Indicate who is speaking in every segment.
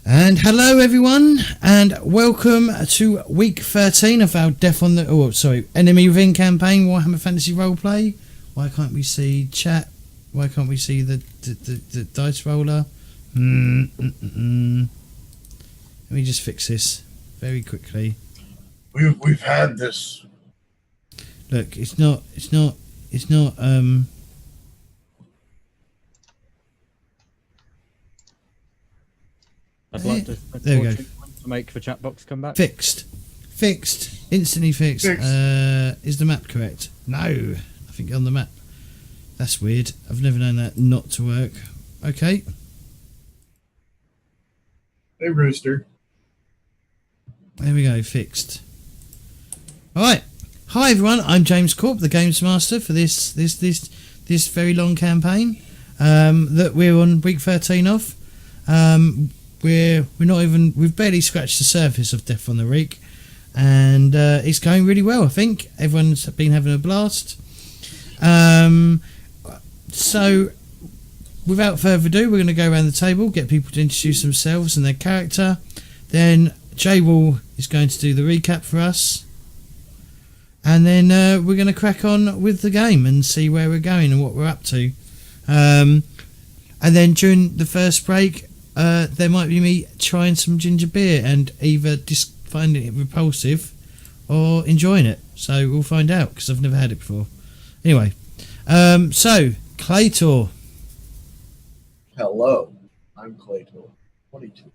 Speaker 1: And hello everyone, and welcome to week 13 of our Enemy Within campaign, Warhammer Fantasy Roleplay. Why can't we see chat? Why can't we see the dice roller? Let me just fix this very quickly.
Speaker 2: We've had this.
Speaker 1: Look, it's not
Speaker 3: I'd like to
Speaker 1: there we go.
Speaker 3: To make the chat box come back.
Speaker 1: Fixed, instantly fixed. Is the map correct? No, nothing on the map. That's weird. I've never known that not to work. Okay.
Speaker 2: Hey, Rooster.
Speaker 1: There we go, fixed. Alright. Hi everyone, I'm James Corp, the Games Master for this very long campaign that we're on week 13 of. We've barely scratched the surface of Death on the Reik, and it's going really well. I think everyone's been having a blast. So without further ado, we're going to go around the table, get people to introduce themselves and their character. Then J-Wall is going to do the recap for us, and then we're going to crack on with the game and see where we're going and what we're up to. And then during the first break, there might be me trying some ginger beer and either just finding it repulsive or enjoying it. So we'll find out, because I've never had it before. Anyway, so Claytor.
Speaker 2: Hello, I'm Claytor, 22.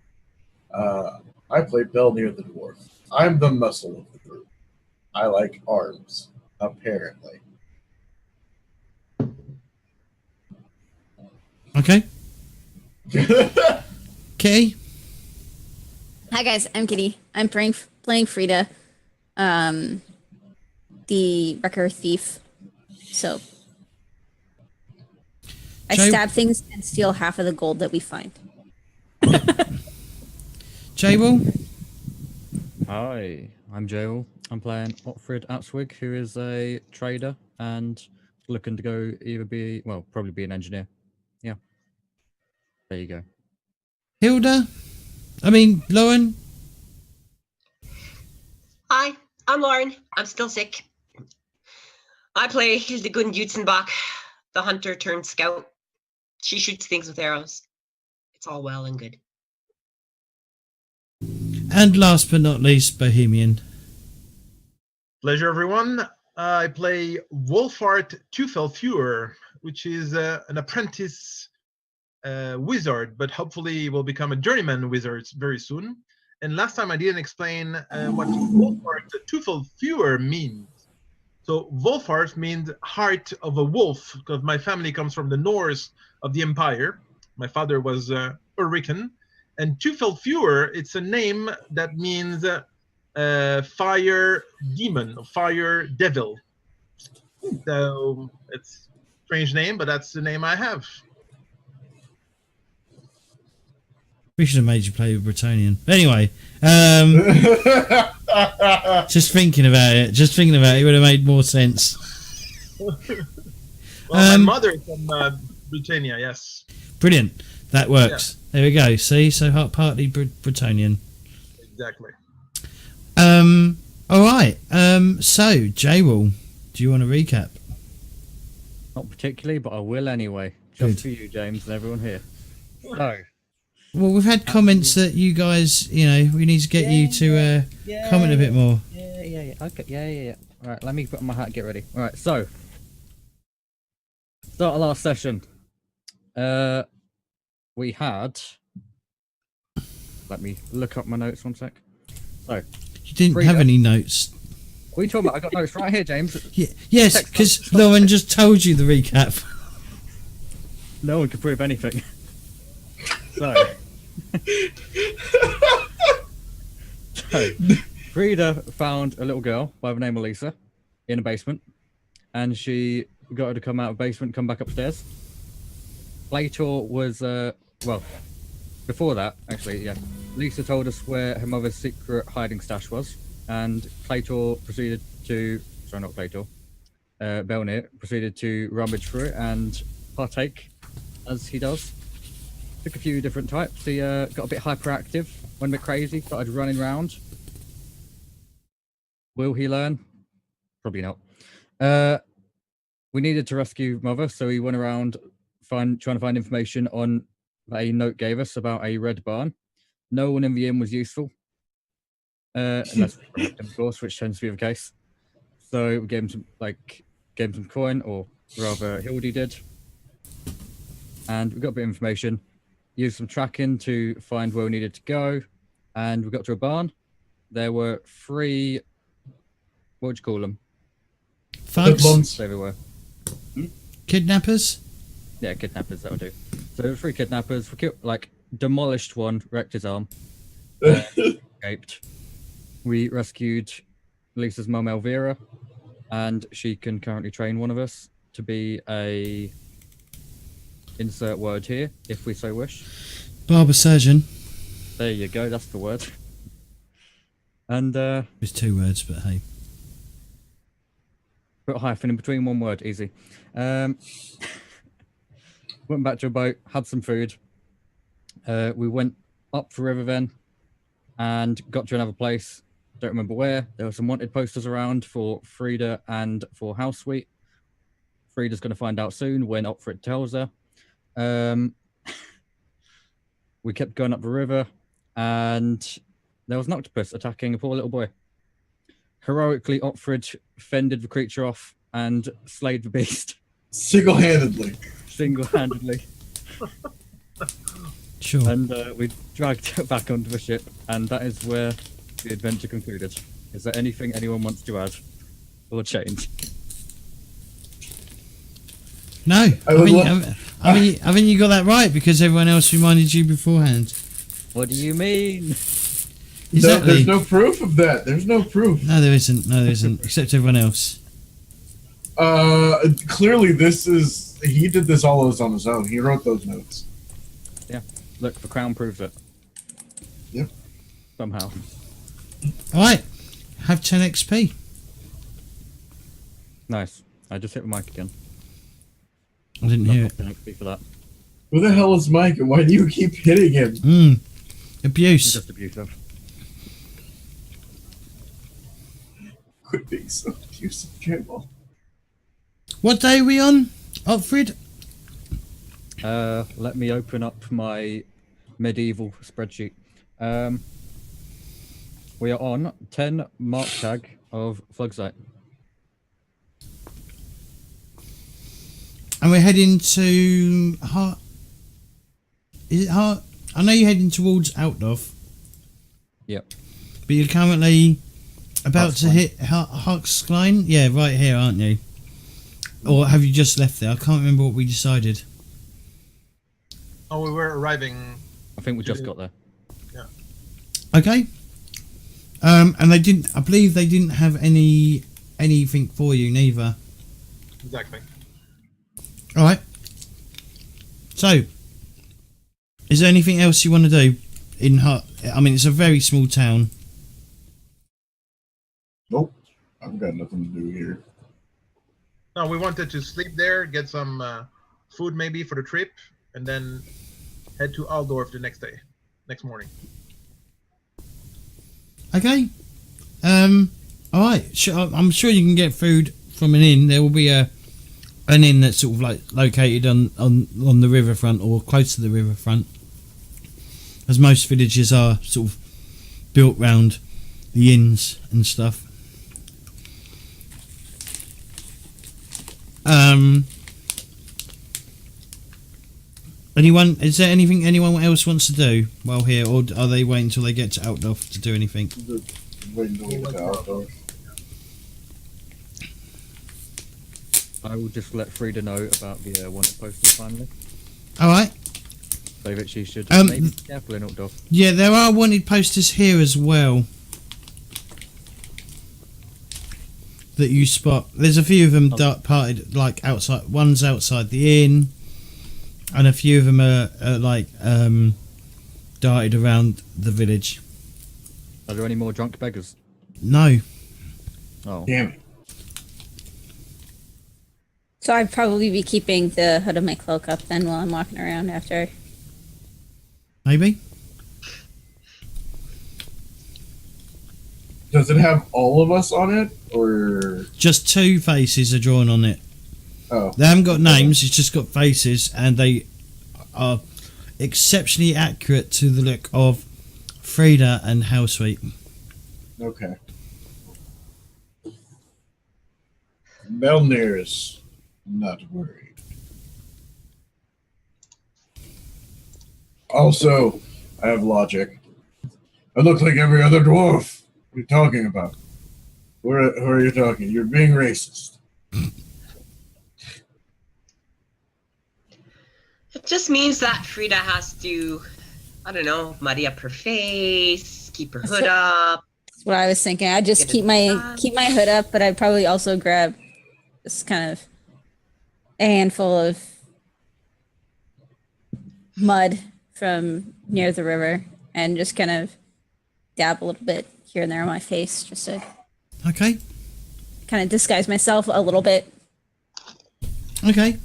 Speaker 2: I play Belnir the Dwarf. I'm the muscle of the group. I like arms, apparently.
Speaker 1: Okay. Kitty.
Speaker 4: Hi guys, I'm Kitty. I'm playing Frida, the wrecker thief. So I stab things and steal half of the gold that we find.
Speaker 1: J-Wall.
Speaker 3: Hi, I'm Joel. I'm playing Otfrid Atswig, who is a trader and looking to go probably be an engineer. Yeah. There you go.
Speaker 1: Lauren.
Speaker 5: Hi, I'm Lauren. I'm still sick. I play Hildegunde Jutzenbach, the hunter turned scout. She shoots things with arrows. It's all well and good.
Speaker 1: And last but not least, Bohemian.
Speaker 6: Pleasure, everyone. I play Wolfart Tufelfeuer, which is an apprentice wizard, but hopefully will become a journeyman wizard very soon. And last time I didn't explain what Wolfart Tufelfeuer means. So Wolfart means heart of a wolf, because my family comes from the north of the empire. My father was Ulrican. And Tufelfeuer, it's a name that means fire demon, fire devil. So it's a strange name, but that's the name I have.
Speaker 1: We should have made you play with Bretonian. Anyway, just thinking about it would have made more sense.
Speaker 6: Well, my mother is from Britannia, yes.
Speaker 1: Brilliant. That works. Yeah. There we go. See, so partly Bretonian.
Speaker 6: Exactly.
Speaker 1: All right. So J-Wall, do you want to recap?
Speaker 3: Not particularly, but I will anyway. Just for you, James, and everyone here. So.
Speaker 1: Well, we've had comments that you guys, we need to get you to comment a bit more.
Speaker 3: Yeah. Okay. Yeah. All right, let me put on my hat and get ready. All right, so start of last session. We had. Let me look up my notes 1 sec. So
Speaker 1: you didn't have any notes.
Speaker 3: What are you talking about? I got notes right here, James.
Speaker 1: Yeah, yes, because Lauren just told you the recap.
Speaker 3: No one can prove anything. So Frida found a little girl by the name of Lisa in a basement, and she got her to come out of the basement, come back upstairs. Claytor was before that, actually, yeah. Lisa told us where her mother's secret hiding stash was, and Claytor proceeded to Belnir proceeded to rummage through it and partake as he does. took a few different types. He got a bit hyperactive, went a bit crazy, started running around. Will he learn? Probably not. We needed to rescue Mother, so he went around trying to find information on that a note gave us about a red barn. No one in the inn was useful, unless of course, which tends to be the case. So we gave him some coin, or rather, Hildy did, and we got a bit of information. Used some tracking to find where we needed to go, and we got to a barn. There were 3. What would you call them?
Speaker 1: Thugs?
Speaker 2: Hoodlums.
Speaker 3: There they were.
Speaker 1: Kidnappers?
Speaker 3: Yeah, kidnappers. That would do. So there were 3 kidnappers. We killed, demolished one, wrecked his arm, escaped. We rescued Lisa's mum, Elvira, and she can currently train one of us to be a insert word here, if we so wish.
Speaker 1: Barber surgeon.
Speaker 3: There you go. That's the word. And
Speaker 1: There's 2 words, but hey.
Speaker 3: put a hyphen in between one word, easy. Went back to a boat, had some food. We went up the river then and got to another place. Don't remember where. There were some wanted posters around for Frida and for House Suite. Frida's going to find out soon when Opfrit tells her. We kept going up the river and there was an octopus attacking a poor little boy. Heroically, Opfrid fended the creature off and slayed the beast
Speaker 2: Single-handedly.
Speaker 3: single-handedly.
Speaker 1: Sure.
Speaker 3: And we dragged it back onto the ship, and that is where the adventure concluded. Is there anything anyone wants to add or change?
Speaker 1: No.
Speaker 2: I would
Speaker 1: I mean, you got that right because everyone else reminded you beforehand.
Speaker 3: What do you mean?
Speaker 2: No,
Speaker 1: Exactly.
Speaker 2: there's no proof of that. There's no proof.
Speaker 1: No, there isn't. No, there isn't. Except everyone else.
Speaker 2: Clearly he did this all on his own. He wrote those notes.
Speaker 3: Look, the crown proves it.
Speaker 2: Yep.
Speaker 3: Somehow.
Speaker 1: Alright. Have 10 XP.
Speaker 3: Nice. I just hit the mic again.
Speaker 1: I didn't hear it.
Speaker 3: Thank you for that.
Speaker 2: Who the hell is Mike and why do you keep hitting him?
Speaker 1: Abuse.
Speaker 3: Just abusive.
Speaker 2: Quit being so abusive, Jamal.
Speaker 1: What day are we on, Opfrid?
Speaker 3: Let me open up my medieval spreadsheet. We are on 10 mark tag of Flugsite.
Speaker 1: And we're heading to Hart. Is it Hart? I know you're heading towards Altdorf,
Speaker 3: Yep.
Speaker 1: but you're currently about to
Speaker 3: Hartsklein.
Speaker 1: hit Hartsklein. Yeah, right here, aren't you? Or have you just left there? I can't remember what we decided.
Speaker 6: Oh, we were arriving.
Speaker 3: I think we just got there.
Speaker 1: Okay. And they didn't. I believe they didn't have anything for you neither.
Speaker 6: Exactly.
Speaker 1: All right. So, is there anything else you want to do in Hart? I mean, it's a very small town.
Speaker 2: Nope. I've got nothing to do here.
Speaker 6: No, we wanted to sleep there, get some food maybe for the trip, and then head to Altdorf the next morning.
Speaker 1: Okay. All right. I'm sure you can get food from an inn. There will be an inn that's sort of like located on the riverfront or close to the riverfront, as most villages are sort of built round the inns and stuff. Is there anything anyone else wants to do while here, or are they waiting until they get to Altdorf to do anything?
Speaker 2: Just waiting to get to Altdorf.
Speaker 3: I will just let Frida know about the wanted posters finally.
Speaker 1: Alright.
Speaker 3: So that she should maybe be careful in Altdorf.
Speaker 1: Yeah, there are wanted posters here as well that you spot. There's a few of them parted like outside. One's outside the inn, and a few of them are darted around the village.
Speaker 3: Are there any more drunk beggars?
Speaker 1: No.
Speaker 3: Oh.
Speaker 2: Damn it.
Speaker 4: So I'd probably be keeping the hood of my cloak up then while I'm walking around after.
Speaker 1: Maybe.
Speaker 2: Does it have all of us on it, or
Speaker 1: Just 2 faces are drawn on it.
Speaker 2: oh?
Speaker 1: They haven't got names, it's just got faces, and they are exceptionally accurate to the look of Frida and Houseweep.
Speaker 2: Okay. Melnir's not worried. Also, I have logic. I look like every other dwarf. What are you talking about? Who are you talking? You're being racist.
Speaker 5: It just means that Frida has to, I don't know, muddy up her face, keep her hood up.
Speaker 4: That's what I was thinking. I just keep my hood up, but I'd probably also grab just kind of a handful of mud from near the river and just kind of dab a little bit here and there on my face just to
Speaker 1: Okay.
Speaker 4: kind of disguise myself a little bit.
Speaker 1: Okay.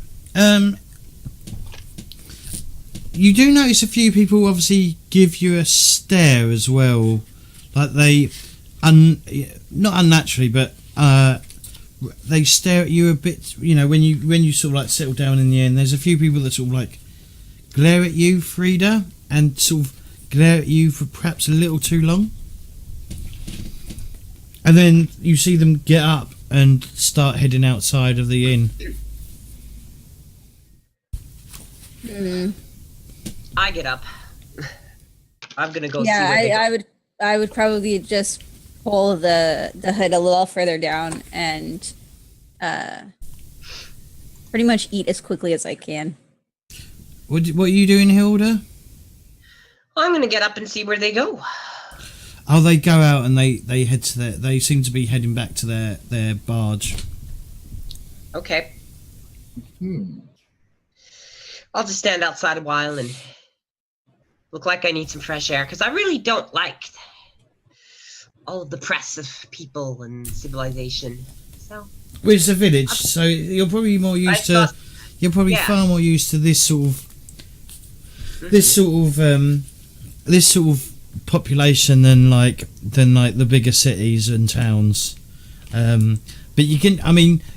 Speaker 1: You do notice a few people obviously give you a stare as well, like they, not unnaturally, but they stare at you a bit. You know, when you sort of like settle down in the end, there's a few people that sort of like glare at you, Frida, and sort of glare at you for perhaps a little too long, and then you see them get up and start heading outside of the inn.
Speaker 5: I get up. I'm gonna go
Speaker 4: Yeah,
Speaker 5: see where they go.
Speaker 4: I would probably just pull the hood a little further down and pretty much eat as quickly as I can.
Speaker 1: What are you doing, Hilda?
Speaker 5: I'm gonna get up and see where they go.
Speaker 1: Oh, they go out and they head to they seem to be heading back to their barge.
Speaker 5: Okay.
Speaker 2: Hmm.
Speaker 5: I'll just stand outside a while and look like I need some fresh air, because I really don't like all of the press of people and civilization. So
Speaker 1: Well, it's a village, so you're probably more used to.
Speaker 5: thought-
Speaker 1: You're probably
Speaker 5: yeah.
Speaker 1: far more used to this sort of population than like the bigger cities and towns. But you can,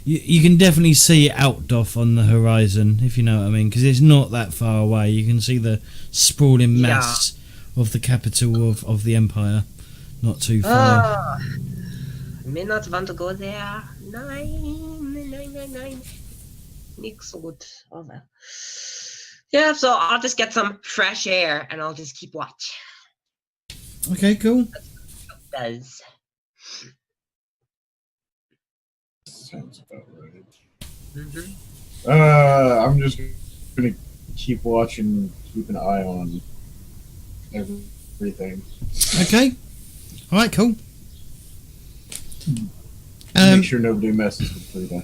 Speaker 1: you can definitely see Outdoff on the horizon, if you know what I mean, because it's not that far away. You can see the sprawling mass of the capital of the empire, not too far.
Speaker 5: I may not want to go there. Nine. Nix good. Oh well. Yeah, so I'll just get some fresh air and I'll just keep watch.
Speaker 1: Okay, cool.
Speaker 5: Does.
Speaker 2: Sounds about right.
Speaker 5: Mm-hmm.
Speaker 2: I'm just gonna keep watching, keep an eye on everything.
Speaker 1: Okay. All right, cool.
Speaker 2: Make sure nobody messes with Frida.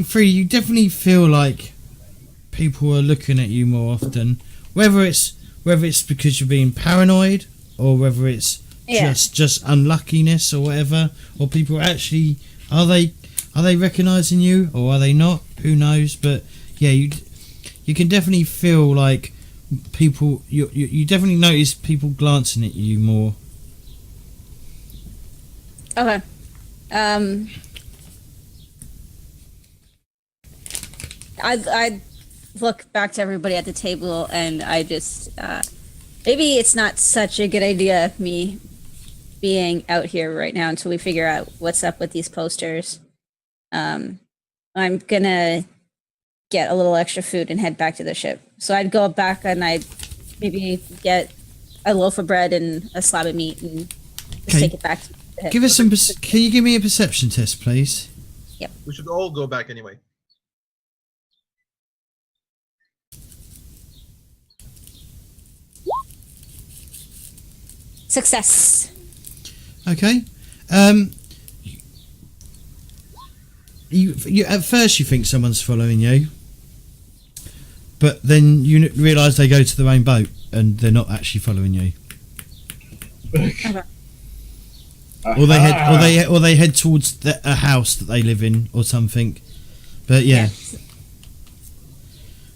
Speaker 1: Free, you definitely feel like people are looking at you more often. Whether it's because you're being paranoid, or whether it's just unluckiness or whatever, or people actually are they recognizing you or are they not? Who knows? But yeah, you can definitely feel like people. You definitely notice people glancing at you more.
Speaker 4: Okay. I look back to everybody at the table and I just maybe it's not such a good idea me being out here right now until we figure out what's up with these posters. I'm gonna get a little extra food and head back to the ship. So I'd go back and I'd maybe get a loaf of bread and a slab of meat and just take it back to the ship.
Speaker 1: Give us some. Can you give me a perception test, please?
Speaker 6: We should all go back anyway.
Speaker 4: Success.
Speaker 1: Okay. You at first you think someone's following you, but then you realise they go to their own boat and they're not actually following you.
Speaker 4: Okay.
Speaker 1: Or they head towards a house that they live in or something. But yeah.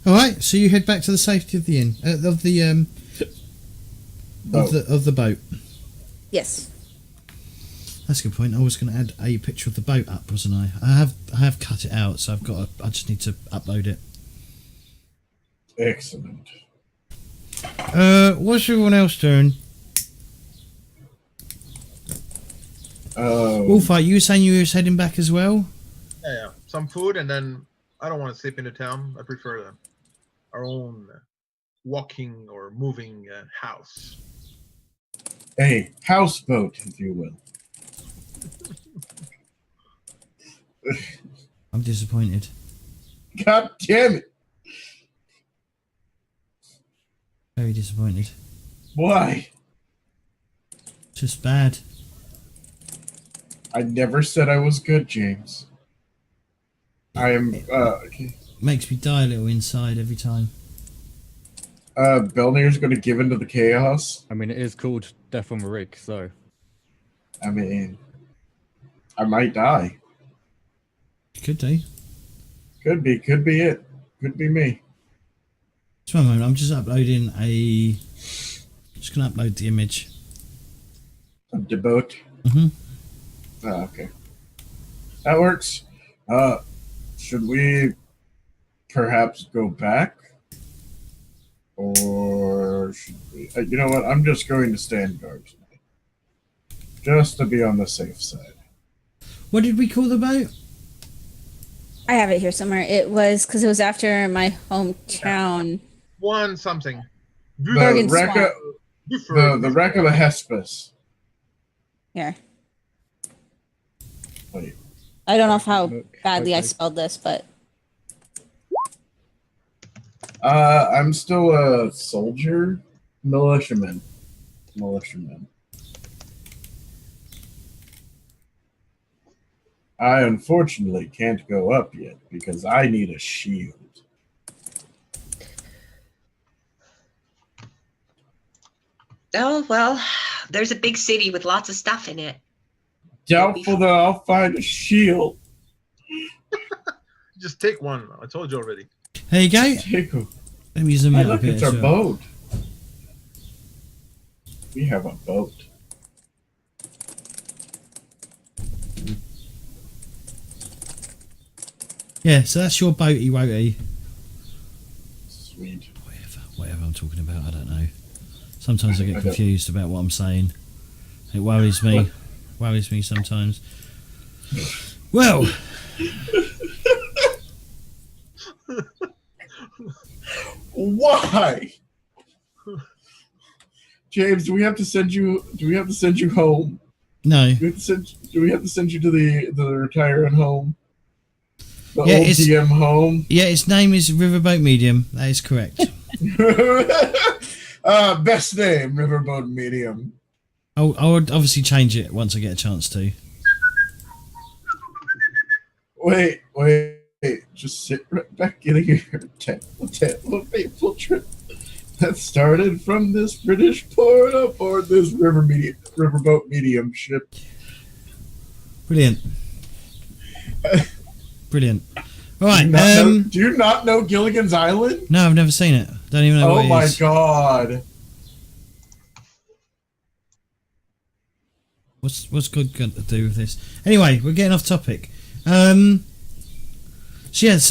Speaker 1: All right, so you head back to the safety of the inn, of the boat.
Speaker 4: Yes.
Speaker 1: That's a good point. I was going to add a picture of the boat up, wasn't I? I have cut it out, so I just need to upload it.
Speaker 2: Excellent.
Speaker 1: What's everyone else doing? Wolfite, you were saying you were heading back as well?
Speaker 6: Yeah. Some food, and then I don't want to sleep in the town. I prefer our own walking or moving house.
Speaker 2: A houseboat, if you will.
Speaker 1: I'm disappointed.
Speaker 2: God damn it!
Speaker 1: Very disappointed.
Speaker 2: Why?
Speaker 1: Just bad.
Speaker 2: I never said I was good, James. I am. Okay.
Speaker 1: Makes me die a little inside every time.
Speaker 2: Belnir's going to give into the chaos.
Speaker 3: I mean, it is called Death on the Reik, so.
Speaker 2: I mean, I might die.
Speaker 1: Could do.
Speaker 2: Could be it. Could be me.
Speaker 1: Just one moment. I'm just uploading a. Just gonna upload the image.
Speaker 2: Of the boat.
Speaker 1: Mhm.
Speaker 2: Oh, okay. That works. Should we perhaps go back? Or should we... you know what? I'm just going to stand guard tonight. Just to be on the safe side.
Speaker 1: What did we call the boat?
Speaker 4: I have it here somewhere. It was because it was after my hometown.
Speaker 6: One something.
Speaker 2: The
Speaker 4: Bergen
Speaker 2: wreck
Speaker 4: Swamp.
Speaker 2: of the wreck of the Hesperus.
Speaker 4: Here.
Speaker 2: Wait.
Speaker 4: I don't know how badly I
Speaker 3: Okay.
Speaker 4: spelled this, but
Speaker 2: I'm still a soldier. Militiaman. I unfortunately can't go up yet because I need a shield.
Speaker 5: Oh, well, there's a big city with lots of stuff in it.
Speaker 2: Doubtful that I'll find a shield.
Speaker 6: Just take one. I told you already.
Speaker 1: There you go.
Speaker 2: Take a
Speaker 1: Let me zoom
Speaker 2: Hey,
Speaker 1: out a
Speaker 2: look,
Speaker 1: bit.
Speaker 2: it's our
Speaker 1: as well.
Speaker 2: boat. We have a boat.
Speaker 1: Yeah, so that's your boaty woaty.
Speaker 2: Sweet.
Speaker 1: Whatever I'm talking about, I don't know. Sometimes I
Speaker 2: I
Speaker 1: get
Speaker 2: don't-
Speaker 1: confused about what I'm saying. It worries me. Worries me sometimes. Well,
Speaker 2: Why? James, do we have to send you home?
Speaker 1: no.
Speaker 2: Do we have to send you to the retiring home? The
Speaker 1: Yeah,
Speaker 2: old
Speaker 1: it's-
Speaker 2: DM home?
Speaker 1: Yeah, its name is Riverboat Medium. That is correct.
Speaker 2: Best name, Riverboat Medium.
Speaker 1: I would obviously change it once I get a chance to.
Speaker 2: Wait. Just sit right back in here. Tale of fateful trip that started from this British port aboard this riverboat medium ship.
Speaker 1: Brilliant. Brilliant. All right.
Speaker 2: Do you not know Gilligan's Island?
Speaker 1: No, I've never seen it. Don't even know
Speaker 2: Oh
Speaker 1: what it
Speaker 2: my
Speaker 1: is.
Speaker 2: god.
Speaker 1: What's good got to do with this? Anyway, we're getting off topic. So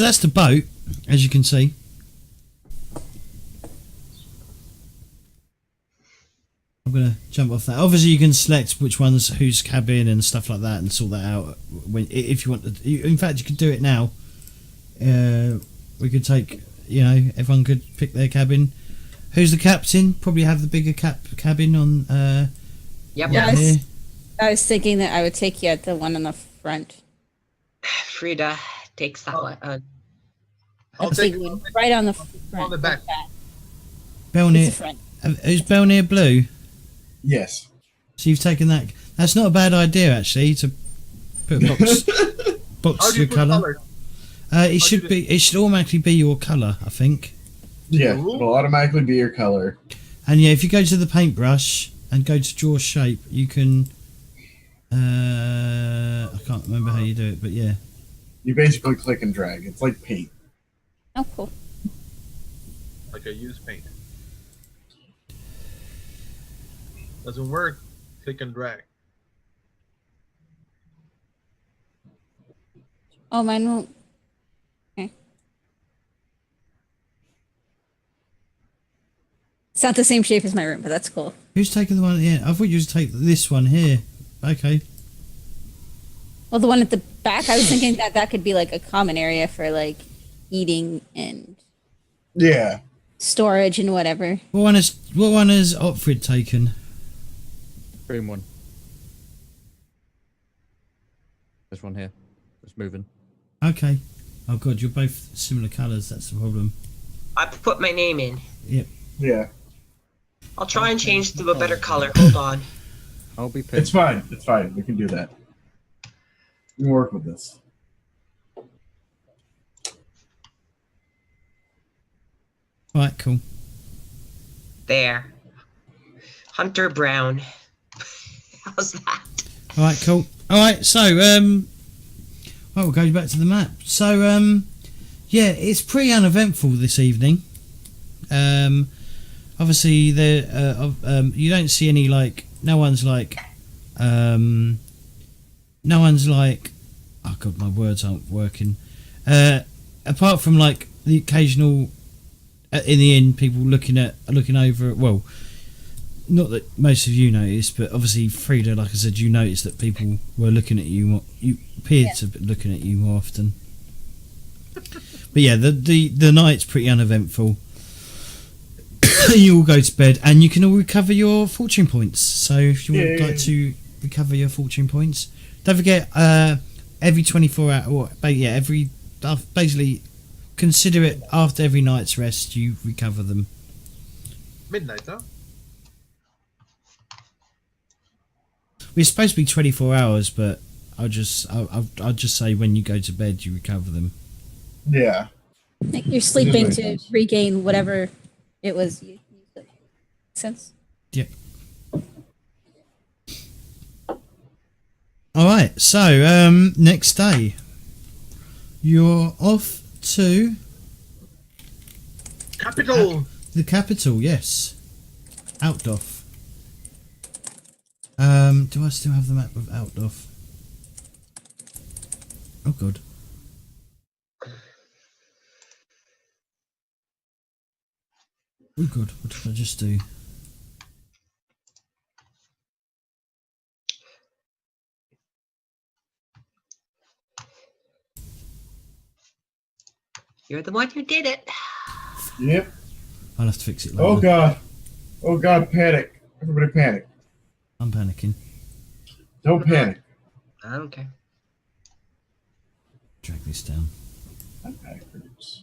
Speaker 1: that's the boat, as you can see. I'm gonna jump off that. Obviously, you can select which one's whose cabin and stuff like that, and sort that out if you want to. In fact, you could do it now. We could take, everyone could pick their cabin. Who's the captain? Probably have the bigger cabin on.
Speaker 5: Yep.
Speaker 4: Yeah.
Speaker 1: here.
Speaker 4: I was thinking that I would take you at the one on the front.
Speaker 5: Frida takes that one.
Speaker 6: I'll
Speaker 4: I
Speaker 6: take
Speaker 4: think right on the front.
Speaker 6: on the back.
Speaker 4: It's
Speaker 1: Belnir.
Speaker 4: the front.
Speaker 1: Who's Belnir Blue?
Speaker 2: Yes.
Speaker 1: So you've taken that. That's not a bad idea, actually, to put a box
Speaker 6: How
Speaker 1: to
Speaker 6: do you
Speaker 1: your
Speaker 6: put
Speaker 1: colour.
Speaker 6: color?
Speaker 1: It should be. It should automatically be your colour, I think.
Speaker 2: Yeah,
Speaker 6: Ooh.
Speaker 2: it'll automatically be your color.
Speaker 1: And yeah, if you go to the paintbrush and go to draw shape, you can. I can't remember how you do it, but yeah.
Speaker 2: You basically click and drag. It's like paint.
Speaker 4: Oh, cool.
Speaker 6: like I use paint. Doesn't work. Click and drag.
Speaker 4: Oh, mine won't. Okay. It's not the same shape as my room, but that's cool.
Speaker 1: Who's taking the one at the end? I thought you was take this one here. Okay.
Speaker 4: Well, the one at the back, I was thinking that that could be like a common area for like eating and
Speaker 2: Yeah.
Speaker 4: storage and whatever.
Speaker 1: What one has Otfrid taken?
Speaker 3: Green one. This one here. It's moving.
Speaker 1: Okay. Oh god, you're both similar colours. That's the problem.
Speaker 5: I put my name in.
Speaker 1: Yep.
Speaker 2: Yeah.
Speaker 5: I'll try and change to a better color. Hold on.
Speaker 3: I'll be pink.
Speaker 2: It's fine. It's fine. We can do that. We can work with this.
Speaker 1: All right. Cool.
Speaker 5: There. Hunter Brown. How's that?
Speaker 1: All right. Cool. All right. So well, we'll go back to the map. So yeah, it's pretty uneventful this evening. Obviously, there you don't see any like. No one's like. Oh god, my words aren't working. Apart from like the occasional, in the end, people looking over. Well, not that most of you noticed, but obviously, Frida, like I said, you noticed that people were looking at you. You appeared to be looking at you more often. But yeah, the night's pretty uneventful. You all go to bed, and you can all recover your fortune points. So if you would like to recover your fortune points, don't forget every 24 hours, or every basically consider it after every night's rest you recover them.
Speaker 6: Midnight, huh?
Speaker 1: We're supposed to be 24 hours, but I'll just say when you go to bed you recover them.
Speaker 2: Yeah.
Speaker 4: Like you're sleeping to regain whatever it was you used. Sense?
Speaker 1: Yeah. Alright, so next day. You're off to
Speaker 6: Capital.
Speaker 1: the capital, yes. Outdoff. Do I still have the map of Outdoff? Oh god. Oh god, what did I just do?
Speaker 5: You're the one who did it.
Speaker 2: Yep.
Speaker 1: I'll have to fix it later.
Speaker 2: Oh god. Oh god, panic. Everybody panic.
Speaker 1: I'm panicking.
Speaker 2: Don't panic.
Speaker 5: I don't care.
Speaker 1: Drag this down.
Speaker 2: I'm panic groups.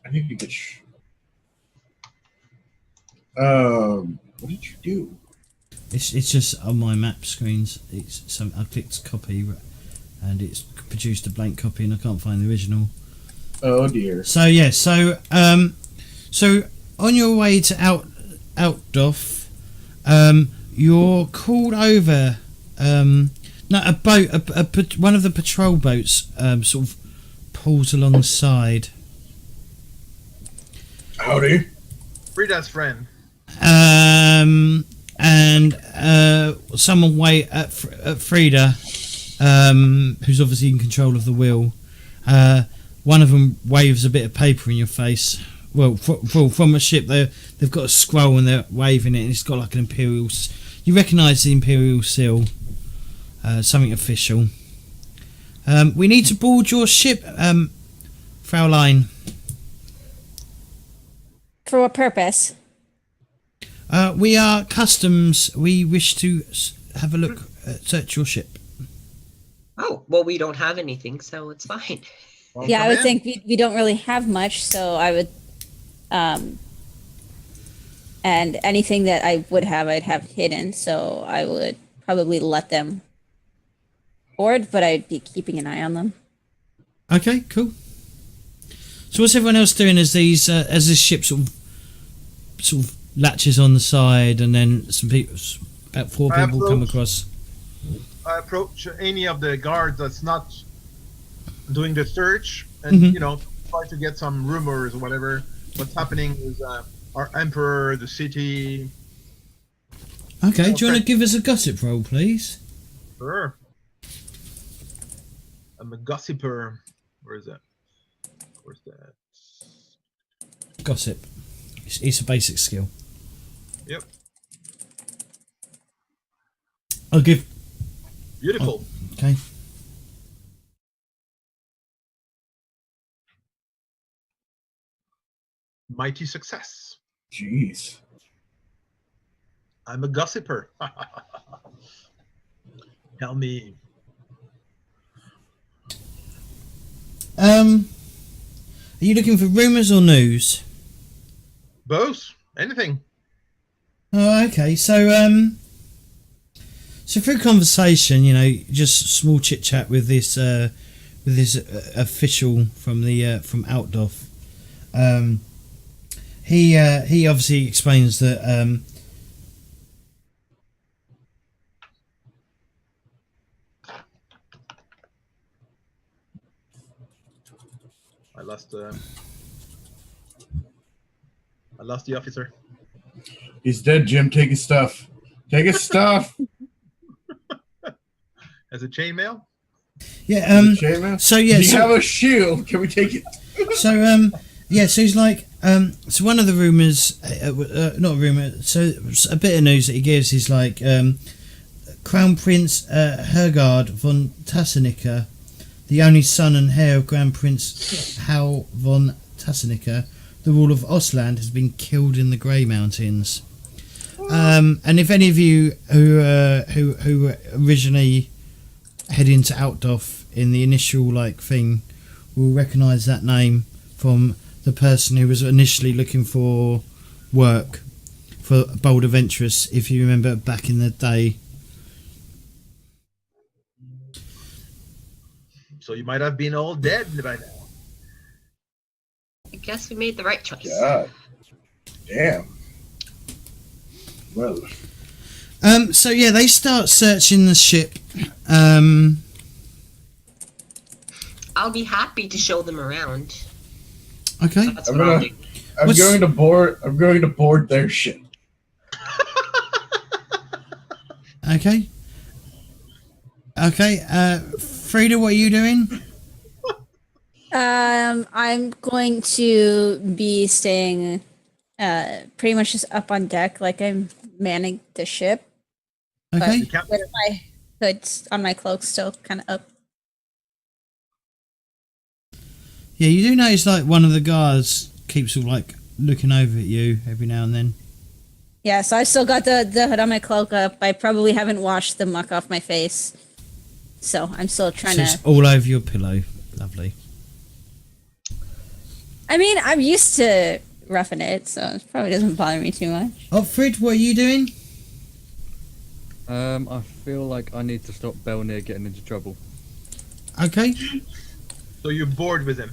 Speaker 2: I need to get what did you do?
Speaker 1: It's just on my map screens. It's some I clicked copy, and it's produced a blank copy, and I can't find the original.
Speaker 2: Oh dear.
Speaker 1: So yeah, so on your way to Outdoff, you're called over. No, a boat, one of the patrol boats, sort of pulls alongside.
Speaker 2: Howdy.
Speaker 6: Frida's friend.
Speaker 1: And someone wait at Frida, who's obviously in control of the wheel. One of them waves a bit of paper in your face. Well, from a ship, they've got a scroll and they're waving it, and it's got like an imperial. You recognise the imperial seal, something official. We need to board your ship, Fraulein.
Speaker 4: For what purpose?
Speaker 1: We are customs. We wish to have a look, search your ship.
Speaker 5: Oh, well, we don't have anything, so it's fine.
Speaker 6: Well,
Speaker 4: Yeah, I
Speaker 6: come
Speaker 4: would
Speaker 6: in.
Speaker 4: think we don't really have much, so I would, and anything that I would have, I'd have hidden, so I would probably let them board, but I'd be keeping an eye on them.
Speaker 1: Okay, cool. So what's everyone else doing as this ship sort of latches on the side, and then some people, about 4 people come across.
Speaker 6: I approach any of the guards that's not doing the search and
Speaker 1: Mhm.
Speaker 6: try to get some rumors or whatever. What's happening with our emperor, the city.
Speaker 1: Okay, do you want to give us a gossip roll, please?
Speaker 6: Sure. I'm a gossiper. Where is that? Where's that?
Speaker 1: Gossip. It's a basic skill.
Speaker 6: Yep.
Speaker 1: I'll give.
Speaker 6: Beautiful.
Speaker 1: Okay.
Speaker 6: Mighty success.
Speaker 2: Jeez.
Speaker 6: I'm a gossiper. Tell me.
Speaker 1: Are you looking for rumours or news?
Speaker 6: Both. Anything.
Speaker 1: Oh, okay. So through conversation, just small chit chat with this official from the from Outdoff. He obviously explains that
Speaker 6: I lost the officer.
Speaker 2: He's dead, Jim. Take his stuff. Take his stuff.
Speaker 6: As a chainmail?
Speaker 1: yeah.
Speaker 2: Shaman?
Speaker 1: So yeah.
Speaker 2: Do you
Speaker 1: So,
Speaker 2: have a shield? Can we take it?
Speaker 1: so yeah. So he's like so one of the rumors, not a rumor. So a bit of news that he gives is like Crown Prince Hergard von Tassenica, the only son and heir of Grand Prince Hal von Tassenica, the ruler of Ostland, has been killed in the Grey Mountains. And if any of you who originally head into Outdoff in the initial thing will recognise that name from the person who was initially looking for work for Bold Adventurous, if you remember back in the day.
Speaker 6: So you might have been all dead by now.
Speaker 5: I guess we made the right choice.
Speaker 2: God. Damn. Well.
Speaker 1: So yeah, they start searching the ship.
Speaker 5: I'll be happy to show them around.
Speaker 1: Okay.
Speaker 5: That's
Speaker 2: I'm
Speaker 5: what I'll
Speaker 2: gonna-
Speaker 5: do.
Speaker 2: I'm
Speaker 1: What's-
Speaker 2: going to board their ship.
Speaker 1: Okay. Okay. Frida, what are you doing?
Speaker 4: I'm going to be staying pretty much just up on deck, like I'm manning the ship,
Speaker 1: Okay.
Speaker 4: but with my hood on my cloak still kind of up.
Speaker 1: Yeah, you do notice one of the guards keeps looking over at you every now and then.
Speaker 4: Yeah, so I still got the hood on my cloak up. I probably haven't washed the muck off my face, so I'm still trying
Speaker 1: So
Speaker 4: to.
Speaker 1: it's all over your pillow. Lovely.
Speaker 4: I mean, I'm used to roughing it, so it probably doesn't bother me too much.
Speaker 1: Oh, Frid, what are you doing?
Speaker 3: I feel like I need to stop Belnir getting into trouble.
Speaker 1: Okay.
Speaker 6: So you're bored with him.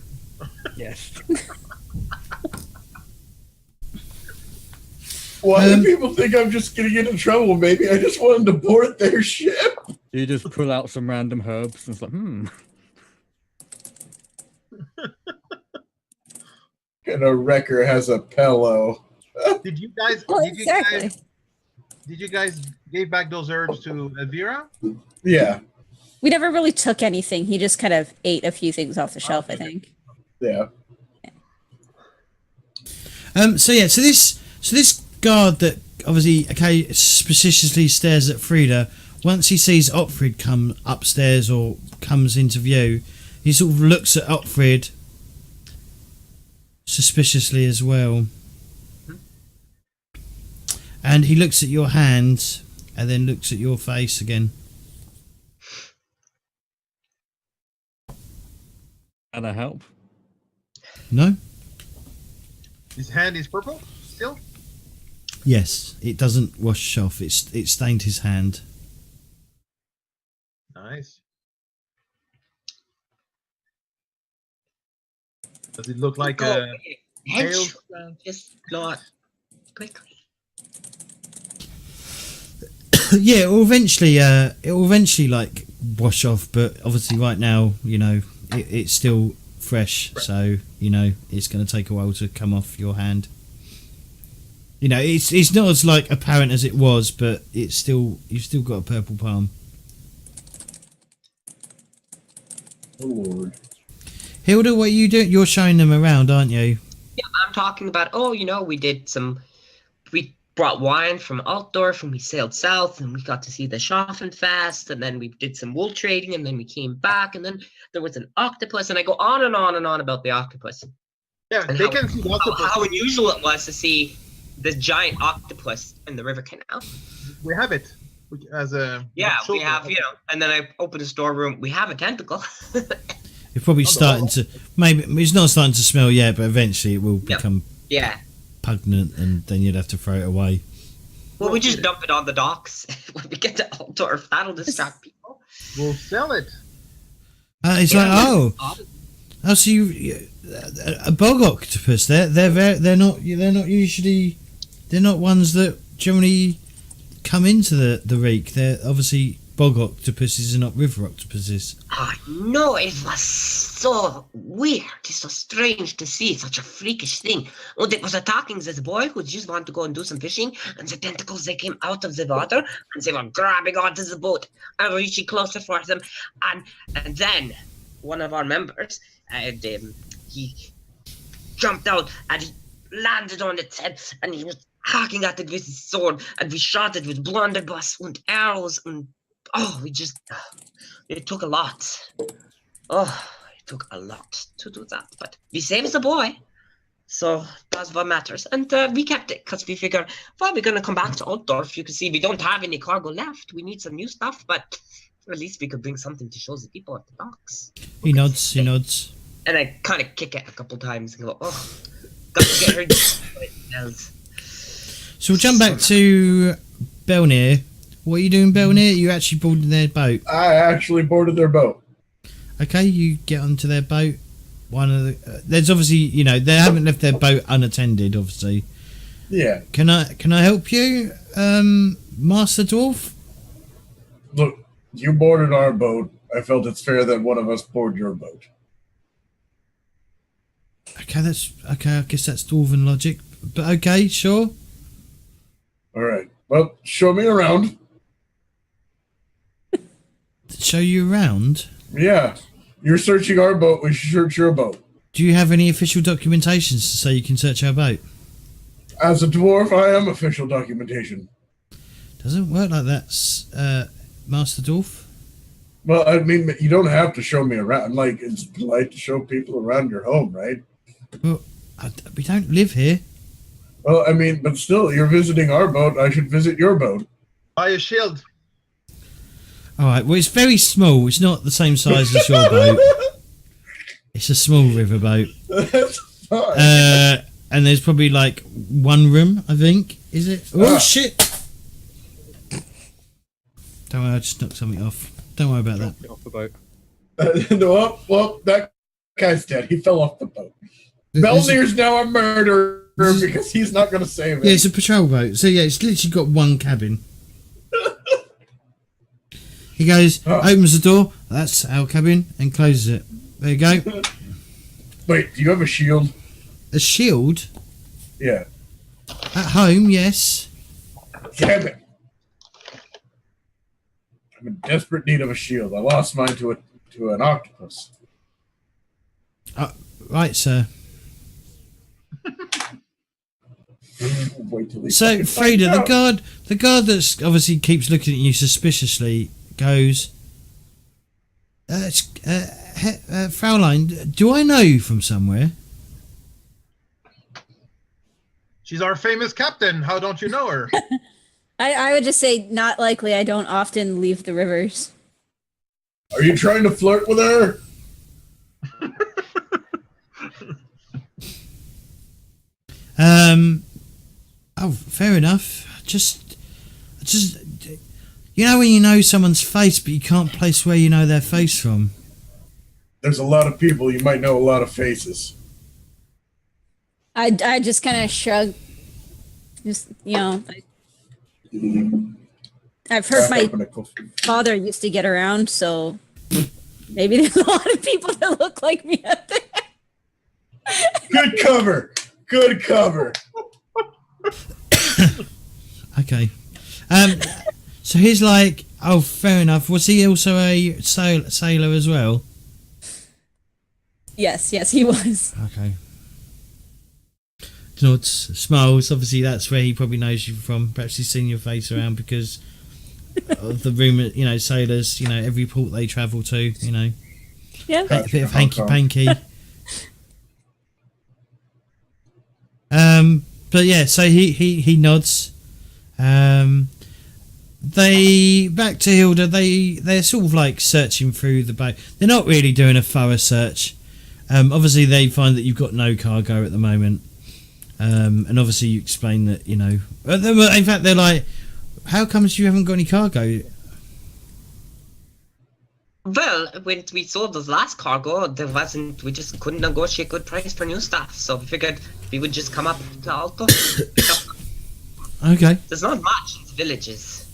Speaker 3: Yes.
Speaker 2: Why do people think I'm just getting into trouble? Maybe I just wanted to board their ship.
Speaker 3: You just pull out some random herbs and it's like,
Speaker 2: And a wrecker has a pillow.
Speaker 6: Did you guys?
Speaker 4: Well,
Speaker 6: did
Speaker 4: exactly.
Speaker 6: you guys give back those herbs to Elvira?
Speaker 2: Yeah.
Speaker 4: We never really took anything. He just kind of ate a few things off the shelf, I think.
Speaker 2: Yeah.
Speaker 1: So this guard that obviously suspiciously stares at Frida. Once he sees Otfrid come upstairs or comes into view, he sort of looks at Otfrid suspiciously as well. And he looks at your hands and then looks at your face again.
Speaker 3: can I help?
Speaker 1: No?
Speaker 6: His hand is purple still.
Speaker 1: Yes, it doesn't wash off. It stained his hand.
Speaker 6: Nice. Does it look like
Speaker 5: Go
Speaker 6: a
Speaker 5: away. Hedge.
Speaker 6: hail?
Speaker 5: Just blow it quickly.
Speaker 1: Yeah, it will eventually wash off, but obviously right now, it's still fresh, so you know it's going to take a while to come off your hand. You know, it's not as like apparent as it was, but it's still you've still got a purple palm.
Speaker 2: Oh Lord.
Speaker 1: Hilda, what are you doing? You're showing them around, aren't you?
Speaker 5: Yeah, I'm talking about, we brought wine from Altdorf and we sailed south and we got to see the Schaffenfest and then we did some wool trading and then we came back and then there was an octopus and I go on and on and on about the octopus.
Speaker 6: Yeah,
Speaker 5: And
Speaker 6: they
Speaker 5: how,
Speaker 6: can see the octopus.
Speaker 5: how unusual it was to see this giant octopus in the river canal.
Speaker 6: We have it as a
Speaker 5: Yeah, we
Speaker 6: children.
Speaker 5: have, and then I opened a storeroom. We have a tentacle.
Speaker 1: It's probably starting to maybe it's not starting to smell yet, but eventually it will become
Speaker 5: Yeah.
Speaker 1: pungent, and then you'd have to throw it away.
Speaker 5: Well, we just dump it on the docks when we get to Altdorf. That'll distract people.
Speaker 6: We'll sell it.
Speaker 1: It's like so you a bog octopus. They're not usually they're not ones that generally come into the Reik. They're obviously bog octopuses and not river octopuses.
Speaker 5: I know, it was so weird. It's so strange to see such a freakish thing. And it was attacking this boy who just wanted to go and do some fishing, and the tentacles, they came out of the water, and they were grabbing onto the boat and reaching closer for them. And then one of our members, he jumped out and he landed on its head, and he was hacking at it with his sword, and we shot it with blunderbuss and arrows, and it took a lot. Oh, it took a lot to do that, but we saved the boy, so that's what matters. And we kept it because we figured, well, we're gonna come back to Altdorf. You can see we don't have any cargo left. We need some new stuff, but at least we could bring something to show the people at the docks.
Speaker 1: He nods.
Speaker 5: And I kind of kick it a couple times and go, oh, got to get her.
Speaker 1: So we'll jump back to Belnir. What are you doing, Belnir? You actually boarding their boat?
Speaker 2: I actually boarded their boat.
Speaker 1: Okay, you get onto their boat. One of the there's obviously they haven't left their boat unattended. Obviously,
Speaker 2: Yeah.
Speaker 1: can I help you, Master Dwarf?
Speaker 2: Look, you boarded our boat. I felt it's fair that one of us board your boat.
Speaker 1: Okay, I guess that's dwarven logic. But okay, sure.
Speaker 2: All right. Well, show me around.
Speaker 1: Show you around.
Speaker 2: Yeah. You're searching our boat. We should search your boat.
Speaker 1: Do you have any official documentations to say you can search our boat?
Speaker 2: As a dwarf, I am official documentation.
Speaker 1: Doesn't work like that, Master Dwarf.
Speaker 2: Well, I mean, you don't have to show me around. Like, it's polite to show people around your home, right?
Speaker 1: Well, we don't live here.
Speaker 2: Well, I mean, but still, you're visiting our boat. I should visit your boat.
Speaker 6: Buy a shield.
Speaker 1: All right. Well, it's very small. It's not the same size as your boat. It's a small riverboat.
Speaker 2: That's fine.
Speaker 1: And there's probably like one room, I think. Is it? Oh shit! Don't worry, I just knocked something off. Don't worry about that.
Speaker 3: Get off the boat.
Speaker 2: No, well, that guy's dead. He fell off the boat. Belnir's now a murderer because he's not going to save it.
Speaker 1: Yeah, it's a patrol boat. So yeah, it's literally got one cabin. He goes, opens the door. That's our cabin, and closes it. There you go.
Speaker 2: Wait, do you have a shield?
Speaker 1: A shield
Speaker 2: Yeah.
Speaker 1: at home, yes.
Speaker 2: Damn it. I'm in desperate need of a shield. I lost mine to an octopus.
Speaker 1: Right, sir.
Speaker 2: Wait till he
Speaker 1: So
Speaker 2: fucking
Speaker 1: Frida,
Speaker 2: finds out.
Speaker 1: the guard that's obviously keeps looking at you suspiciously goes, Fraulein, do I know you from somewhere?
Speaker 6: She's our famous captain. How don't you know her?
Speaker 4: I would just say not likely. I don't often leave the rivers.
Speaker 2: Are you trying to flirt with her?
Speaker 1: Oh, fair enough. Just, you know when you know someone's face, but you can't place where you know their face from.
Speaker 2: There's a lot of people. You might know a lot of faces.
Speaker 4: I just kind of shrug. Just I've heard my father used to get around, so maybe there's a lot of people that look like me out there.
Speaker 2: Good cover. Good cover.
Speaker 1: Okay. So he's like, oh, fair enough. Was he also a sailor as well?
Speaker 4: Yes, he was.
Speaker 1: Okay. Nods, smiles. Obviously, that's where he probably knows you from. Perhaps he's seen your face around because of the rumour, you know, sailors, you know, every port they travel to, you know.
Speaker 4: Yeah.
Speaker 1: A bit of hanky-panky. But yeah, so he nods. They back to Hilda. They're sort of like searching through the boat. They're not really doing a thorough search. Obviously, they find that you've got no cargo at the moment. And obviously, you explain that, you know. In fact, they're like, "How comes you haven't got any cargo?"
Speaker 5: Well, when we sold the last cargo, we just couldn't negotiate good price for new stuff. So we figured we would just come up to Alto.
Speaker 1: Okay.
Speaker 5: There's not much in the villages.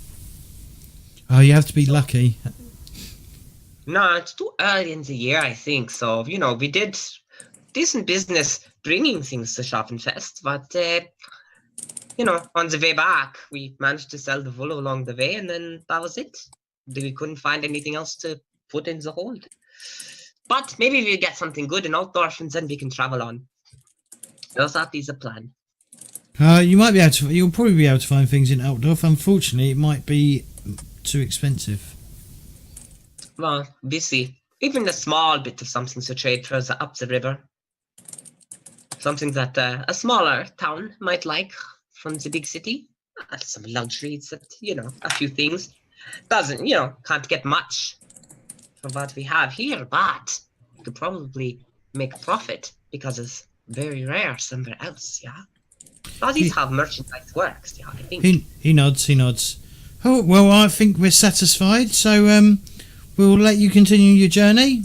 Speaker 1: Oh, you have to be lucky.
Speaker 5: No, it's too early in the year, I think. So, you know, we did decent business bringing things to Schaffenfest. But, you know, on the way back, we managed to sell the wool along the way. And then that was it. We couldn't find anything else to put in the hold. But maybe we'll get something good in Altdorf and then we can travel on. That is a plan.
Speaker 1: You might be able to. You'll probably be able to find things in Altdorf. Unfortunately, it might be too expensive.
Speaker 5: Well, we see. Even a small bit of something to trade for up the river. Something that a smaller town might like from the big city. Some luxuries that, you know, a few things. Doesn't, you know, can't get much for what we have here, but you could probably make profit because it's very rare somewhere else, yeah? That is how merchandise works, yeah, I think.
Speaker 1: He nods. Oh, well, I think we're satisfied, so we'll let you continue your journey.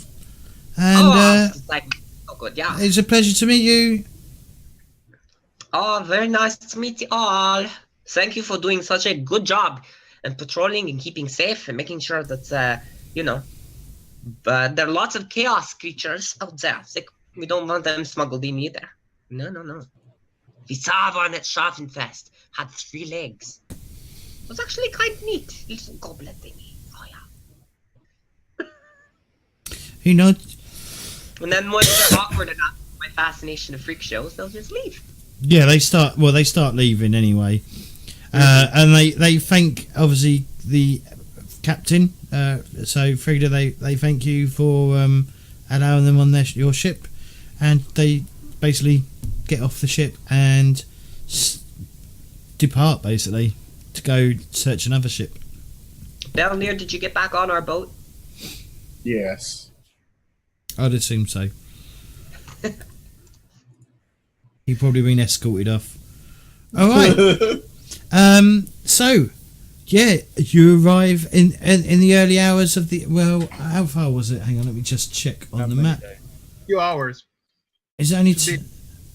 Speaker 1: And
Speaker 5: oh, good, yeah.
Speaker 1: it's a pleasure to meet you.
Speaker 5: Oh, very nice to meet you all. Thank you for doing such a good job and patrolling and keeping safe and making sure that, you know, but there are lots of chaos creatures out there. Like, we don't want them smuggled in either. No. We saw one at Schaffenfest, had 3 legs. It was actually quite neat. Little goblet thingy. Oh, yeah.
Speaker 1: He nods.
Speaker 5: And then once they're awkward enough, my fascination of freak shows, they'll just leave.
Speaker 1: Yeah, they start leaving anyway. And they thank, obviously, the captain. So, Frida, they thank you for allowing them on your ship. And they basically get off the ship and depart, basically, to go search another ship.
Speaker 5: Belnir, did you get back on our boat?
Speaker 2: Yes.
Speaker 1: I'd assume so. He'd probably been escorted off. All right. So, yeah, you arrive in the early hours of the. Well, how far was it? Hang on, let me just check on the map.
Speaker 6: A few hours.
Speaker 1: Is it only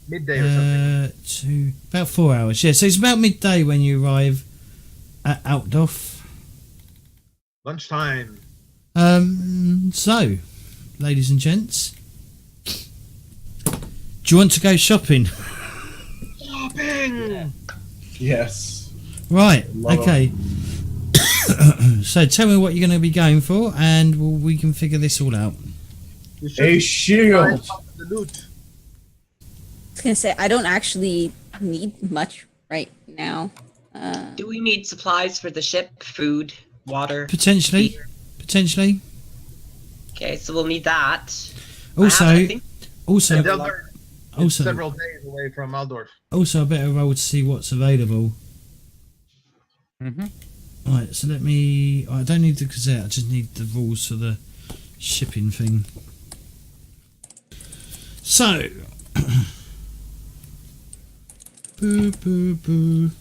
Speaker 6: Midday or something.
Speaker 1: about 4 hours? Yeah, so it's about midday when you arrive at Altdorf.
Speaker 6: Lunchtime.
Speaker 1: So, ladies and gents, do you want to go shopping?
Speaker 6: Shopping.
Speaker 2: Yes.
Speaker 1: Right.
Speaker 2: Love
Speaker 1: Okay. So tell me what you're going to be going for, and we can figure this all out.
Speaker 2: A shield.
Speaker 6: The loot.
Speaker 4: I was gonna say I don't actually need much right now.
Speaker 5: Do we need supplies for the ship? Food, water?
Speaker 1: Potentially.
Speaker 5: beer?
Speaker 1: Potentially.
Speaker 5: Okay, so we'll need that.
Speaker 1: Also,
Speaker 5: I think
Speaker 1: also,
Speaker 6: Delder is
Speaker 1: also,
Speaker 6: several days away from Altdorf.
Speaker 1: also, a better roll to see what's available.
Speaker 3: Mm-hmm.
Speaker 1: Right. So let me. I don't need the Gazette. I just need the rules for the shipping thing. So. Boo, boo, boo.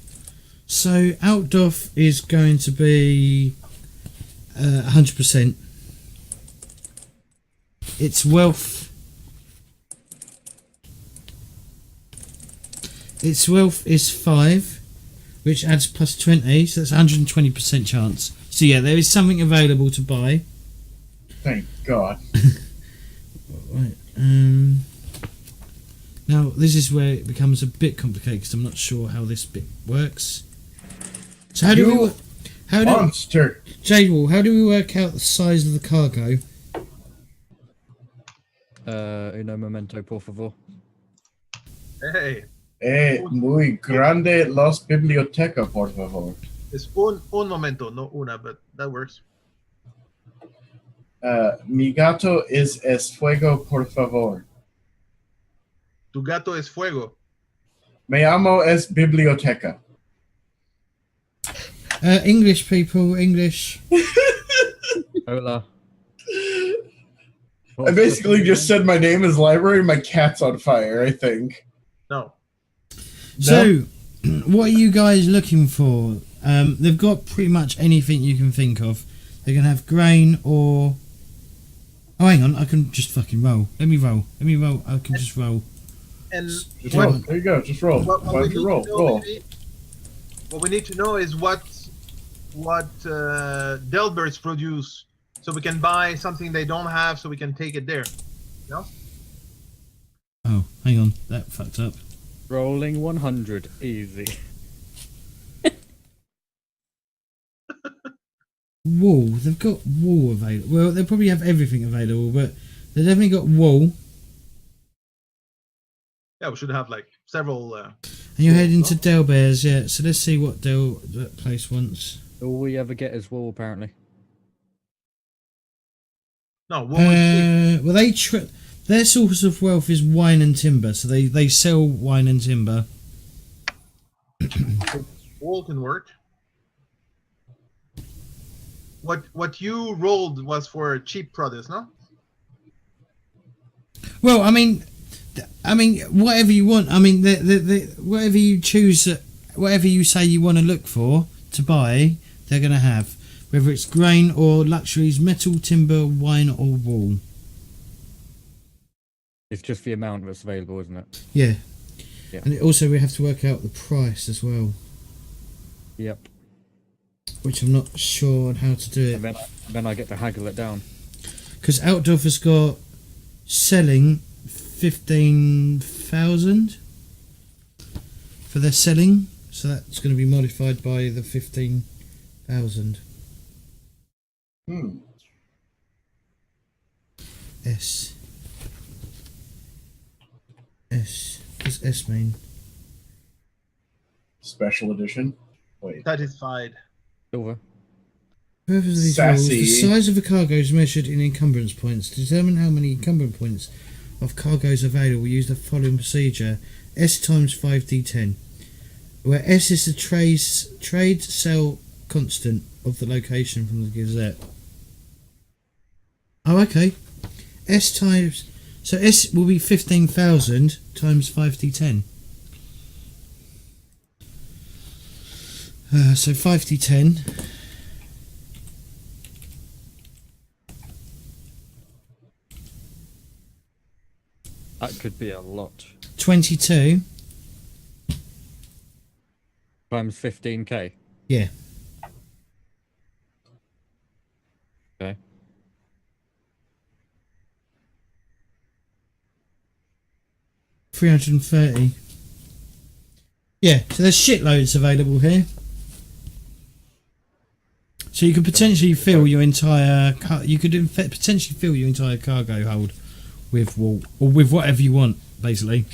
Speaker 1: So Altdorf is going to be 100%. Its wealth. Its wealth is 5, which adds plus 20, so that's 120% chance. So yeah, there is something available to buy.
Speaker 2: Thank God.
Speaker 1: Right. Now this is where it becomes a bit complicated because I'm not sure how this bit works. So how do we?
Speaker 2: Monster.
Speaker 1: Jadewall, how do we work out the size of the cargo?
Speaker 3: Uno momento, por favor.
Speaker 6: Hey,
Speaker 2: Muy grande las biblioteca, por favor.
Speaker 6: it's un momento, no una, but that works.
Speaker 2: Mi gato es fuego, por favor.
Speaker 6: Tu gato es fuego.
Speaker 2: Me amo es biblioteca.
Speaker 1: English people, English.
Speaker 3: Hola.
Speaker 2: I basically just said my name is library. My cat's on fire, I think.
Speaker 6: No.
Speaker 1: So, what are you guys looking for? They've got pretty much anything you can think of. They're going to have grain or... Oh, hang on. I can just fucking roll. Let me roll. I can just roll.
Speaker 6: And
Speaker 2: Just roll. There you go. Just roll.
Speaker 6: what
Speaker 2: Why
Speaker 6: we
Speaker 2: don't
Speaker 6: need
Speaker 2: you
Speaker 6: to
Speaker 2: roll?
Speaker 6: know,
Speaker 2: Roll.
Speaker 6: what we need to know is what Delberts produce, so we can buy something they don't have, so we can take it there. No?
Speaker 1: Oh, hang on. That fucked up.
Speaker 3: Rolling 100. Easy.
Speaker 1: Wool. They've got wool available. Well, they probably have everything available, but they've definitely got wool.
Speaker 6: Yeah, we should have like several.
Speaker 1: And you're heading to Delbears, yeah. So let's see what that place wants.
Speaker 3: All we ever get is wool, apparently.
Speaker 6: No, what was
Speaker 1: Well, their source of wealth is wine and timber, so they sell wine and timber.
Speaker 6: wool can work. What you rolled was for cheap produce, no?
Speaker 1: Well, I mean, whatever you want. I mean, whatever you choose, whatever you say you want to look for to buy, they're going to have. Whether it's grain or luxuries, metal, timber, wine, or wool.
Speaker 3: It's just the amount that's available, isn't it?
Speaker 1: Yeah.
Speaker 3: Yeah.
Speaker 1: And also we have to work out the price as well,
Speaker 3: Yep.
Speaker 1: which I'm not sure on how to do
Speaker 3: And
Speaker 1: it.
Speaker 3: then I get to haggle it down.
Speaker 1: Because Outdoor has got selling 15,000 for their selling, so that's going to be modified by the 15,000. S. What does S mean?
Speaker 2: Special edition. Wait.
Speaker 6: Satisfied.
Speaker 3: Silver.
Speaker 1: Purpose of these rules,
Speaker 2: Sassy.
Speaker 1: the size of a cargo is measured in encumbrance points. To determine how many encumbrance points of cargoes available, we use the following procedure: S times 5d10, where S is the trade sell constant of the location from the Gazette. Oh, okay. S will be 15,000 times 5d10. So 5d10.
Speaker 3: That could be a lot.
Speaker 1: 22.
Speaker 3: Times 15k.
Speaker 1: Yeah.
Speaker 3: Okay.
Speaker 1: $330. Yeah, so there's shitloads available here. So you could potentially fill your entire potentially fill your entire cargo hold with wool or with whatever you want, basically.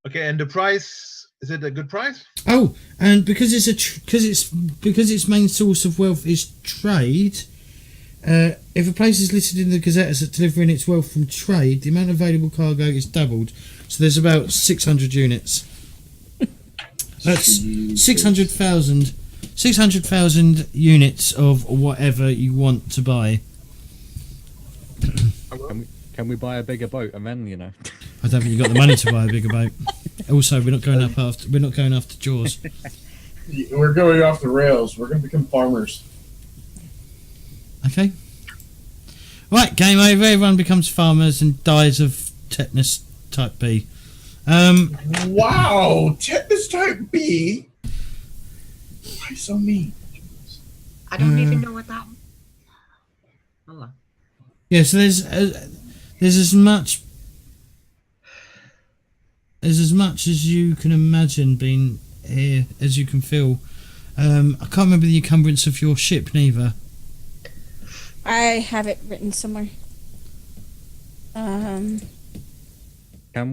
Speaker 6: Okay, and the price, is it a good price?
Speaker 1: Oh, and because because its main source of wealth is trade. If a place is listed in the Gazette as delivering its wealth from trade, the amount of available cargo is doubled. So there's about 600 units. That's 600,000 units of whatever you want to buy.
Speaker 3: Can we buy a bigger boat and then,
Speaker 1: I don't think you got the money to buy a bigger boat. Also, we're not going after Jaws.
Speaker 2: We're going off the rails. We're going to become farmers.
Speaker 1: Okay. Right, game over. Everyone becomes farmers and dies of tetanus type B.
Speaker 2: Wow, tetanus type B. Why so mean?
Speaker 5: I don't even know what that. Hello.
Speaker 1: Yeah, so there's as much as you can imagine being here as you can feel. I can't remember the encumbrance of your ship neither.
Speaker 4: I have it written somewhere.
Speaker 3: Can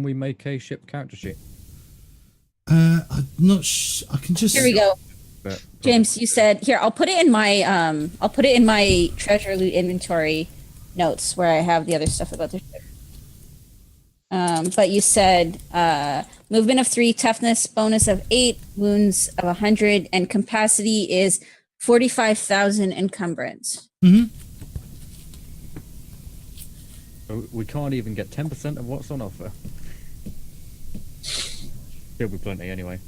Speaker 3: we make a ship character sheet?
Speaker 1: I'm not. I can just.
Speaker 4: Here we go.
Speaker 3: But
Speaker 4: James, you said here. I'll put it in my treasure loot inventory notes where I have the other stuff about the ship. But you said movement of 3, toughness bonus of 8, wounds of 100, and capacity is 45,000 encumbrance.
Speaker 1: Mm-hmm.
Speaker 3: we can't even get 10% of what's on offer. There'll be plenty anyway.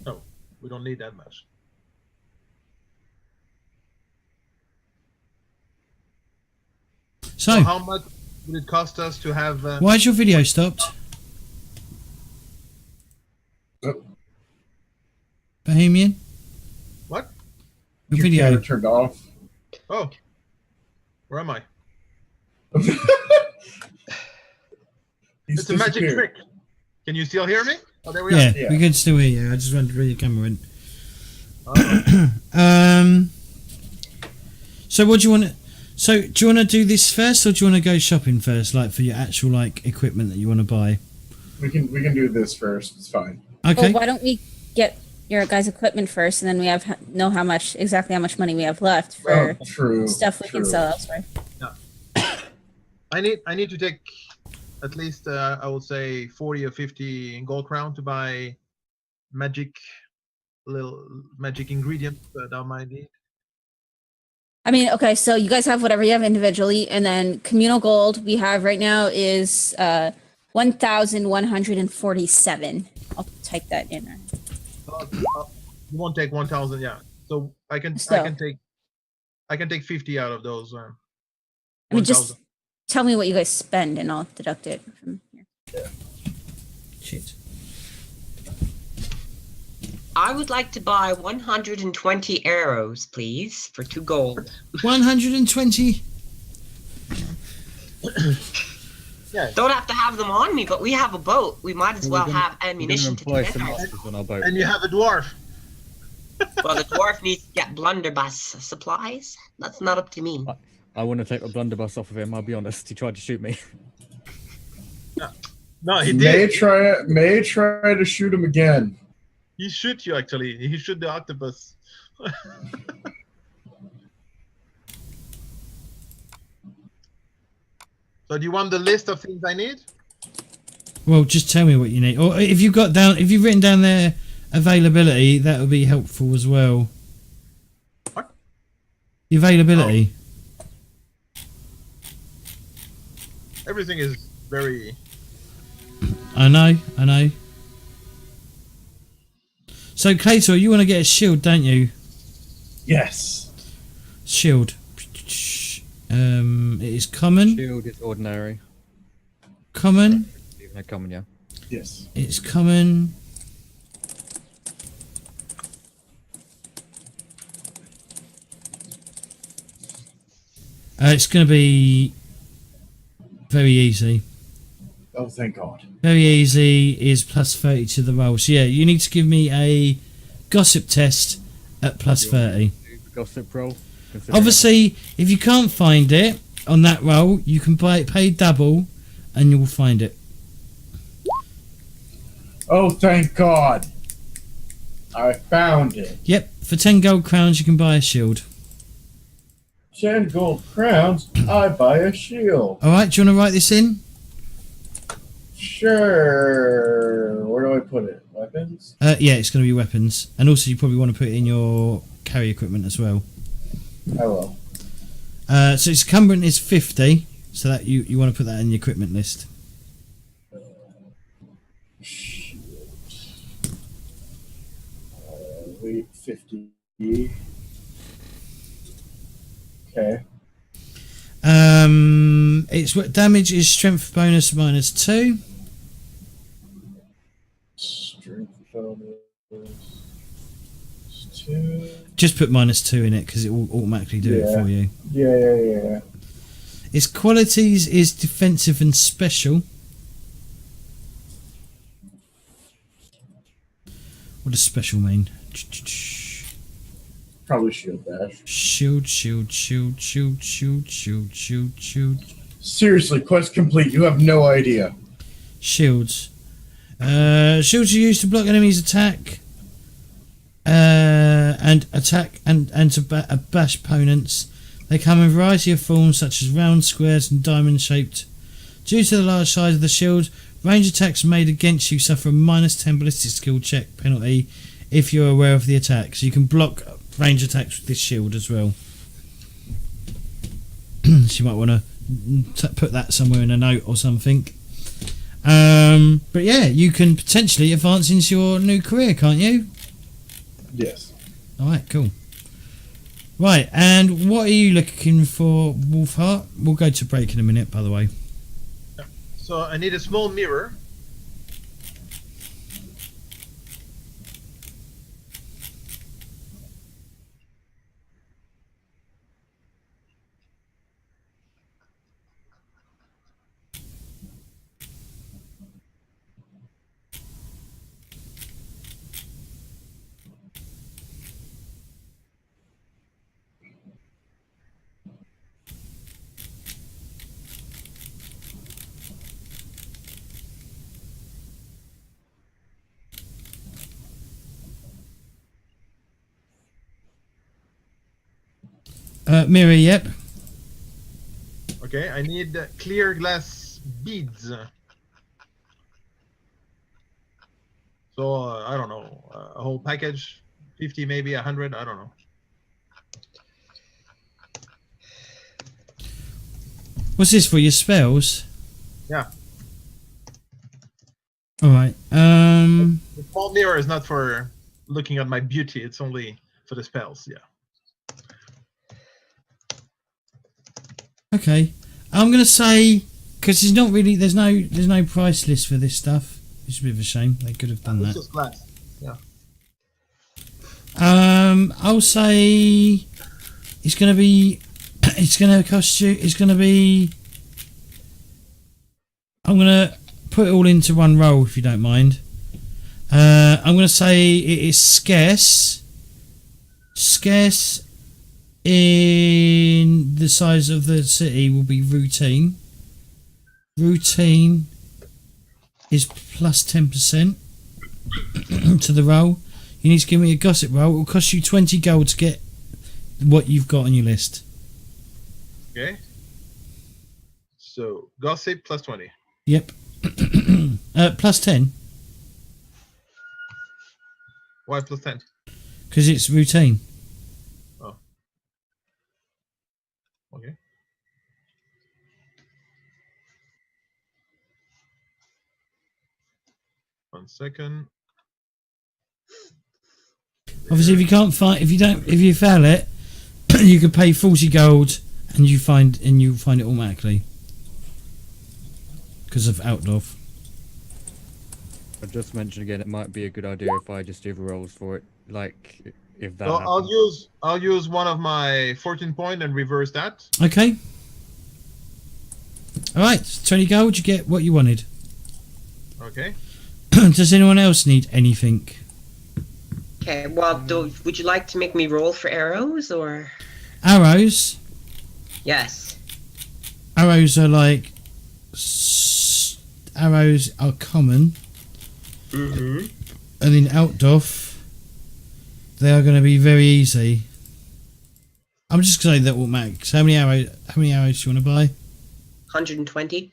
Speaker 6: No, we don't need that much.
Speaker 1: So,
Speaker 6: How much would it cost us to have?
Speaker 1: why is your video stopped? Bohemian?
Speaker 6: What?
Speaker 1: Your
Speaker 2: Your
Speaker 1: video.
Speaker 2: camera turned off.
Speaker 6: Oh, where am I?
Speaker 2: He's
Speaker 6: It's a magic
Speaker 2: disappeared.
Speaker 6: trick. Can you still hear me? Oh, there we are.
Speaker 1: Yeah,
Speaker 2: Yeah.
Speaker 1: we can still hear you. I just wanted to bring the camera in.
Speaker 6: Oh,
Speaker 1: So what do you want to? So do you want to do this first, or do you want to go shopping first, like for your actual like equipment that you want to buy?
Speaker 2: We can do this first. It's fine.
Speaker 1: Okay.
Speaker 4: Well, why don't we get your guys' equipment first, and then we know exactly how much money we have left for
Speaker 2: True.
Speaker 4: stuff we can
Speaker 2: true.
Speaker 4: sell elsewhere.
Speaker 6: I need to take at least I would say 40 or 50 gold crown to buy little magic ingredients that I might need.
Speaker 4: I mean, okay, so you guys have whatever you have individually, and then communal gold we have right now is 1,147. I'll type that in.
Speaker 6: You won't take 1,000, yeah. So I can
Speaker 4: So-
Speaker 6: take 50 out of those.
Speaker 4: I mean, just
Speaker 6: 1,000.
Speaker 4: tell me what you guys spend, and I'll deduct it from here.
Speaker 1: Shit.
Speaker 5: I would like to buy 120 arrows, please, for 2 gold.
Speaker 1: 120.
Speaker 6: Yeah,
Speaker 5: Don't have to have them on me, but we have a boat. We might as well have ammunition to
Speaker 3: employ
Speaker 5: defend
Speaker 3: some
Speaker 5: ourselves.
Speaker 3: monsters on our boat.
Speaker 6: and you have a dwarf.
Speaker 5: Well, the dwarf needs to get blunderbuss supplies. That's not up to me.
Speaker 3: I want to take the blunderbuss off of him. I'll be honest. He tried to shoot me.
Speaker 6: No, he
Speaker 2: May
Speaker 6: did.
Speaker 2: try to shoot him again.
Speaker 6: He shoot you actually. He shoot the octopus. So do you want the list of things I need?
Speaker 1: Well, just tell me what you need, or if you've written down their availability, that would be helpful as well.
Speaker 6: What?
Speaker 1: The availability.
Speaker 6: Everything is very.
Speaker 1: I know. So, Kator, you want to get a shield, don't you?
Speaker 2: Yes.
Speaker 1: Shield. It is common.
Speaker 3: Shield is ordinary.
Speaker 1: Common.
Speaker 3: Even a common, yeah.
Speaker 2: Yes.
Speaker 1: It's common. It's going to be very easy.
Speaker 2: Oh, thank God.
Speaker 1: Very easy is plus 30 to the roll. So yeah, you need to give me a gossip test at plus 30.
Speaker 3: Gossip roll. considering-
Speaker 1: Obviously, if you can't find it on that roll, you can pay double and you will find it.
Speaker 2: Oh, thank God. I found it.
Speaker 1: Yep, for 10 gold crowns you can buy a shield.
Speaker 2: 10 gold crowns, I buy a shield.
Speaker 1: Alright, do you want to write this in?
Speaker 2: Sure. Where do I put it? Weapons?
Speaker 1: Yeah, it's going to be weapons. And also you probably want to put it in your carry equipment as well.
Speaker 2: I will.
Speaker 1: So its encumbrance is 50, so that you want to put that in the equipment list.
Speaker 2: Shield. Weight 50. Okay.
Speaker 1: Its damage is strength bonus -2.
Speaker 2: Strength bonus. 2.
Speaker 1: Just put -2 in it because it will automatically do it for you.
Speaker 2: Yeah.
Speaker 1: Its qualities is defensive and special. What does special mean?
Speaker 2: Probably shield bash.
Speaker 1: Shield.
Speaker 2: Seriously, quest complete. You have no idea.
Speaker 1: Shields. Shields are used to block enemies' attack. And attack and to bash opponents. They come in a variety of forms such as round, squares and diamond shaped. Due to the large size of the shield, range attacks made against you suffer a -10 ballistic skill check penalty if you're aware of the attack. So you can block range attacks with this shield as well. So you might want to put that somewhere in a note or something. But yeah, you can potentially advance into your new career, can't you?
Speaker 2: Yes.
Speaker 1: Alright, cool. Right, and what are you looking for, Wolfheart? We'll go to break in a minute, by the way.
Speaker 6: So I need a small mirror.
Speaker 1: Mirror, yep.
Speaker 6: Okay, I need clear glass beads. So I don't know, a whole package, 50 maybe 100, I don't know.
Speaker 1: What's this for, your spells?
Speaker 6: Yeah.
Speaker 1: Alright,
Speaker 6: The small mirror is not for looking at my beauty, it's only for the spells, yeah.
Speaker 1: okay. I'm gonna say, because there's not really, there's no price list for this stuff. It's a bit of a shame. They could have done
Speaker 6: This
Speaker 1: that.
Speaker 6: is glass. Yeah.
Speaker 1: I'll say it's gonna be. It's gonna cost you. It's gonna be. I'm gonna put it all into one roll if you don't mind. I'm gonna say it is scarce. Scarce in the size of the city will be routine. Routine is plus 10% to the roll. You need to give me a gossip roll. It will cost you 20 gold to get what you've got on your list.
Speaker 6: Okay. So gossip plus 20.
Speaker 1: Yep. Plus 10
Speaker 6: Why plus 10?
Speaker 1: because it's routine.
Speaker 6: Oh. Okay. One second.
Speaker 1: Obviously, if you can't find, if you fail it, you can pay 40 gold and you find it automatically because of Outlaw.
Speaker 3: I just mentioned again, it might be a good idea if I just do the rolls for it. Like, if that.
Speaker 6: So
Speaker 3: happens.
Speaker 6: I'll use one of my 14 point and reverse that.
Speaker 1: Okay. All right, 20 gold. You get what you wanted.
Speaker 6: Okay.
Speaker 1: Does anyone else need anything?
Speaker 5: Okay, well, would you like to make me roll for arrows, or?
Speaker 1: Arrows.
Speaker 5: Yes.
Speaker 1: Arrows are like arrows are common,
Speaker 5: Mm-hmm.
Speaker 1: and in Outdoff they are going to be very easy. I'm just going to say that will max. How many arrows do you want to buy?
Speaker 5: 120.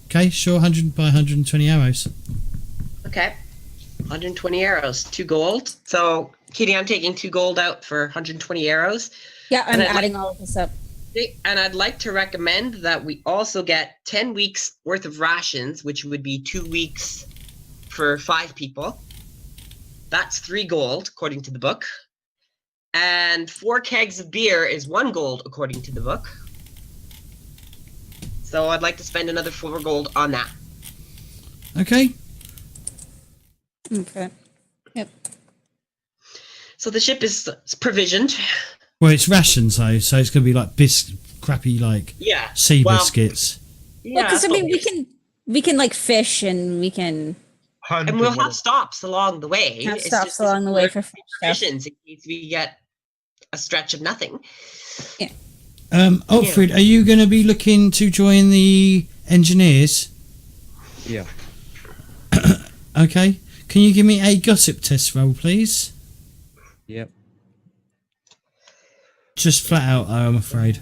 Speaker 1: Okay, sure. 100 by 120 arrows.
Speaker 5: Okay. 120 arrows, 2 gold. So, Kitty, I'm taking 2 gold out for 120 arrows.
Speaker 4: Yeah, I'm
Speaker 5: And I'd
Speaker 4: adding all of this up.
Speaker 5: And I'd like to recommend that we also get 10 weeks worth of rations, which would be 2 weeks for 5 people. That's 3 gold, according to the book. And 4 kegs of beer is 1 gold, according to the book. So I'd like to spend another 4 gold on that.
Speaker 1: Okay.
Speaker 4: Okay. Yep.
Speaker 5: So the ship is provisioned.
Speaker 1: Well, it's rations though, so it's going to be like crappy like
Speaker 5: Yeah.
Speaker 1: sea
Speaker 5: Well,
Speaker 1: biscuits.
Speaker 5: Yeah.
Speaker 4: Because I mean, we can like fish and we can
Speaker 6: Hunt
Speaker 5: and we'll
Speaker 6: whatever.
Speaker 5: have stops along the way.
Speaker 4: have
Speaker 5: It's
Speaker 4: stops
Speaker 5: just
Speaker 4: along the way for fish stuff.
Speaker 5: provisions in case we get a stretch of nothing.
Speaker 1: Alfred, are you going to be looking to join the engineers?
Speaker 3: Yeah.
Speaker 1: Okay. Can you give me a gossip test roll, please?
Speaker 3: Yep.
Speaker 1: Just flat out, though, I'm afraid.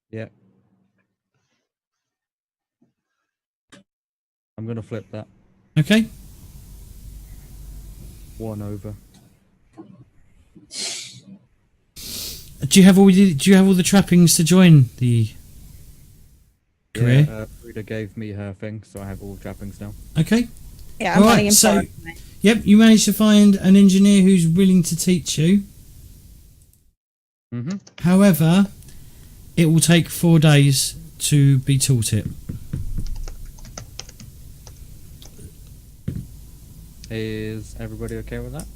Speaker 3: Yep. I'm gonna flip that.
Speaker 1: Okay.
Speaker 3: 1 over.
Speaker 1: Do you have all the trappings to join the career?
Speaker 3: Yeah, Frida gave me her thing, so I have all trappings now.
Speaker 1: Okay.
Speaker 4: Yeah, I'm
Speaker 1: All right,
Speaker 4: running in
Speaker 1: so-
Speaker 4: power tonight.
Speaker 1: Yep, you managed to find an engineer who's willing to teach you.
Speaker 3: Mm-hmm.
Speaker 1: However, it will take 4 days to be taught it.
Speaker 3: Is everybody okay with that?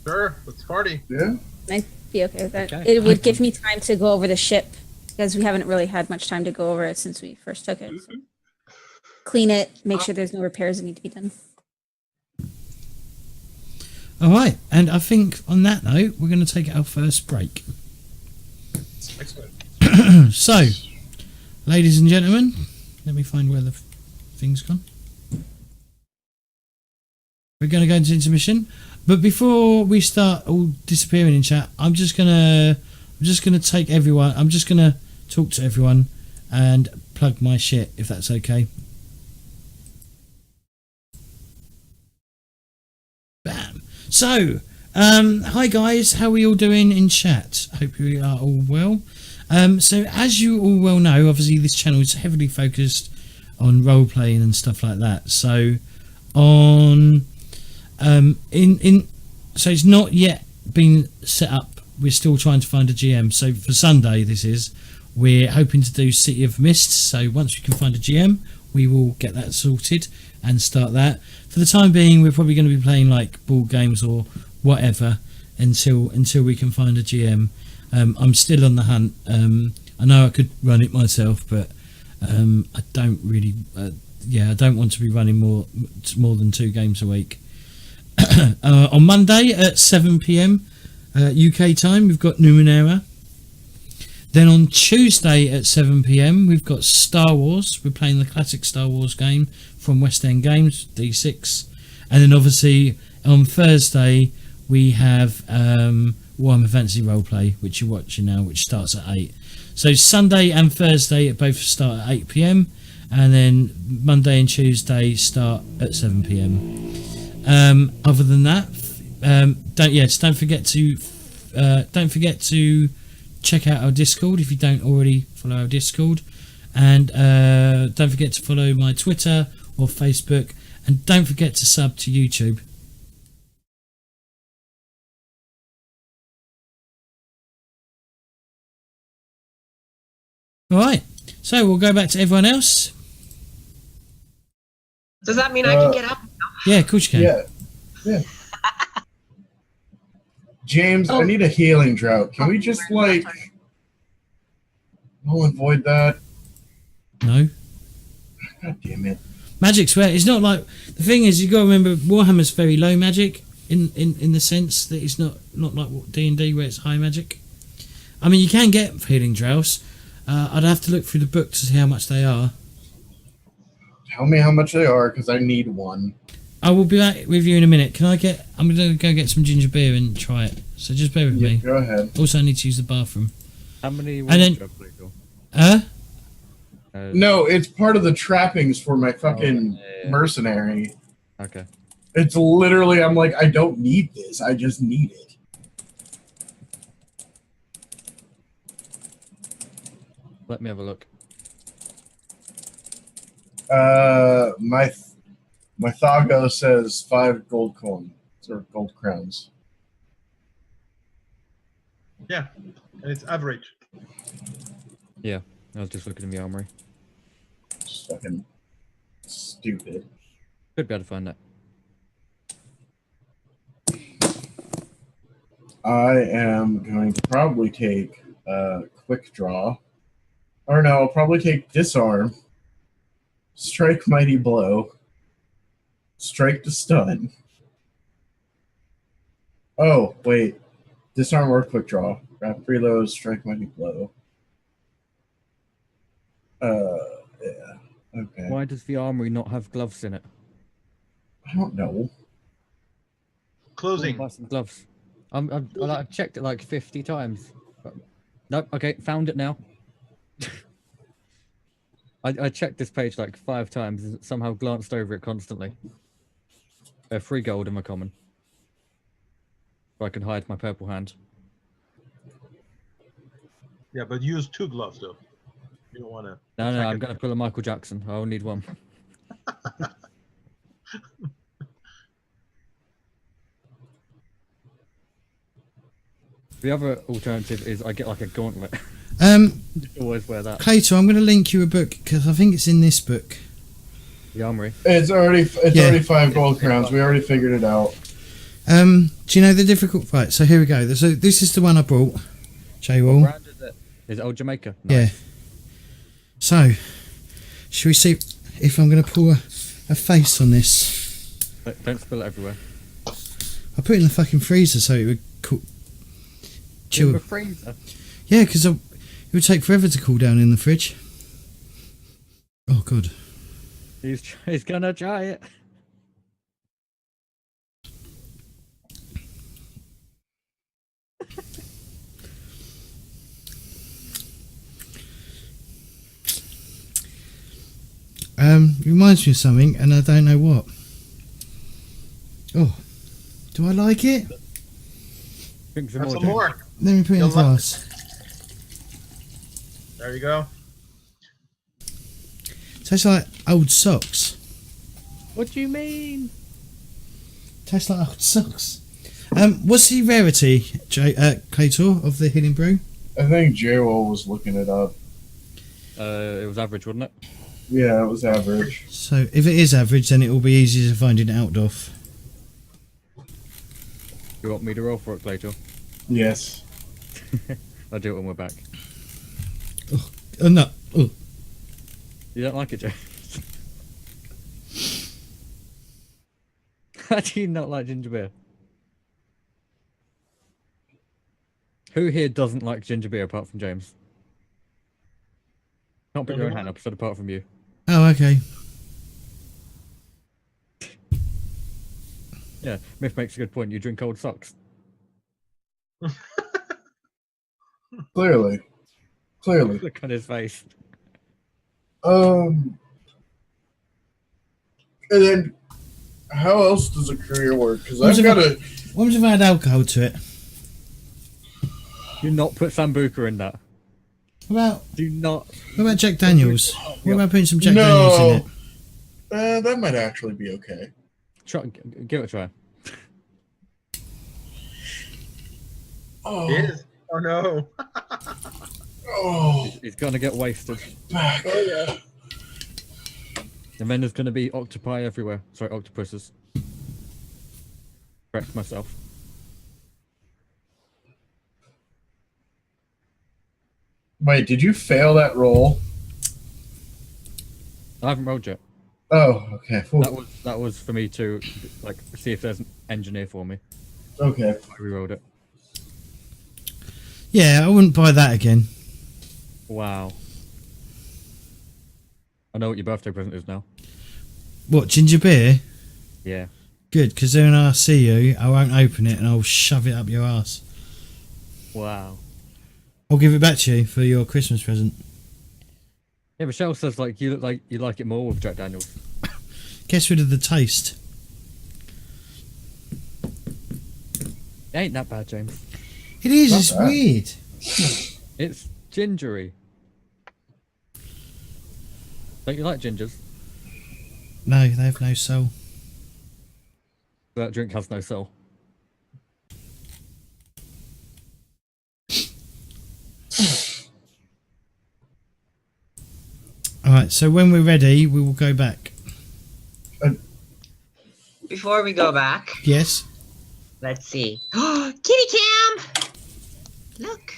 Speaker 6: Sure, let's party.
Speaker 2: Yeah.
Speaker 4: I'd be okay with that.
Speaker 3: Okay.
Speaker 4: It would give me time to go over the ship because we haven't really had much time to go over it since we first took it. So. Clean it, make sure there's no repairs that need to be done.
Speaker 1: All right, and I think on that note, we're going to take our first break.
Speaker 6: Excellent.
Speaker 1: So, ladies and gentlemen, let me find where the thing's gone. We're going to go into intermission, but before we start all disappearing in chat, I'm just gonna take everyone. I'm just gonna talk to everyone and plug my shit, if that's okay. Bam. So, hi guys, how are we all doing in chat? Hope you are all well. So, as you all well know, obviously this channel is heavily focused on role playing and stuff like that. So, on so it's not yet been set up. We're still trying to find a GM. So for Sunday, we're hoping to do City of Mist. So once we can find a GM, we will get that sorted and start that. For the time being, we're probably going to be playing like board games or whatever until we can find a GM. I'm still on the hunt. I know I could run it myself, but I don't really. I don't want to be running more than 2 games a week. On Monday at 7 PM UK time, we've got Numenera. Then on Tuesday at 7 PM, we've got Star Wars. We're playing the classic Star Wars game from West End Games, D6. And then obviously on Thursday, we have Warhammer Fantasy Roleplay, which you're watching now, which starts at 8. So Sunday and Thursday both start at 8 PM. And then Monday and Tuesday start at 7 PM. Other than that, don't forget to check out our Discord if you don't already follow our Discord, and don't forget to follow my Twitter or Facebook, and don't forget to sub to YouTube. All right, so we'll go back to everyone else.
Speaker 5: Does that mean I can get up?
Speaker 1: Yeah, of course you can.
Speaker 2: Yeah. James, I need a healing drought. Can we just null and void that?
Speaker 1: No.
Speaker 2: God damn it.
Speaker 1: Magic's where it's not like the thing is you got to remember Warhammer's very low magic in the sense that it's not like D&D where it's high magic. I mean you can get healing droughts. I'd have to look through the book to see how much they are.
Speaker 2: Tell me how much they are, because I need one.
Speaker 1: I will be back with you in a minute. I'm going to go get some ginger beer and try it. So just bear with me.
Speaker 2: Go ahead.
Speaker 1: Also, I need to use the bathroom.
Speaker 3: How many
Speaker 1: And then-
Speaker 3: wounds do you have, Rachel?
Speaker 2: No, it's part of the trappings for my fucking
Speaker 3: yeah.
Speaker 2: mercenary.
Speaker 3: Okay.
Speaker 2: It's literally, I'm like, I don't need this. I just need it.
Speaker 3: Let me have a look.
Speaker 2: My Thago says 5 gold coins or gold crowns.
Speaker 6: Yeah, and it's average.
Speaker 3: Yeah, I was just looking in the armory.
Speaker 2: Just fucking stupid.
Speaker 3: Could be able to find that.
Speaker 2: I am going to probably take quick draw. Or no, I'll probably take disarm, strike mighty blow, strike to stun. Oh, wait. Disarm or quick draw. Rapid reload, strike mighty blow. Yeah. Okay.
Speaker 3: Why does the armory not have gloves in it?
Speaker 2: I don't know.
Speaker 6: Closing.
Speaker 3: Buy some gloves. I've checked it like 50 times. But, nope. Okay, found it now. I checked this page like 5 times and somehow glanced over it constantly. 3 gold in my common. So I can hide my purple hand.
Speaker 6: Yeah, but use 2 gloves though. You don't want to.
Speaker 3: No, I'm going to pull a Michael Jackson. I only need 1. The other alternative is I get like a gauntlet. Always wear that.
Speaker 1: Cato, I'm going to link you a book because I think it's in this book.
Speaker 3: The armory.
Speaker 2: It's already 5 gold crowns. We already figured it out.
Speaker 1: Do you know the difficult? Right, so here we go. So this is the one I brought. J-Wall.
Speaker 3: What brand is it? Is it Old Jamaica? Nice.
Speaker 1: Yeah. So, should we see if I'm going to pull a face on this?
Speaker 3: Don't spill it everywhere.
Speaker 1: I put it in the fucking freezer so it would cool.
Speaker 3: In the freezer?
Speaker 1: Yeah, because it would take forever to cool down in the fridge. Oh, God.
Speaker 3: He's going to try it.
Speaker 1: Reminds me of something, and I don't know what. Oh, do I like it?
Speaker 3: Drink
Speaker 6: Have some
Speaker 3: Jack.
Speaker 6: more.
Speaker 1: Let me put it in a
Speaker 6: You'll like-
Speaker 1: glass.
Speaker 6: There you go.
Speaker 1: Tastes like old socks.
Speaker 3: What do you mean?
Speaker 1: Tastes like old socks. What's the rarity, Cator, of the Healing Brew?
Speaker 2: I think J-Roll was looking it up.
Speaker 3: It was average, wasn't it?
Speaker 2: Yeah, it was average.
Speaker 1: So if it is average, then it will be easy to find it out of.
Speaker 3: You want me to roll for it, Clayton?
Speaker 2: Yes.
Speaker 3: I'll do it when we're back.
Speaker 1: Oh, no. Oh.
Speaker 3: You don't like it, Joe? How do you not like ginger beer? Who here doesn't like ginger beer apart from James? Can't put your own hand up, said apart from you.
Speaker 1: Oh, okay.
Speaker 3: Yeah, Myth makes a good point. You drink old socks.
Speaker 2: Clearly.
Speaker 3: Look on his face.
Speaker 2: And then, how else does a career work? Because
Speaker 1: What
Speaker 2: I've got a.
Speaker 1: What if I add alcohol to it?
Speaker 3: Do not put Sambuca in that.
Speaker 1: What
Speaker 3: Do not.
Speaker 1: about Jack Daniels? What about putting some Jack Daniels in it?
Speaker 2: No, that might actually be okay.
Speaker 3: Try, give it a try.
Speaker 2: Oh,
Speaker 6: It is. Oh no.
Speaker 2: oh,
Speaker 3: He's gonna get wasted.
Speaker 2: back.
Speaker 6: Oh yeah.
Speaker 3: And then there's gonna be octopi everywhere. Sorry, octopuses. Correct myself.
Speaker 2: Wait, did you fail that roll?
Speaker 3: I haven't rolled yet.
Speaker 2: Oh, okay. Whew.
Speaker 3: That was for me to like see if there's an engineer for me.
Speaker 2: Okay.
Speaker 3: I re-rolled it.
Speaker 1: Yeah, I wouldn't buy that again.
Speaker 3: Wow. I know what your birthday present is now.
Speaker 1: What, ginger beer?
Speaker 3: Yeah.
Speaker 1: Good, because then when I see you, I won't open it and I'll shove it up your ass.
Speaker 3: Wow.
Speaker 1: I'll give it back to you for your Christmas present.
Speaker 3: Yeah, Michelle says like you look like you like it more with Jack Daniels.
Speaker 1: Gets rid of the taste.
Speaker 3: It ain't that bad, James.
Speaker 1: It is,
Speaker 2: Not
Speaker 1: it's
Speaker 2: bad.
Speaker 1: weird.
Speaker 3: It's gingery. Don't you like gingers?
Speaker 1: No, they have no soul.
Speaker 3: That drink has no soul.
Speaker 1: Alright, so when we're ready, we will go back.
Speaker 5: Before we go back,
Speaker 1: Yes?
Speaker 5: Let's see. Kitty Cam! Look.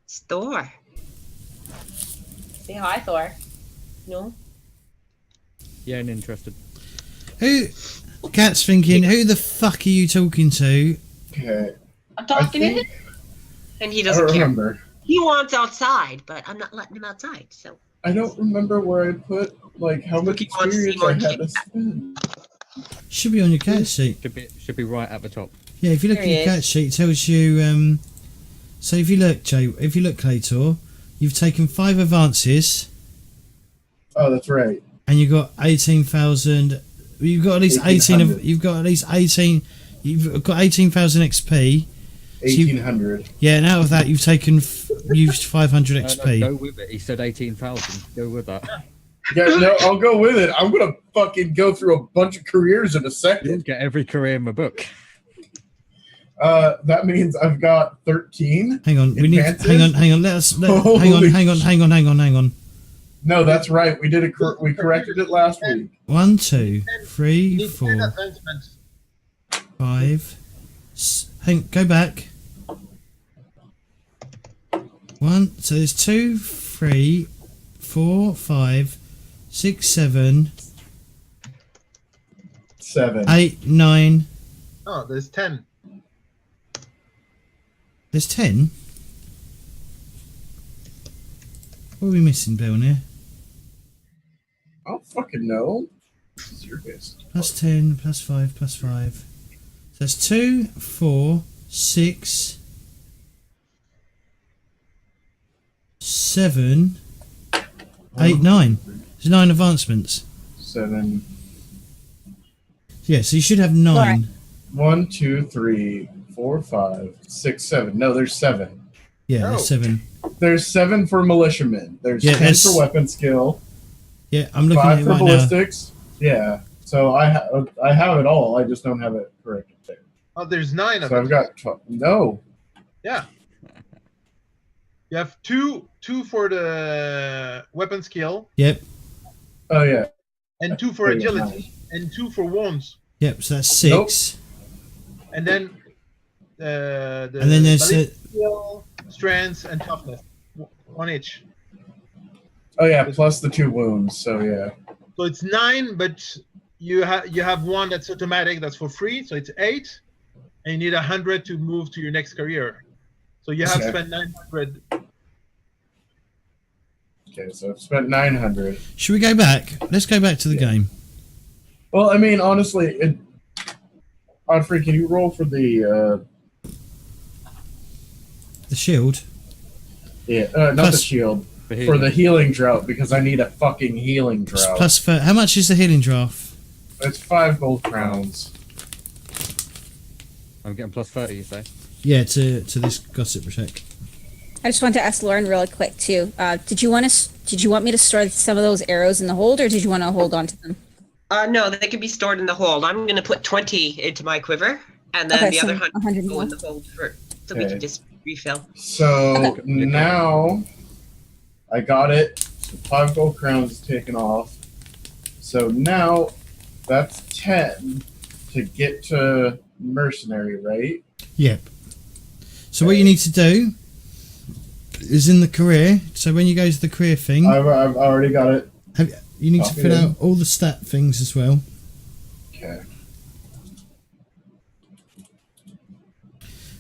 Speaker 5: It's Thor. Say hi, Thor. No?
Speaker 3: Yeah, and interested.
Speaker 1: Who? Cat's thinking, who the fuck are you talking to?
Speaker 2: Okay.
Speaker 5: I'm talking to him.
Speaker 2: think-
Speaker 5: And he
Speaker 2: I
Speaker 5: doesn't
Speaker 2: don't
Speaker 5: care.
Speaker 2: remember.
Speaker 5: He wants outside, but I'm not letting him outside, so.
Speaker 2: I don't remember where I put like how much
Speaker 5: Looking on
Speaker 2: experience I
Speaker 5: Sigmar
Speaker 2: had to spend.
Speaker 1: Should be on your cat sheet.
Speaker 3: Should be right at the top.
Speaker 1: Yeah, if you look
Speaker 4: There
Speaker 1: at
Speaker 4: he
Speaker 1: your cat
Speaker 4: is.
Speaker 1: sheet, it tells you. So if you look, Jay, if you look, Claytor, you've taken 5 advances,
Speaker 2: Oh, that's right.
Speaker 1: and you've got 18,000. You've got at least 18 of.
Speaker 2: 1800.
Speaker 1: You've got at least 18. You've got 18,000 XP.
Speaker 2: 1800.
Speaker 1: Yeah, and out of that, you've taken used 500
Speaker 3: No,
Speaker 1: XP.
Speaker 3: go with it. He said 18,000. Go with that.
Speaker 2: Yeah, no, I'll go with it. I'm gonna fucking go through a bunch of careers in a
Speaker 3: You'll
Speaker 2: second.
Speaker 3: get every career in the book.
Speaker 2: That means I've got 13.
Speaker 1: Hang on, we need.
Speaker 2: Advances?
Speaker 1: Hang on. Let us. Hang on.
Speaker 2: Holy
Speaker 1: Hang on.
Speaker 2: No, that's right. We did it. We corrected it last week.
Speaker 1: 1, 2, 3,
Speaker 6: Need 10
Speaker 1: 4,
Speaker 6: advancements.
Speaker 1: 5. Go back. 1. So there's 2, 3, 4, 5, 6, 7,
Speaker 2: 7.
Speaker 1: 8, 9.
Speaker 6: Oh, there's 10.
Speaker 1: There's 10. What are we missing, Bill? Here.
Speaker 2: I don't fucking know. This is your guess.
Speaker 1: Plus 10, plus 5, plus 5. So that's 2, 4, 6, 7, 8, 9. There's 9 advancements.
Speaker 2: 7.
Speaker 1: Yeah, so you should have 9.
Speaker 4: Alright.
Speaker 2: 1, 2, 3, 4, 5, 6, 7. No, there's 7.
Speaker 1: Yeah,
Speaker 6: Oh.
Speaker 1: there's 7.
Speaker 2: There's 7 for militiamen. There's
Speaker 1: Yeah,
Speaker 2: 10
Speaker 1: that's-
Speaker 2: for weapon skill.
Speaker 1: Yeah, I'm looking
Speaker 2: 5
Speaker 1: at it
Speaker 2: for
Speaker 1: right now.
Speaker 2: ballistics. Yeah. So I have it all. I just don't have it corrected there.
Speaker 6: Oh, there's 9 of
Speaker 2: So
Speaker 6: them.
Speaker 2: I've got no.
Speaker 6: Yeah. You have two for the weapon skill,
Speaker 1: Yep,
Speaker 2: Oh yeah.
Speaker 6: and 2 for
Speaker 2: There you go,
Speaker 6: agility, and 2 for wounds.
Speaker 1: yep, so that's 6.
Speaker 2: Nope.
Speaker 6: And then the
Speaker 1: And then there's
Speaker 6: ballistic skill, strength, and toughness. 1 each.
Speaker 2: Oh yeah. Plus the 2 wounds. So yeah.
Speaker 6: So it's 9, but you have 1 that's automatic, that's for free, so it's 8, and you need 100 to move to your next career. So you have
Speaker 2: Okay.
Speaker 6: spent 900.
Speaker 2: Okay. So I've spent 900.
Speaker 1: Should we go back? Let's go back to the game.
Speaker 2: Well, I mean, honestly, Godfrey, can you roll for the
Speaker 1: The shield.
Speaker 2: not the
Speaker 1: Plus-
Speaker 2: shield
Speaker 3: For
Speaker 2: for the healing drought because I need a fucking healing
Speaker 1: It's
Speaker 2: drought.
Speaker 1: plus how much is the healing draft?
Speaker 2: It's 5 gold crowns.
Speaker 3: I'm getting plus 30, you say?
Speaker 1: Yeah, to this gossip check.
Speaker 4: I just wanted to ask Lauren really quick too. Did you want me to store some of those arrows in the hold, or did you want to hold on to them?
Speaker 5: No, they can be stored in the hold. I'm going to put 20 into my quiver, and then
Speaker 4: Okay,
Speaker 5: the
Speaker 4: so
Speaker 5: other 100
Speaker 4: 100
Speaker 5: go
Speaker 4: more.
Speaker 5: in the hold so we
Speaker 2: Okay.
Speaker 5: can just refill.
Speaker 2: So
Speaker 3: Okay.
Speaker 2: now I got it. So 5 gold crowns is taken off. So now that's 10 to get to mercenary, right?
Speaker 1: Yep. So what you need to do is in the career. So when you go to the career thing,
Speaker 2: I've already got it.
Speaker 1: you need to
Speaker 2: Copy
Speaker 1: fill
Speaker 2: in.
Speaker 1: out all the stat things as well.
Speaker 2: Okay.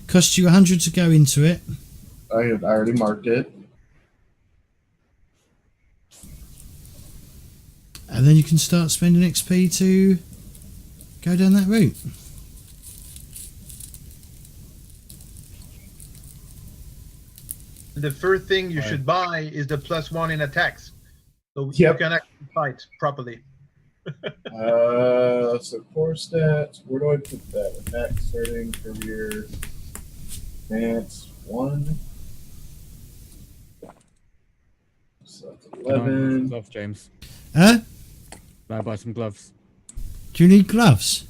Speaker 1: Costs you 100 to go into it.
Speaker 2: I already marked it.
Speaker 1: And then you can start spending XP to go down that route.
Speaker 6: The first thing you should buy is the +1 in attacks, so
Speaker 2: Yep.
Speaker 6: you can actually fight properly.
Speaker 2: So core stats. Where do I put that? Attack, starting, career, advance, 1. So that's
Speaker 3: Can I buy some
Speaker 2: 11.
Speaker 3: gloves, James?
Speaker 1: Huh?
Speaker 3: Can I buy some gloves?
Speaker 1: Do you need gloves?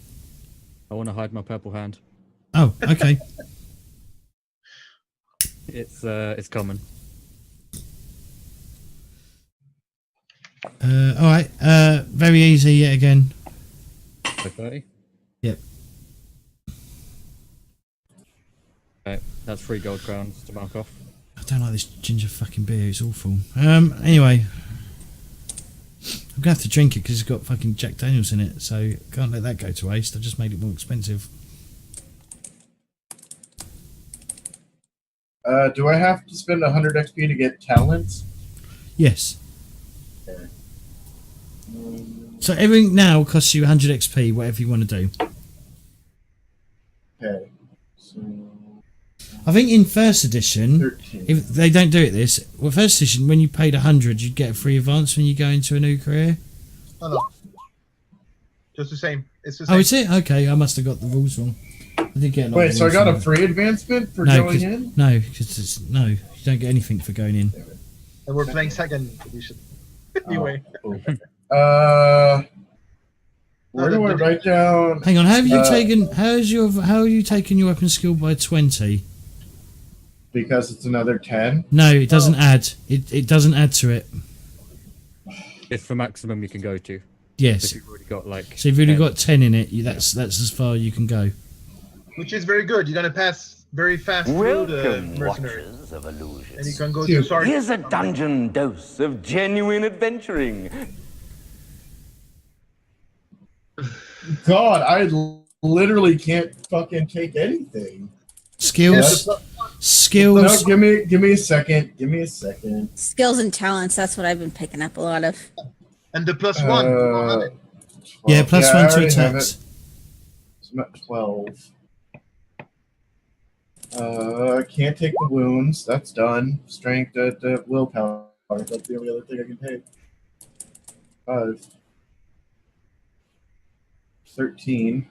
Speaker 3: I want to hide my purple hand.
Speaker 1: Oh, okay.
Speaker 3: It's common.
Speaker 1: All right. Very easy yet again.
Speaker 3: So 30. Okay, that's 3 gold crowns to mark off.
Speaker 1: I don't like this ginger fucking beer. It's awful. Anyway, I'm gonna have to drink it because it's got fucking Jack Daniels in it. So can't let that go to waste. I just made it more expensive.
Speaker 2: Do I have to spend 100 XP to get talents?
Speaker 1: Yes.
Speaker 2: Okay.
Speaker 1: So everything now costs you 100 XP, whatever you want to do.
Speaker 2: Okay. So
Speaker 1: I think in first edition,
Speaker 2: 13.
Speaker 1: if they don't do it this, well, first edition, when you paid 100, you'd get a free advance when you go into a new career.
Speaker 6: Oh, no. Just the same. It's the same.
Speaker 1: Oh, is it? Okay, I must have got the rules wrong. I did get a lot
Speaker 2: Wait,
Speaker 1: of
Speaker 2: so I
Speaker 1: rules
Speaker 2: got a
Speaker 1: wrong.
Speaker 2: free advancement for
Speaker 1: No,
Speaker 2: going
Speaker 1: 'cause-
Speaker 2: in?
Speaker 1: No, because no, you don't get anything for going in.
Speaker 6: And we're playing second edition. Anyway.
Speaker 2: Oh, cool. Where do I write down?
Speaker 1: Hang on, how have you taken? How are you taking your weapon skill by 20?
Speaker 2: Because it's another 10.
Speaker 1: No, it doesn't add. It doesn't add to it.
Speaker 3: It's the maximum you can go to.
Speaker 1: Yes.
Speaker 3: If you've already got like.
Speaker 1: So if you've already
Speaker 3: 10.
Speaker 1: got 10 in it, that's as far you can go.
Speaker 6: Which is very good. You're gonna pass very fast through the
Speaker 7: Welcome,
Speaker 6: mercenary.
Speaker 7: watchers of illusion.
Speaker 6: And you can go
Speaker 2: Dude,
Speaker 6: to sergeant.
Speaker 7: Here's a dungeon dose of genuine adventuring.
Speaker 2: God, I literally can't fucking take anything.
Speaker 1: Skills.
Speaker 2: No,
Speaker 1: Skills.
Speaker 2: give me a second. Give me a second.
Speaker 4: Skills and talents, that's what I've been picking up a lot of.
Speaker 6: And the +1. You don't have it.
Speaker 1: Yeah, plus
Speaker 2: I
Speaker 1: 1 to
Speaker 2: already have
Speaker 1: attacks.
Speaker 2: it. So I'm at 12. Can't take the wounds. That's done. Strength, willpower. That's the only other thing I can take. 5. 13.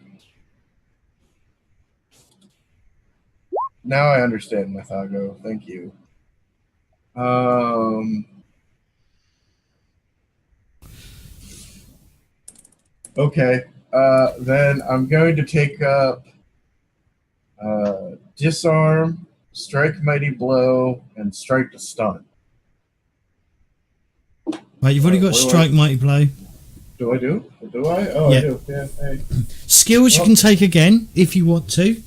Speaker 2: Now I understand, Methago. Thank you. Okay. Then I'm going to take up disarm, strike mighty blow, and strike to stun.
Speaker 1: Right, you've already got
Speaker 2: What do I-
Speaker 1: strike, mighty blow.
Speaker 2: Do I do? Do I? Oh,
Speaker 1: Yeah.
Speaker 2: I do. Yeah. Hey.
Speaker 1: Skills you can take again if you want to.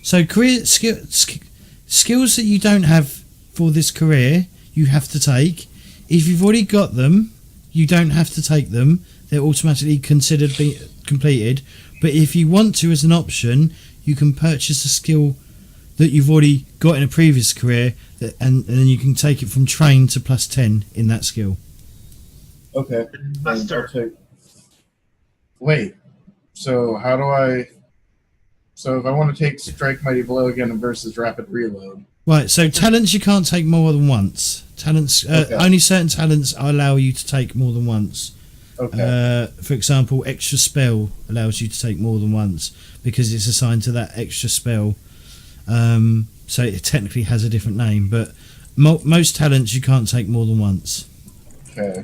Speaker 1: So career skills that you don't have for this career, you have to take. If you've already got them, you don't have to take them. They're automatically considered completed. But if you want to, as an option, you can purchase a skill that you've already got in a previous career, and then you can take it from train to +10 in that skill.
Speaker 2: Okay.
Speaker 6: Master.
Speaker 2: I'll take... Wait. So how do I? So if I want to take strike mighty blow again versus rapid reload.
Speaker 1: Right, so talents you can't take more than once. Talents
Speaker 2: Okay.
Speaker 1: only certain talents allow you to take more than once.
Speaker 2: Okay.
Speaker 1: For example, extra spell allows you to take more than once because it's assigned to that extra spell. So it technically has a different name, but most talents you can't take more than once.
Speaker 2: Okay.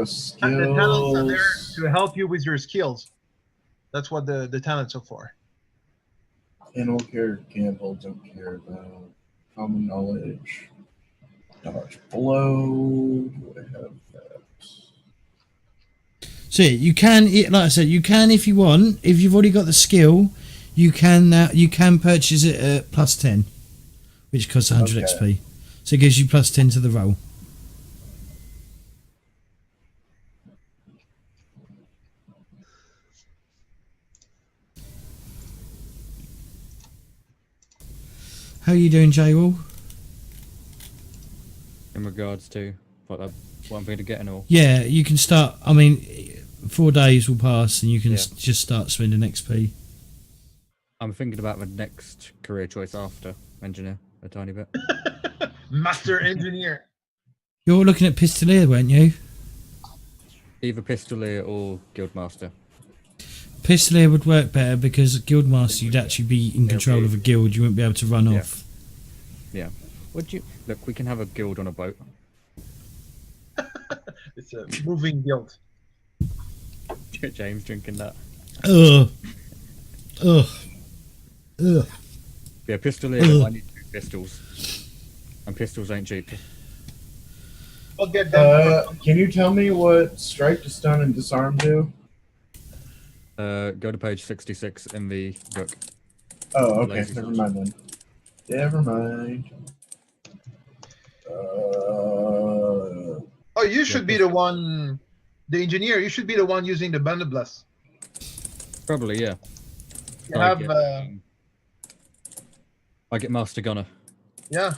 Speaker 2: Skills.
Speaker 6: And the talents are there to help you with your skills. That's what the talents are for.
Speaker 2: Animal care, gamble, don't care about. Common knowledge. Dodge blow. Do I have that?
Speaker 1: So yeah, you can, like I said, you can if you want. If you've already got the skill, you can purchase it at +10, which costs 100
Speaker 2: Okay.
Speaker 1: XP. So it gives you +10 to the roll. How are you doing, J-Wall?
Speaker 3: In regards to what I'm going to get and all.
Speaker 1: Yeah, you can start. I mean, 4 days will pass and you can
Speaker 3: Yeah.
Speaker 1: just start spending XP.
Speaker 3: I'm thinking about the next career choice after engineer a tiny bit.
Speaker 6: Master engineer.
Speaker 1: You're looking at Pistolier, weren't you?
Speaker 3: Either pistolier or guildmaster.
Speaker 1: Pistolier would work better because Guildmaster, you'd actually be in control
Speaker 3: be-
Speaker 1: of a guild. You wouldn't be able to run
Speaker 3: Yeah.
Speaker 1: off.
Speaker 3: Yeah. Would you look? We can have a guild on a boat.
Speaker 6: It's a moving guild.
Speaker 3: James drinking that.
Speaker 1: Ugh. Ugh. Ugh.
Speaker 3: Yeah, pistolier. I need 2 pistols, and pistols ain't cheap.
Speaker 6: I'll get them.
Speaker 2: Can you tell me what strike to stun and disarm do?
Speaker 3: Go to page 66 in the book.
Speaker 2: Oh, okay.
Speaker 3: Lazy
Speaker 2: Never
Speaker 3: touch.
Speaker 2: mind then. Never mind.
Speaker 6: Oh, you should be the one, the engineer. You should be the one using the blunderbuss.
Speaker 3: Probably, yeah.
Speaker 6: You have,
Speaker 3: I get Master Gunner
Speaker 6: yeah.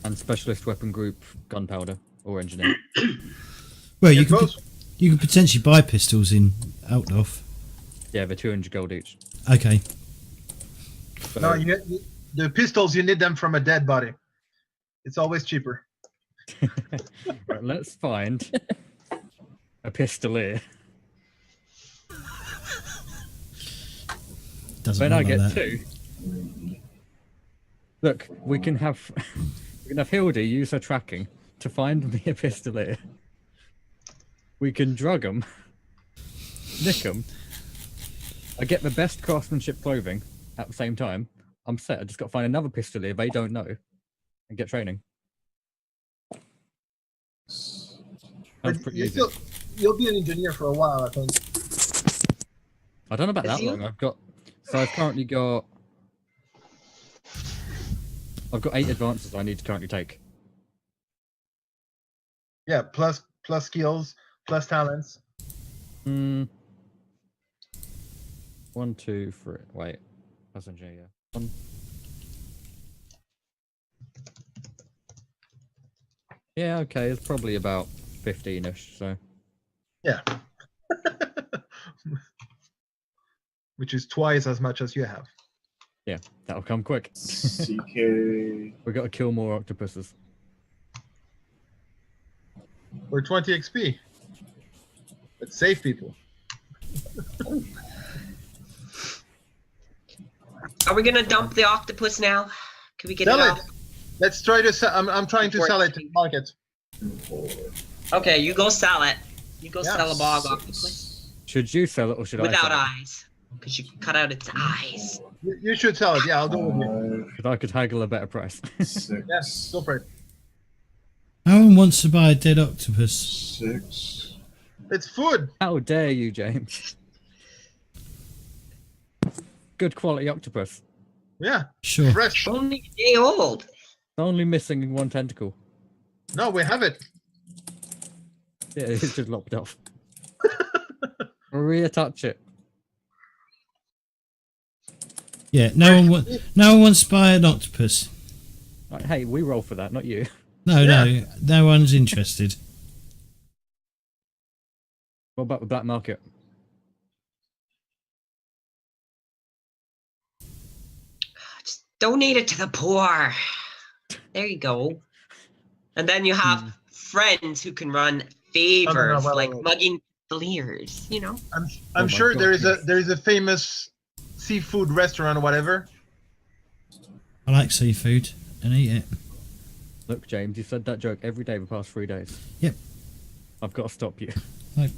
Speaker 3: and Specialist Weapon Group Gunpowder or Engineer.
Speaker 1: Well,
Speaker 6: Get
Speaker 1: you could
Speaker 6: both.
Speaker 1: you could potentially buy pistols in Altdorf.
Speaker 3: Yeah, they're 200 gold each.
Speaker 1: Okay.
Speaker 3: So,
Speaker 6: No, the pistols, you need them from a dead body. It's always cheaper.
Speaker 3: right, let's find a pistolier.
Speaker 1: Doesn't
Speaker 3: When
Speaker 1: work
Speaker 3: I
Speaker 1: like
Speaker 3: get
Speaker 1: that.
Speaker 3: two, look, we can have Hildy use her tracking to find me a pistolier. We can drug them, nick them. I get the best craftsmanship clothing at the same time. I'm set. I just got to find another pistolier they don't know and get training. Sounds
Speaker 6: But
Speaker 3: pretty
Speaker 6: you
Speaker 3: easy.
Speaker 6: you'll be an engineer for a while, I think.
Speaker 3: I don't know about
Speaker 5: Is
Speaker 3: that
Speaker 5: you-
Speaker 3: long. I've currently got. I've got 8 advances I need to currently take.
Speaker 6: Yeah, plus skills, plus talents.
Speaker 3: 1, 2, 3. Wait, that's engineer. Yeah. 1. Yeah, okay. It's probably about 15ish. So
Speaker 6: Yeah. Which is twice as much as you have.
Speaker 3: yeah, that'll come quick.
Speaker 2: CK.
Speaker 3: We got to kill more octopuses.
Speaker 6: Or 20 XP. But save people.
Speaker 5: Are we gonna dump the octopus now? Can we get
Speaker 6: Sell
Speaker 5: it
Speaker 6: it.
Speaker 5: off?
Speaker 6: Let's try to sell. I'm trying to sell it to the market.
Speaker 5: Okay, you go sell it. You go
Speaker 6: Yeah.
Speaker 5: sell a bog octopus
Speaker 3: Should you sell it or should I
Speaker 5: without
Speaker 3: sell it?
Speaker 5: eyes, because you cut out its eyes.
Speaker 6: You should sell it. Yeah, I'll go with you.
Speaker 2: 5,
Speaker 3: Because I could haggle a better price.
Speaker 2: 6,
Speaker 6: Yes, go for it.
Speaker 1: No one wants to buy a dead octopus.
Speaker 2: 6.
Speaker 6: It's food.
Speaker 3: How dare you, James? Good quality octopus.
Speaker 6: Yeah,
Speaker 1: Sure.
Speaker 6: fresh.
Speaker 5: Only a day old.
Speaker 3: Only missing 1 tentacle.
Speaker 6: No, we have it.
Speaker 3: Yeah, it's just lopped off. Reattach it.
Speaker 1: Yeah, no one wants to buy an octopus.
Speaker 3: Right, hey, we roll for that, not you.
Speaker 1: No,
Speaker 6: Yeah.
Speaker 1: no one's interested.
Speaker 3: What about the black market?
Speaker 5: Just donate it to the poor. There you go. And then you have friends who can run favors,
Speaker 6: well,
Speaker 5: like
Speaker 6: well.
Speaker 5: mugging cavaliers, you know?
Speaker 6: I'm
Speaker 3: my
Speaker 6: sure
Speaker 3: God,
Speaker 6: there is a famous seafood restaurant or whatever.
Speaker 1: I like seafood and eat it.
Speaker 3: Look, James, you said that joke every day the past 3 days.
Speaker 1: Yep.
Speaker 3: I've got to stop you.
Speaker 1: Like,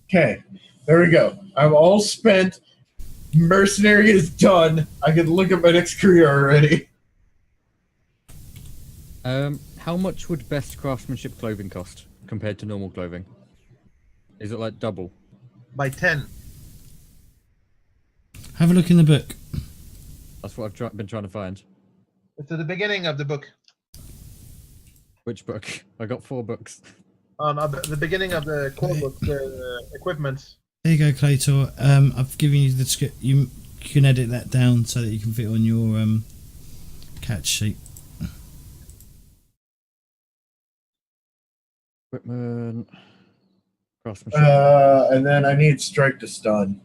Speaker 2: Okay, there we go. I'm all spent. Mercenary is done. I can look at my next career already.
Speaker 3: How much would best craftsmanship clothing cost compared to normal clothing? Is it like double?
Speaker 6: By 10.
Speaker 1: have a look in the book.
Speaker 3: That's what I've been trying to find.
Speaker 6: It's at the beginning of the book.
Speaker 3: Which book? I got 4 books.
Speaker 6: The beginning of the core book, the equipment.
Speaker 1: There you go, Claytor. I've given you the script. You can edit that down so that you can fit on your catch sheet.
Speaker 3: Equipment. Craftsmanship.
Speaker 2: And then I need strike to stun.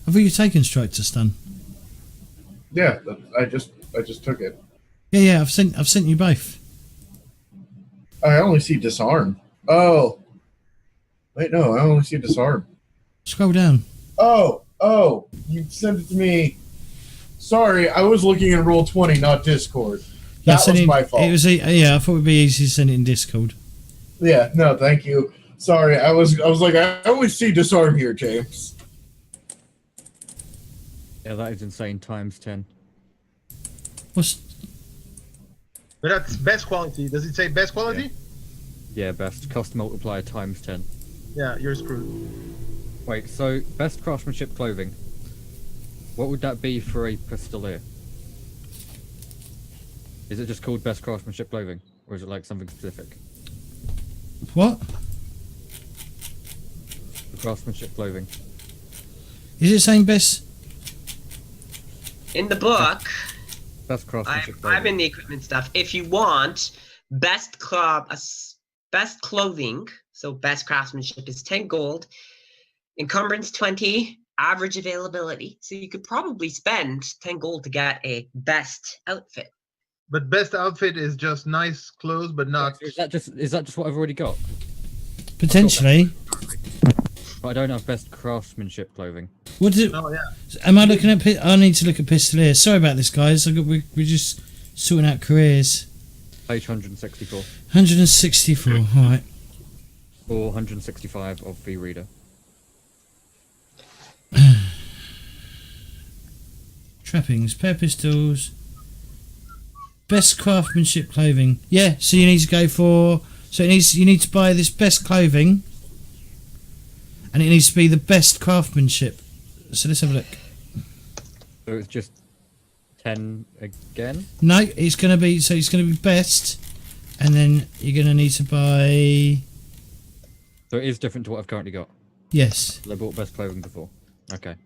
Speaker 1: Have you taken strike to stun?
Speaker 2: Yeah, I just took it.
Speaker 1: Yeah. I've sent you both.
Speaker 2: I only see disarm. Oh. Wait, no, I only see disarm.
Speaker 1: Scroll down.
Speaker 2: Oh, you sent it to me. Sorry, I was looking in Roll20, not Discord.
Speaker 1: Yeah,
Speaker 2: That was my fault.
Speaker 1: It was yeah. I thought it'd be easy to send it in Discord.
Speaker 2: Yeah, no, thank you. Sorry, I was like, I only see disarm here, James.
Speaker 3: Yeah, that is insane. Times 10.
Speaker 1: What's
Speaker 6: But that's best quality. Does it say best quality?
Speaker 3: Yeah, best. Cost multiplier times 10.
Speaker 6: Yeah, you're screwed.
Speaker 3: Wait, so best craftsmanship clothing. What would that be for a pistolier? Is it just called best craftsmanship clothing, or is it like something specific?
Speaker 1: What?
Speaker 3: The craftsmanship clothing.
Speaker 1: Is it saying best?
Speaker 5: In the book,
Speaker 3: Best craftsmanship clothing.
Speaker 5: I'm in the equipment stuff. If you want best clothing, so best craftsmanship is 10 gold, encumbrance 20, average availability. So you could probably spend 10 gold to get a best outfit.
Speaker 6: But best outfit is just nice clothes, but not.
Speaker 3: Is that just what I've already got?
Speaker 1: Potentially.
Speaker 3: But I don't have best craftsmanship clothing.
Speaker 1: What is it?
Speaker 6: Oh yeah.
Speaker 1: Am I looking at? I need to look at pistolier. Sorry about this, guys. We're just sorting out careers.
Speaker 3: Page 164.
Speaker 1: 164. All right.
Speaker 3: Or 165 of the reader.
Speaker 1: Trappings, pair pistols, best craftsmanship clothing. Yeah, so you need to go for. So you need to buy this best clothing, and it needs to be the best craftsmanship. So let's have a look.
Speaker 3: So it's just 10 again?
Speaker 1: No, it's going to be best, and then you're going to need to buy.
Speaker 3: So it is different to what I've currently got.
Speaker 1: Yes.
Speaker 3: I bought best clothing before. Okay.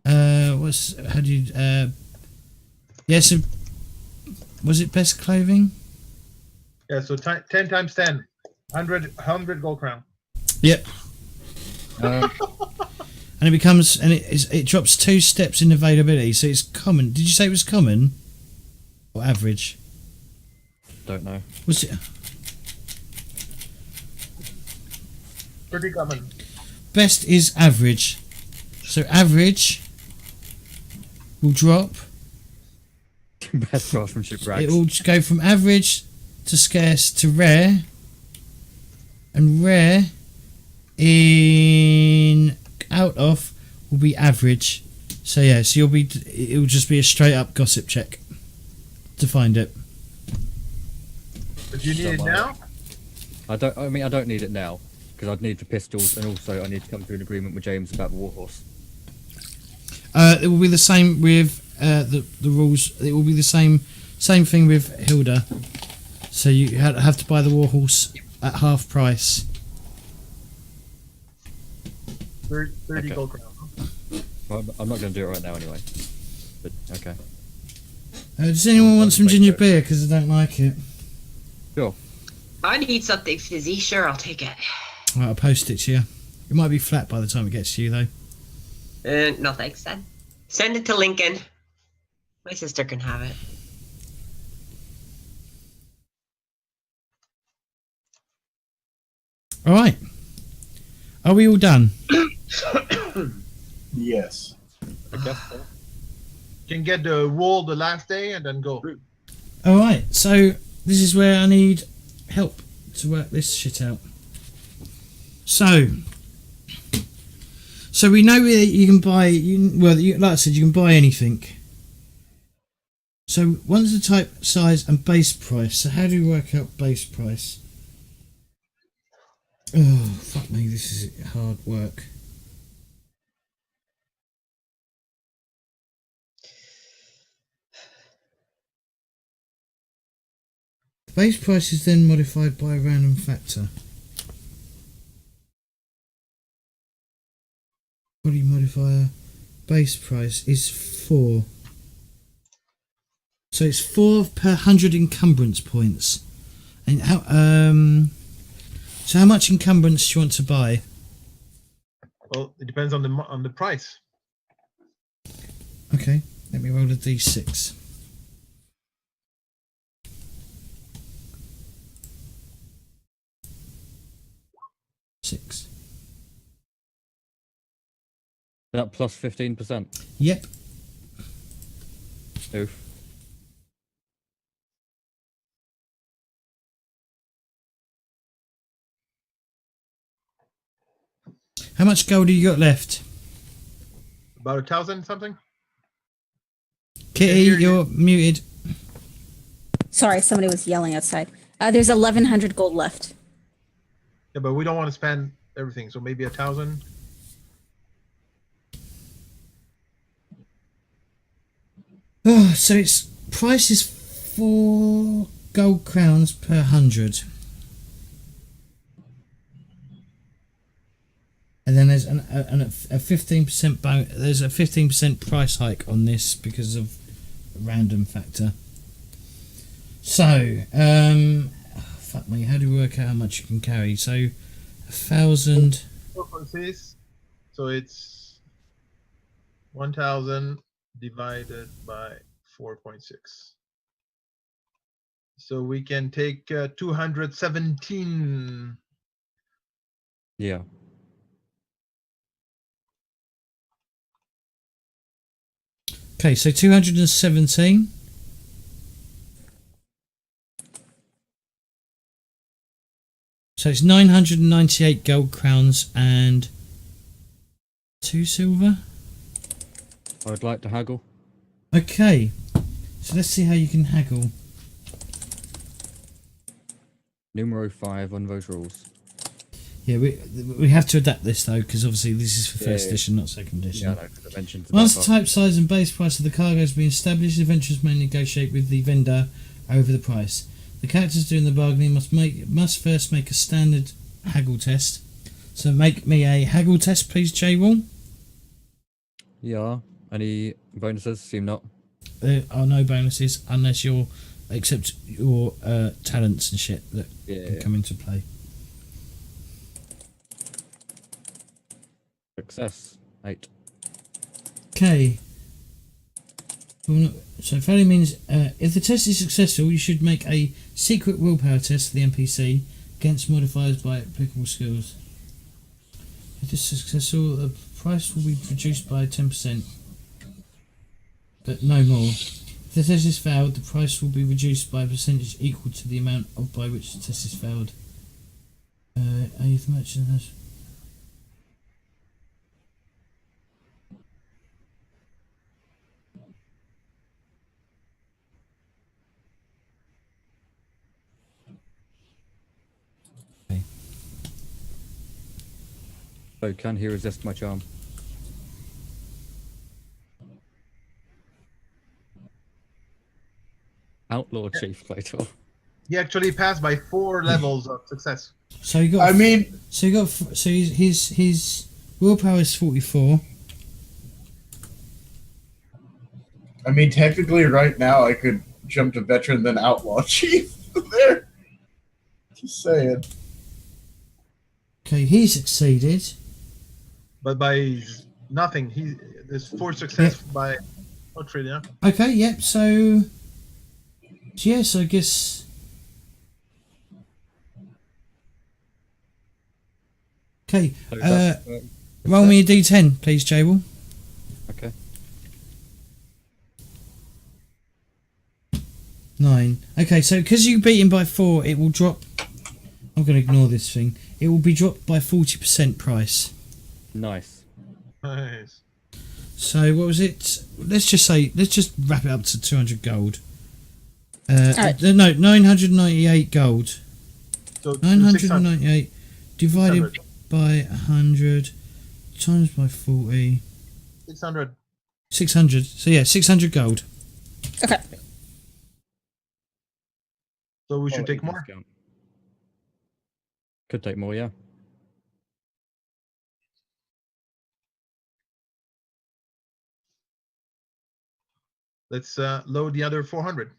Speaker 1: How do you? Yeah. So was it best clothing?
Speaker 6: Yeah. So 10 times 10, 100 gold crown.
Speaker 1: Yep. And it becomes, and it drops 2 steps in availability. So it's common. Did you say it was common or average?
Speaker 3: Don't know.
Speaker 1: Was it
Speaker 6: Pretty common.
Speaker 1: best is average? So average will drop.
Speaker 3: Best craftsmanship rags.
Speaker 1: It will just go from average to scarce to rare, and rare in out of will be average. So yeah, so it will just be a straight up gossip check to find it.
Speaker 6: But you need it
Speaker 3: Somewhere.
Speaker 6: now?
Speaker 3: I don't need it now, because I'd need the pistols, and also I need to come to an agreement with James about the warhorse.
Speaker 1: It will be the same with the rules. It will be the same thing with Hilda. So you have to buy the warhorse at half price.
Speaker 6: 30
Speaker 3: Okay.
Speaker 6: gold crown.
Speaker 3: Well, I'm not going to do it right now anyway. But, okay.
Speaker 1: Does anyone want some ginger beer? Because I don't like it.
Speaker 3: Sure.
Speaker 5: I need something fizzy. Sure, I'll take it.
Speaker 1: Right, I'll post it to you. It might be flat by the time it gets to you, though.
Speaker 5: No thanks, then. Send it to Lincoln. My sister can have it.
Speaker 1: All right. Are we all done?
Speaker 2: Yes.
Speaker 3: I guess so.
Speaker 6: Can get the roll the last day and then go.
Speaker 1: All right. So this is where I need help to work this shit out. So we know that you can buy. Like I said, you can buy anything. So one's the type, size, and base price. So how do we work out base price? Oh, fuck me, this is hard work. The base price is then modified by a random factor. Body modifier base price is 4. So it's 4 per 100 encumbrance points. And how so how much encumbrance do you want to buy?
Speaker 6: Well, it depends on the price.
Speaker 1: Okay, let me roll a d6. Six.
Speaker 3: That plus 15%.
Speaker 1: Yep.
Speaker 3: Oof.
Speaker 1: How much gold do you got left?
Speaker 6: About 1,000 something.
Speaker 1: Kitty, you're muted.
Speaker 4: Sorry, somebody was yelling outside. There's 1,100 gold left.
Speaker 6: Yeah, but we don't want to spend everything, so maybe 1,000.
Speaker 1: Oh, so its price is 4 gold crowns per 100. And then there's a 15% there's a 15% price hike on this because of a random factor. So, fuck me, how do we work out how much you can carry? So, 1,000.
Speaker 6: 4.6. So it's 1,000 divided by 4.6. So we can take 217.
Speaker 3: Yeah.
Speaker 1: Okay, so 217. So it's 998 gold crowns and 2 silver.
Speaker 3: I would like to haggle.
Speaker 1: Okay, so let's see how you can haggle.
Speaker 3: Numero 5 on those rules.
Speaker 1: Yeah, we have to adapt this though, because obviously this is for first
Speaker 3: Yeah.
Speaker 1: edition, not second edition.
Speaker 3: Yeah, I know, 'cause I mentioned
Speaker 1: Once
Speaker 3: about
Speaker 1: the type, size and base price of the cargo has been established, adventurers may negotiate with the vendor over the price. The characters doing the bargaining must first make a standard haggle test. So make me a haggle test, please, J-Wall.
Speaker 3: Yeah. Any bonuses? Seem not.
Speaker 1: There are no bonuses unless you're, except your talents and shit that can come into play.
Speaker 3: Success. 8.
Speaker 1: Okay. So failure means if the test is successful, you should make a secret willpower test for the NPC against modifiers by applicable skills. If it's successful, the price will be reduced by 10%, but no more. If the test is failed, the price will be reduced by a percentage equal to the amount by which the test is failed. Are you the merchant has?
Speaker 3: So can he resist my charm? Outlaw Chief Plato.
Speaker 6: He actually passed by 4 levels of success.
Speaker 1: So you got.
Speaker 2: I mean,
Speaker 1: So you got. So his willpower is 44.
Speaker 2: I mean, technically, right now I could jump to veteran then outlaw chief. There. Just saying.
Speaker 1: Okay, he succeeded.
Speaker 6: But by nothing. There's 4 success by portrait, yeah.
Speaker 1: Okay, yep. So yes, I guess. Okay,
Speaker 3: So
Speaker 1: roll me a d10, please, Jable.
Speaker 3: Okay.
Speaker 1: 9. Okay, so because you beat him by 4, it will drop. I'm going to ignore this thing. It will be dropped by 40% price.
Speaker 3: Nice.
Speaker 6: Nice.
Speaker 1: So what was it? Let's just wrap it up to 200 gold.
Speaker 4: Alright.
Speaker 1: No, 998 gold.
Speaker 6: So
Speaker 1: 998 divided
Speaker 6: 600.
Speaker 1: by 100 times by 40.
Speaker 6: 600.
Speaker 1: 600. So yeah, 600 gold.
Speaker 4: Okay.
Speaker 6: So we should
Speaker 3: Quality
Speaker 6: take more.
Speaker 3: discount. Could take more, yeah.
Speaker 6: Let's load the other 400.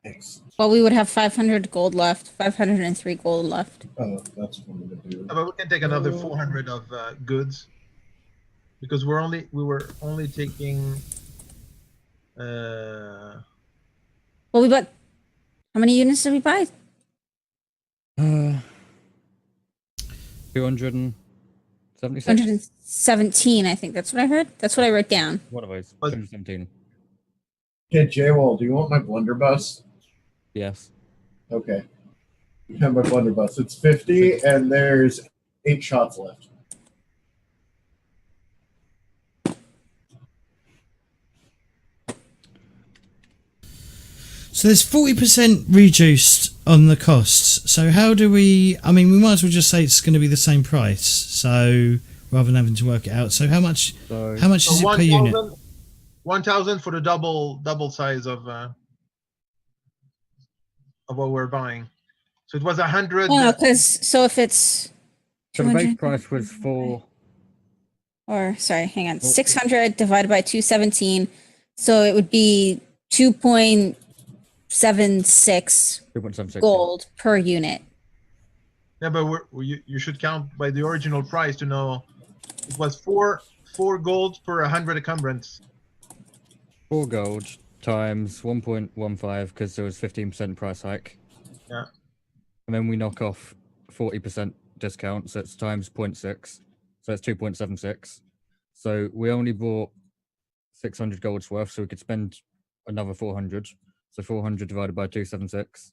Speaker 2: Thanks.
Speaker 4: Well, we would have 500 gold left. 503 gold left.
Speaker 2: Oh, that's what I'm gonna do.
Speaker 6: But we can take another 400 of goods because we were only taking.
Speaker 4: Well, we bought. How many units did we buy?
Speaker 3: 276.
Speaker 4: 117, I think. That's what I heard. That's what I wrote down.
Speaker 3: One of those.
Speaker 6: Was-
Speaker 3: 217.
Speaker 2: Okay, J-Wall, do you want my blunderbuss?
Speaker 3: Yes.
Speaker 2: Okay. You have my blunderbuss. It's 50, and there's 8 shots left.
Speaker 1: So there's 40% reduced on the costs. So how do we? I mean, we might as well just say it's going to be the same price. So rather than having to work it out. So how much?
Speaker 3: So
Speaker 1: How much is it per unit?
Speaker 6: 1,000 for the double size of what we're buying. So it was 100.
Speaker 4: Oh, because so if it's
Speaker 3: So the base
Speaker 4: 200
Speaker 3: price was for
Speaker 4: or sorry, hang on, 600 divided by 217, so it would be 2.76
Speaker 3: 2.76.
Speaker 4: gold per unit.
Speaker 6: Yeah, but you should count by the original price to know it was four gold per 100 encumbrance.
Speaker 3: 4 gold times 1.15 because there was 15% price hike.
Speaker 6: Yeah.
Speaker 3: And then we knock off 40% discount, so it's times 0.6. So it's 2.76. So we only bought 600 gold's worth, so we could spend another 400. So 400 divided by 276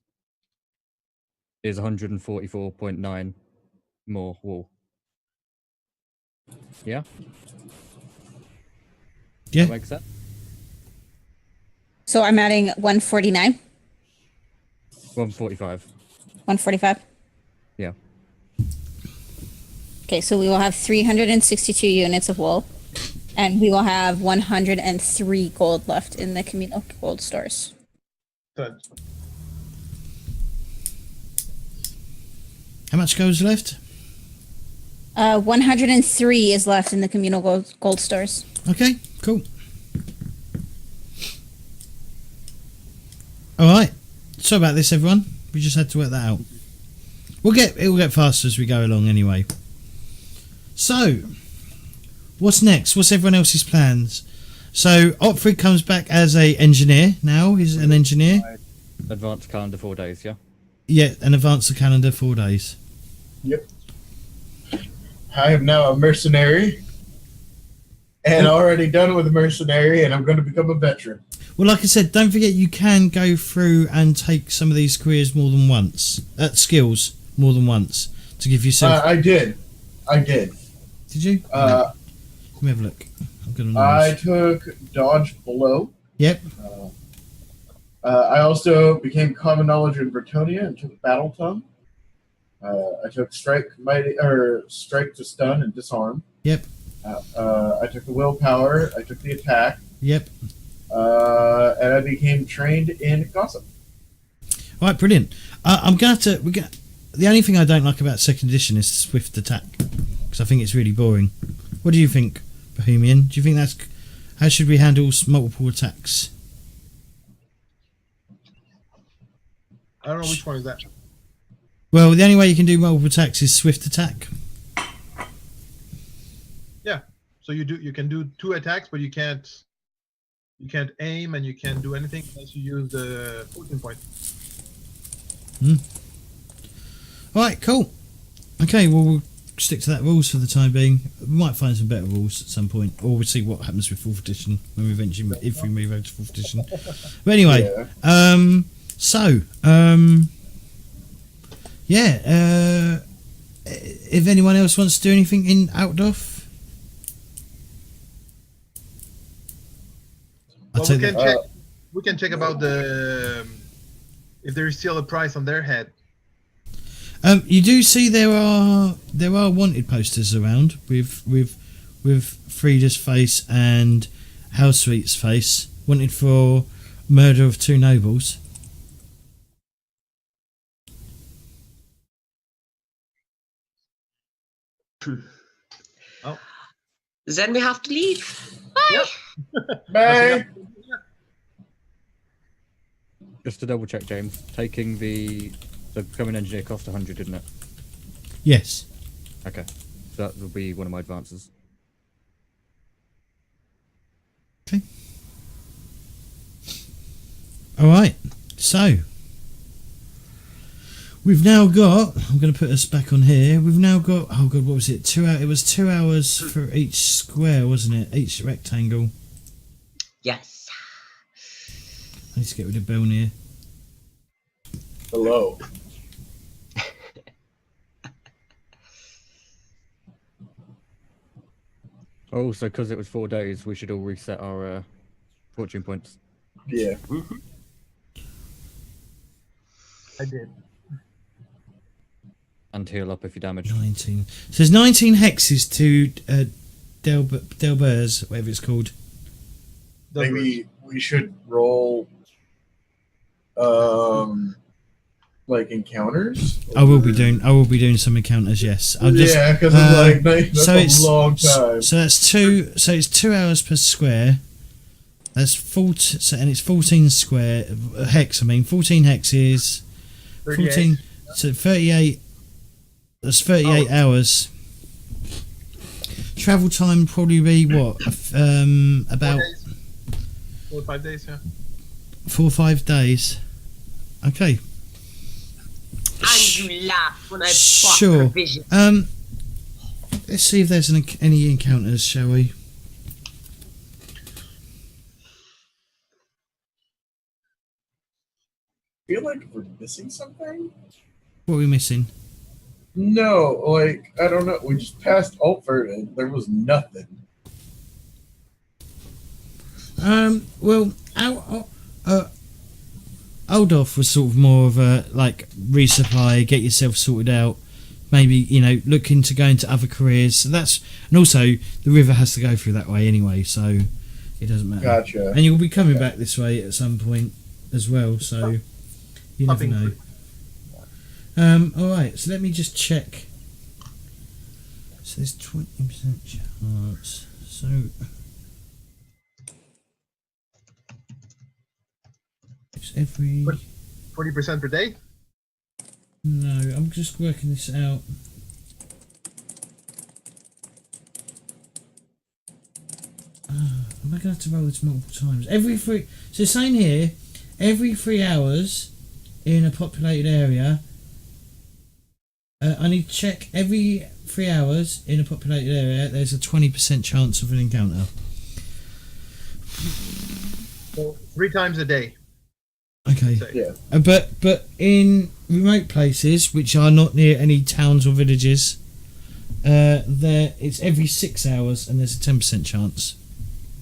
Speaker 3: is 144.9 more wool. Yeah?
Speaker 1: Yeah.
Speaker 3: That makes sense?
Speaker 4: So I'm adding 149,
Speaker 3: 145.
Speaker 4: 145.
Speaker 3: Yeah.
Speaker 4: Okay, so we will have 362 units of wool, and we will have 103 gold left in the communal gold stores.
Speaker 6: Good.
Speaker 1: How much goes left?
Speaker 4: 103 is left in the communal gold stores.
Speaker 1: Okay, cool. All right. Sorry about this, everyone. We just had to work that out. It will get faster as we go along, anyway. So, what's next? What's everyone else's plans? So, Otfrid comes back as a engineer now. He's an engineer.
Speaker 3: Advanced calendar 4 days, yeah?
Speaker 1: Yeah, and advance the calendar 4 days.
Speaker 2: Yep. I am now a mercenary, and already done with a mercenary, and I'm going to become a veteran.
Speaker 1: Well, like I said, don't forget you can go through and take some of these careers more than once. Skills more than once to give yourself.
Speaker 2: I did.
Speaker 1: Did you? Let me have a look. I'm gonna.
Speaker 2: I took dodge blow.
Speaker 1: Yep.
Speaker 2: I also became common knowledge in Bretonia and took battle tongue. I took strike to stun and disarm.
Speaker 1: Yep.
Speaker 2: I took the willpower. I took the attack.
Speaker 1: Yep.
Speaker 2: And I became trained in gossip.
Speaker 1: All right, brilliant. I'm gonna have to. The only thing I don't like about second edition is swift attack, because I think it's really boring. What do you think, Bohemian? Do you think that's how should we handle multiple attacks?
Speaker 6: I don't know which one is that.
Speaker 1: Well, the only way you can do multiple attacks is swift attack.
Speaker 6: Yeah. So you can do 2 attacks, but you can't aim and you can't do anything unless you use the 14 point.
Speaker 1: All right, cool. Okay, well, we'll stick to that rules for the time being. We might find some better rules at some point, or we'll see what happens with 4th edition when we eventually, if we move over to 4th edition. But anyway, yeah. If anyone else wants to do anything in Outdoff,
Speaker 6: Well, we can check about the if there is still a price on their head.
Speaker 1: you do see there are wanted posters around with Frida's face and Housesweet's face, wanted for murder of 2 nobles.
Speaker 5: Oh. Then we have to leave. Bye.
Speaker 6: Yep.
Speaker 2: Bye.
Speaker 3: Just to double check, James, taking the becoming engineer cost 100, didn't it?
Speaker 1: Yes.
Speaker 3: Okay, so that will be one of my advances.
Speaker 1: Okay. All right. So we've now got. I'm going to put us back on here. We've now got. Oh God, what was it? 2 hours. It was 2 hours for each square, wasn't it? Each rectangle.
Speaker 5: Yes.
Speaker 1: I need to get rid of Belnir.
Speaker 2: Hello.
Speaker 3: Oh, so because it was 4 days, we should all reset our fortune points.
Speaker 2: Yeah.
Speaker 6: I did.
Speaker 3: And heal up if you're damaged.
Speaker 1: 19. So there's 19 hexes to Delbers, whatever it's called.
Speaker 2: maybe we should roll like encounters.
Speaker 1: I will be doing some encounters. Yes. I'll just,
Speaker 2: yeah, because it's like that's a long time.
Speaker 1: So that's two. So it's 2 hours per square. That's 40. So, and it's 14 square hex. I mean, 14 hexes. 14. So 38. That's 38 hours. Travel time probably be what? About
Speaker 6: 4 or 5 days. Yeah.
Speaker 1: 4 or 5 days. Okay.
Speaker 5: And you laugh when I
Speaker 1: Sure.
Speaker 5: plot provision.
Speaker 1: Let's see if there's any encounters, shall we?
Speaker 2: I feel like we're missing something.
Speaker 1: What are we missing?
Speaker 2: No, like I don't know. We just passed Altford and there was nothing.
Speaker 1: Well, Aldorf was sort of more of a like resupply, get yourself sorted out. Maybe look into going to other careers. So that's, and also the river has to go through that way anyway, so it doesn't matter.
Speaker 2: Gotcha.
Speaker 1: And you'll be coming back this way at some point as well, so you never know. All right, so let me just check. So there's 20% chance. So. Every
Speaker 6: 40% per day.
Speaker 1: No, I'm just working this out. Am I gonna have to roll this multiple times? Every 3. So it's saying here, every 3 hours in a populated area. I need to check every 3 hours in a populated area. There's a 20% chance of an encounter.
Speaker 6: So 3 times a day.
Speaker 1: Okay.
Speaker 2: Yeah.
Speaker 1: But in remote places which are not near any towns or villages, there it's every 6 hours and there's a 10% chance.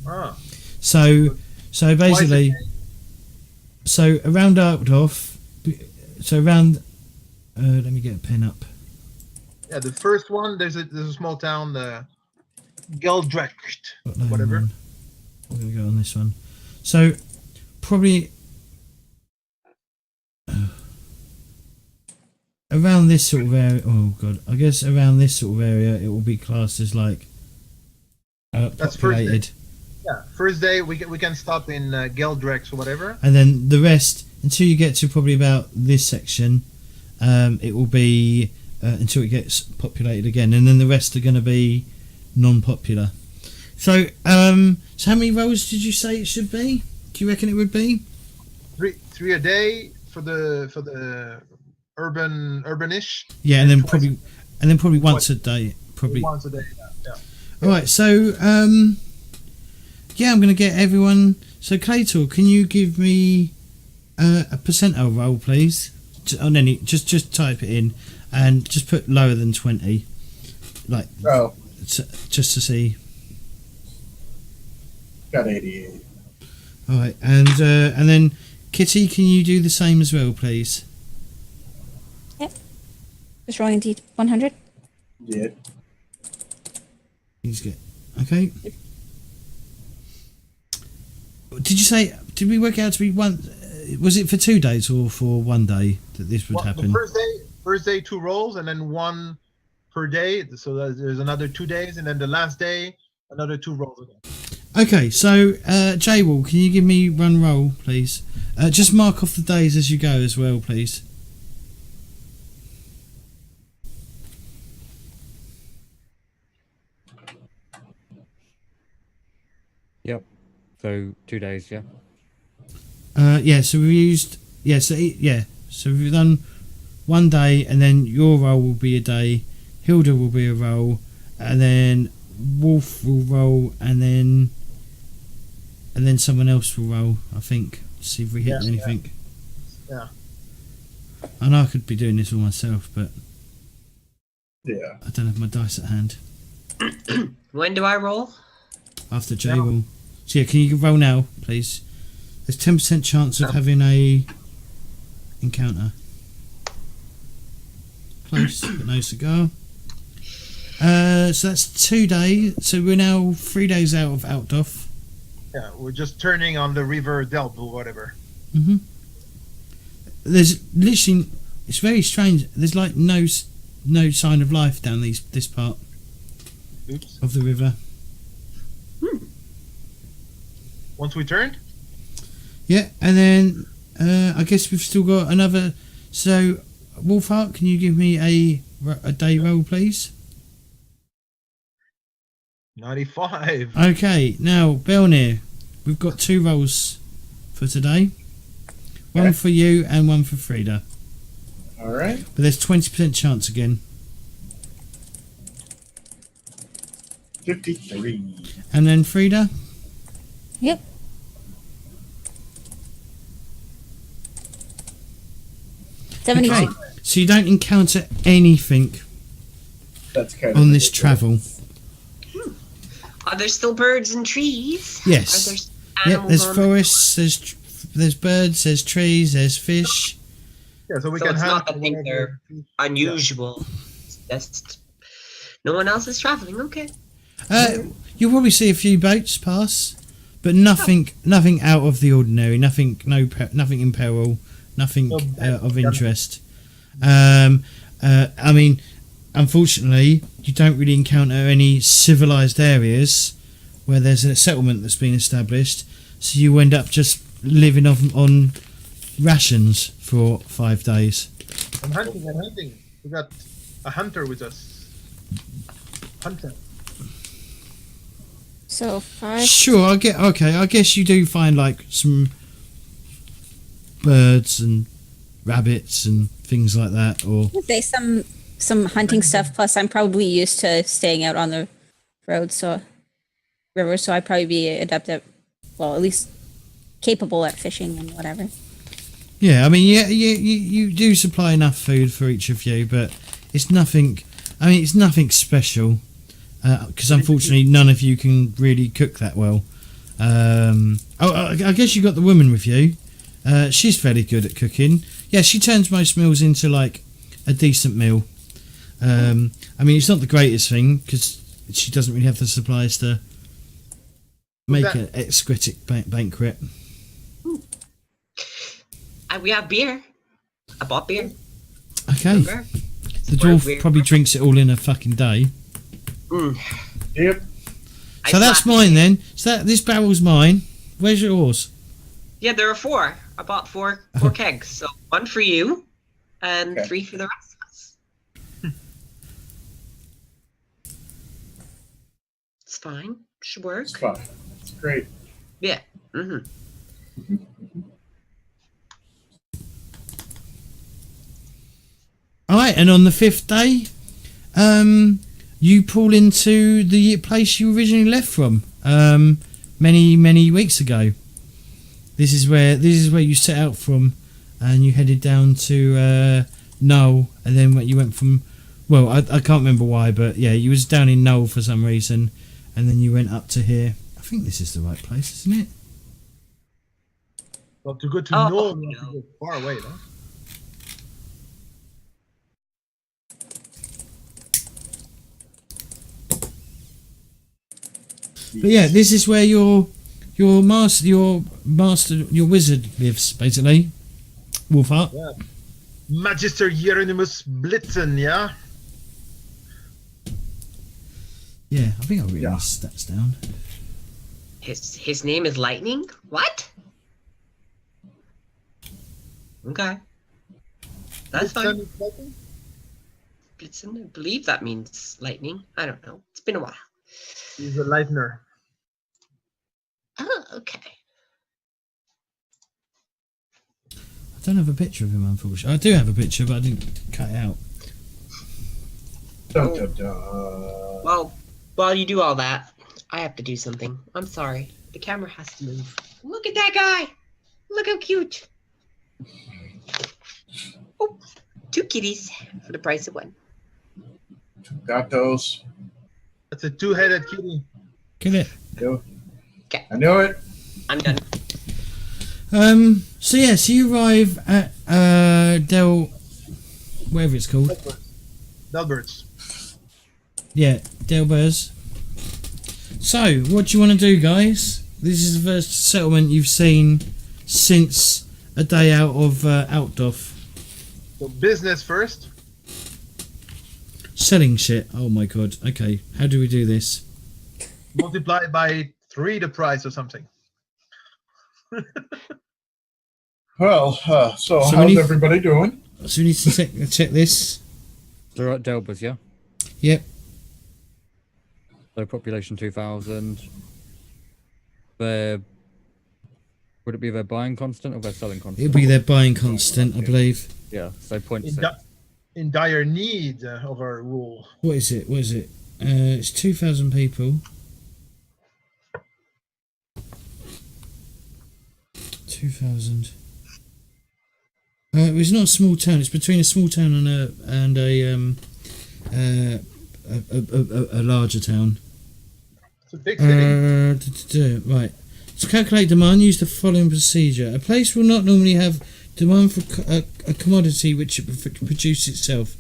Speaker 6: Ah.
Speaker 1: So basically, so around Arkdorf, so around. Let me get a pen up.
Speaker 6: Yeah, the first one there's a small town, Geldrecht, whatever.
Speaker 1: We're gonna go on this one. So probably. Around this sort of area, oh god, I guess around this sort of area it will be classed as like
Speaker 6: That's
Speaker 1: populated.
Speaker 6: First day we can stop in Geldrecht or whatever.
Speaker 1: And then the rest, until you get to probably about this section, it will be until it gets populated again, and then the rest are going to be non-popular. So, so how many rolls did you say it should be? Do you reckon it would be?
Speaker 6: Three a day for the urbanish.
Speaker 1: Yeah, and then probably once a day. Probably
Speaker 6: once a day. Yeah.
Speaker 1: All right. So, yeah, I'm going to get everyone. So, Kator, can you give me a percentile roll, please? On any, just type it in and just put lower than 20, like just to see.
Speaker 2: Got 88.
Speaker 1: All right, and then Kitty, can you do the same as well, please?
Speaker 4: Yep. Just rolling D100.
Speaker 2: Yeah.
Speaker 1: He's good. Okay. Did we work out to be one? Was it for 2 days or for 1 day that this would happen?
Speaker 6: The first day 2 rolls, and then 1 per day. So there's another 2 days, and then the last day another 2 rolls again.
Speaker 1: Okay, so J-Wall, can you give me 1 roll, please? Just mark off the days as you go as well, please.
Speaker 3: Yep. So 2 days, yeah.
Speaker 1: Yeah, so we used so we've done 1 day, and then your roll will be a day, Hilda will be a roll, and then Wolf will roll, and then someone else will roll, I think, to see if we hit anything.
Speaker 6: Yeah.
Speaker 1: I know I could be doing this all myself, but
Speaker 2: Yeah.
Speaker 1: I don't have my dice at hand.
Speaker 5: When do I roll?
Speaker 1: After J roll. So yeah, can you roll now, please? There's 10% chance of having a encounter. Close, but no cigar. So that's 2 days. So we're now 3 days out of Altdorf.
Speaker 6: Yeah, we're just turning on the river Delp or whatever.
Speaker 1: Hmm. There's literally, it's very strange. There's like no sign of life down this part
Speaker 6: Oops.
Speaker 1: of the river.
Speaker 6: Once we turned?
Speaker 1: Yeah, and then I guess we've still got another. So, Wolfheart, can you give me a day roll, please?
Speaker 6: 95.
Speaker 1: Okay, now Belnir, we've got 2 rolls for today. One
Speaker 2: Okay.
Speaker 1: for you and one for Frida.
Speaker 2: All right.
Speaker 1: But there's 20% chance again.
Speaker 2: 53.
Speaker 1: And then Frida?
Speaker 4: Yep.
Speaker 1: Okay, so you don't encounter anything
Speaker 2: That's kind
Speaker 1: on
Speaker 2: of
Speaker 1: this
Speaker 2: ridiculous.
Speaker 1: travel.
Speaker 5: Are there still birds and trees?
Speaker 1: Yes.
Speaker 5: Are there
Speaker 1: Yep,
Speaker 5: animals
Speaker 1: there's
Speaker 5: on
Speaker 1: forests, there's birds, there's trees, there's fish.
Speaker 6: Yeah, so we
Speaker 5: So
Speaker 6: can
Speaker 5: it's
Speaker 6: hunt.
Speaker 5: not that things
Speaker 6: whatever.
Speaker 5: unusual. It's just no one else is traveling. Okay.
Speaker 1: You'll probably see a few boats pass, but nothing out of the ordinary. Nothing in peril. Nothing of interest. I mean, unfortunately, you don't really encounter any civilized areas where there's a settlement that's been established. So you end up just living on rations for 5 days.
Speaker 6: I'm hunting. We got a hunter with us. Hunter.
Speaker 4: So 5.
Speaker 1: Sure, I guess you do find like some birds and rabbits and things like that, or
Speaker 4: Say some hunting stuff. Plus, I'm probably used to staying out on the road, so river. So I'd probably be adept at, well, at least capable at fishing and whatever.
Speaker 1: yeah. I mean, yeah, you do supply enough food for each of you, but it's nothing. I mean, it's nothing special because unfortunately, none of you can really cook that well. I guess you got the woman with you. She's fairly good at cooking. Yeah, she turns most meals into like a decent meal. I mean, it's not the greatest thing because she doesn't really have the supplies to make an exquisite banquet.
Speaker 5: We have beer. I bought beer.
Speaker 1: Okay,
Speaker 5: Remember?
Speaker 1: the dwarf probably drinks it all in a fucking day.
Speaker 5: Mm.
Speaker 2: Yep.
Speaker 5: I
Speaker 1: So that's
Speaker 5: slapped-
Speaker 1: mine then. So this barrel's mine. Where's yours?
Speaker 5: Yeah, there are 4. I bought 4 kegs. So 1 for you, and
Speaker 2: Okay.
Speaker 5: 3 for the rest of us. It's fine. Should work.
Speaker 2: It's fine. It's great.
Speaker 5: Yeah. hmm
Speaker 1: All right, and on the 5th day, you pull into the place you originally left from many weeks ago. This is where you set out from, and you headed down to Null, and then you went from. Well, I can't remember why, but yeah, you was down in Null for some reason, and then you went up to here. I think this is the right place, isn't it?
Speaker 6: Well, to go to
Speaker 5: Oh,
Speaker 6: North, we have to
Speaker 5: no.
Speaker 6: go far away, no?
Speaker 1: But yeah, this is where your wizard lives, basically. Wolfheart.
Speaker 6: Yeah. Magister Hieronymus Blitzen, yeah?
Speaker 1: Yeah, I think I'll written
Speaker 2: Yeah.
Speaker 1: these stats down.
Speaker 5: His name is Lightning? What? Okay. That's fine.
Speaker 6: Blitzen is Blitzen?
Speaker 5: Blitzen, I believe that means lightning. I don't know. It's been a while.
Speaker 6: He's a lightner.
Speaker 5: Oh, okay.
Speaker 1: I don't have a picture of him, unfortunately. I do have a picture, but I didn't cut it out.
Speaker 2: Dun, dun, dun.
Speaker 5: Well, while you do all that, I have to do something. I'm sorry. The camera has to move. Look at that guy! Look how cute! Oh, 2 kitties for the price of 1.
Speaker 2: Got those.
Speaker 6: That's a 2-headed kitty.
Speaker 1: Kill it.
Speaker 5: Okay.
Speaker 2: I know it.
Speaker 5: I'm done.
Speaker 1: So yeah, so you arrive at whatever it's called.
Speaker 6: Delberts.
Speaker 1: Yeah, Delbers. So, what do you want to do, guys? This is the first settlement you've seen since a day out of Outdoff.
Speaker 6: So business first.
Speaker 1: Selling shit. Oh my god. Okay, how do we do this?
Speaker 6: Multiply by 3 the price or something.
Speaker 2: Well, so
Speaker 1: So we
Speaker 2: how's
Speaker 1: need-
Speaker 2: everybody doing?
Speaker 1: So we need to check this.
Speaker 3: They're at Delbers, yeah?
Speaker 1: Yep.
Speaker 3: So population 2,000. Their... Would it be their buying constant or their selling constant?
Speaker 1: It'll be their buying constant, I believe.
Speaker 3: Yeah, so point
Speaker 6: In,
Speaker 3: 6.
Speaker 6: in dire need of our rule.
Speaker 1: What is it? It's 2,000 people. 2,000. It's not a small town. It's between a small town and a larger town.
Speaker 6: It's a big city.
Speaker 1: Right. To calculate demand, use the following procedure. A place will not normally have demand for a commodity which it produces itself,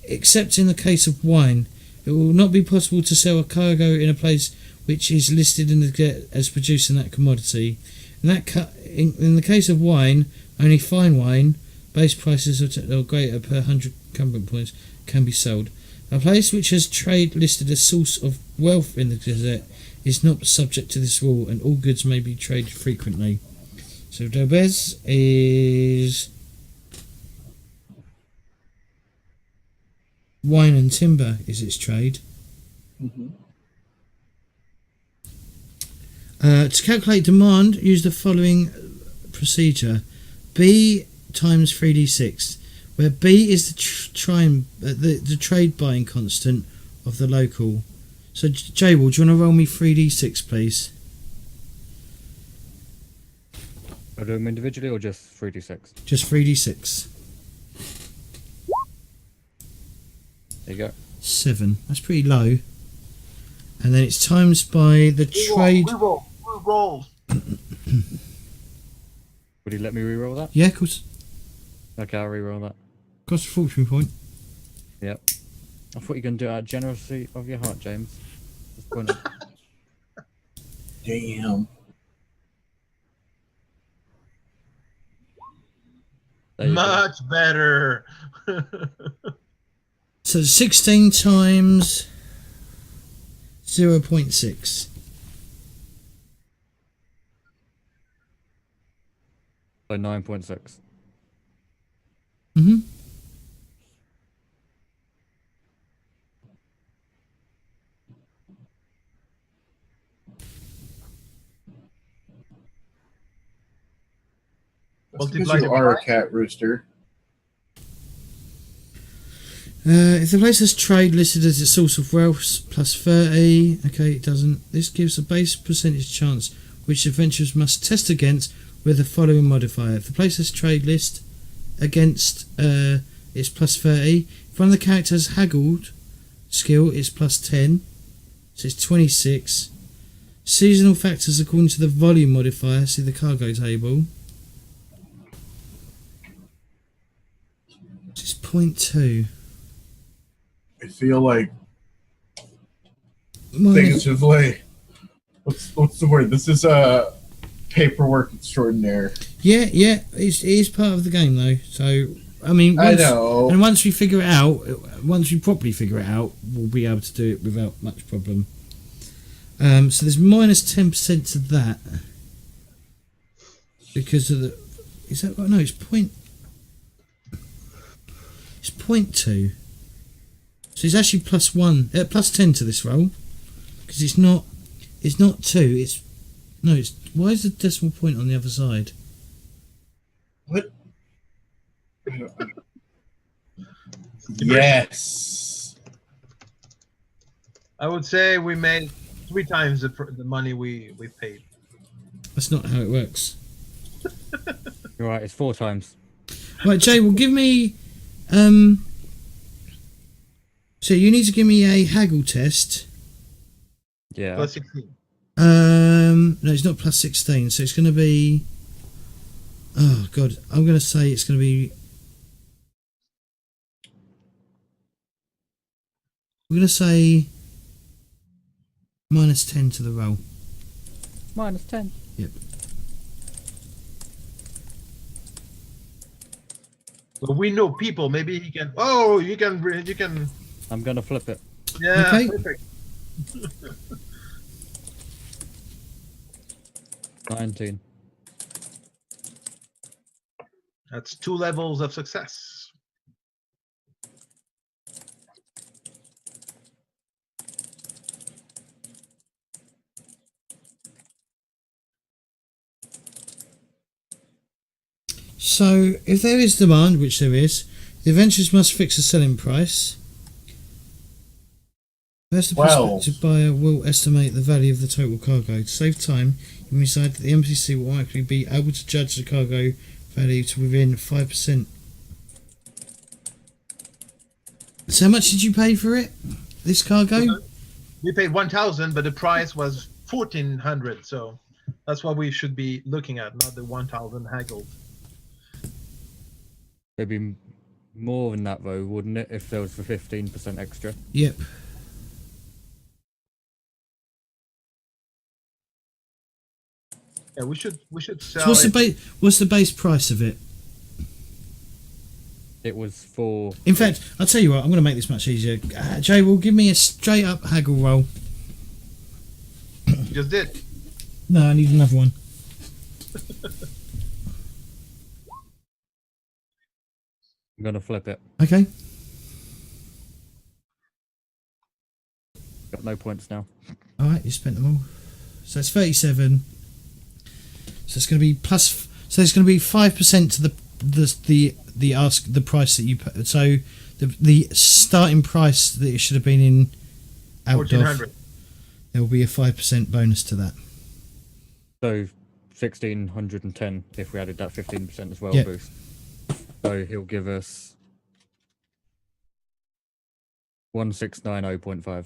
Speaker 1: except in the case of wine. It will not be possible to sell a cargo in a place which is listed in the as producing that commodity. In the case of wine, only fine wine, base prices or greater per 100 current points can be sold. A place which has trade listed as source of wealth in the Gazette is not subject to this rule, and all goods may be traded frequently. So Delbez is wine and timber is its trade. To calculate demand, use the following procedure: B times 3d6, where B is the trade buying constant of the local. So J-Wall, do you want to roll me 3d6, please?
Speaker 3: I do them individually or just 3d6?
Speaker 1: Just 3d6.
Speaker 3: There you go.
Speaker 1: 7. That's pretty low. And then it's times by the trade.
Speaker 6: Reroll.
Speaker 3: Would he let me reroll that?
Speaker 1: Yeah, of course.
Speaker 3: Okay, I'll reroll that.
Speaker 1: Cost a fortune point.
Speaker 3: Yep. I thought you were going to do it out of generosity of your heart, James. Just point it.
Speaker 2: Damn.
Speaker 3: There you go.
Speaker 6: Much better.
Speaker 1: So 16 times 0.6.
Speaker 3: So 9.6.
Speaker 1: Mm-hmm.
Speaker 2: That's because
Speaker 6: Multiply
Speaker 2: you
Speaker 6: the
Speaker 2: are a
Speaker 6: price.
Speaker 2: cat rooster.
Speaker 1: If the place has trade listed as its source of wealth, plus 30. Okay, it doesn't. This gives a base percentage chance, which adventurers must test against with the following modifier. If the place has trade list against it's plus 30. If one of the characters haggled skill, it's plus 10. So it's 26. Seasonal factors according to the volume modifier. See the cargo table. It's 0.2.
Speaker 2: I feel like
Speaker 1: Minus-
Speaker 2: things should lay. What's the word? This is a paperwork extraordinaire.
Speaker 1: Yeah, it is part of the game though. So I mean,
Speaker 2: I know.
Speaker 1: And once we figure it out, once we properly figure it out, we'll be able to do it without much problem. So there's minus 10% to that because of the. Is that right? No, it's point. It's 0.2. So it's actually plus 1, plus 10 to this roll because it's not 2. It's no. It's why is the decimal point on the other side?
Speaker 2: What? Yes.
Speaker 6: I would say we made 3 times the money we paid.
Speaker 1: That's not how it works.
Speaker 3: You're right, it's 4 times.
Speaker 1: Right, Jay, well, give me. So you need to give me a haggle test.
Speaker 3: Yeah.
Speaker 6: Plus 16.
Speaker 1: No, it's not plus 16, so it's going to be. Oh God, I'm going to say it's going to be. I'm going to say minus 10 to the roll.
Speaker 3: -10.
Speaker 1: Yep.
Speaker 6: Well, we know people. Maybe he can. Oh, you can.
Speaker 3: I'm gonna flip it.
Speaker 6: Yeah,
Speaker 1: Okay.
Speaker 6: perfect.
Speaker 3: 19.
Speaker 6: That's 2 levels of success.
Speaker 1: So, if there is demand, which there is, the adventurers must fix a selling price. First, the prospective buyer will estimate the value of the total cargo. To save time, you can decide that the NPC will likely be able to judge the cargo value to within 5%. So, how much did you pay for it? This cargo?
Speaker 6: We paid 1,000, but the price was 1,400. So that's what we should be looking at, not the 1,000 haggled.
Speaker 3: It'd be more than that though, wouldn't it? If there was the 15% extra.
Speaker 1: Yep.
Speaker 6: Yeah, we should sell.
Speaker 1: So what's the base price of it?
Speaker 3: It was for.
Speaker 1: In fact, I'll tell you what, I'm going to make this much easier. Jay will give me a straight up haggle roll.
Speaker 6: You just did.
Speaker 1: No, I need another one.
Speaker 3: I'm gonna flip it.
Speaker 1: Okay.
Speaker 3: Got no points now.
Speaker 1: All right, you spent them all. So it's 37. So it's going to be plus. So it's going to be 5% to the price that you put. So the starting price that it should have been in out of.
Speaker 6: 1,400.
Speaker 1: There will be a 5% bonus to that.
Speaker 3: So 1,610 if we added that 15% as well
Speaker 1: Yeah.
Speaker 3: boost. So he'll give us 1690.5.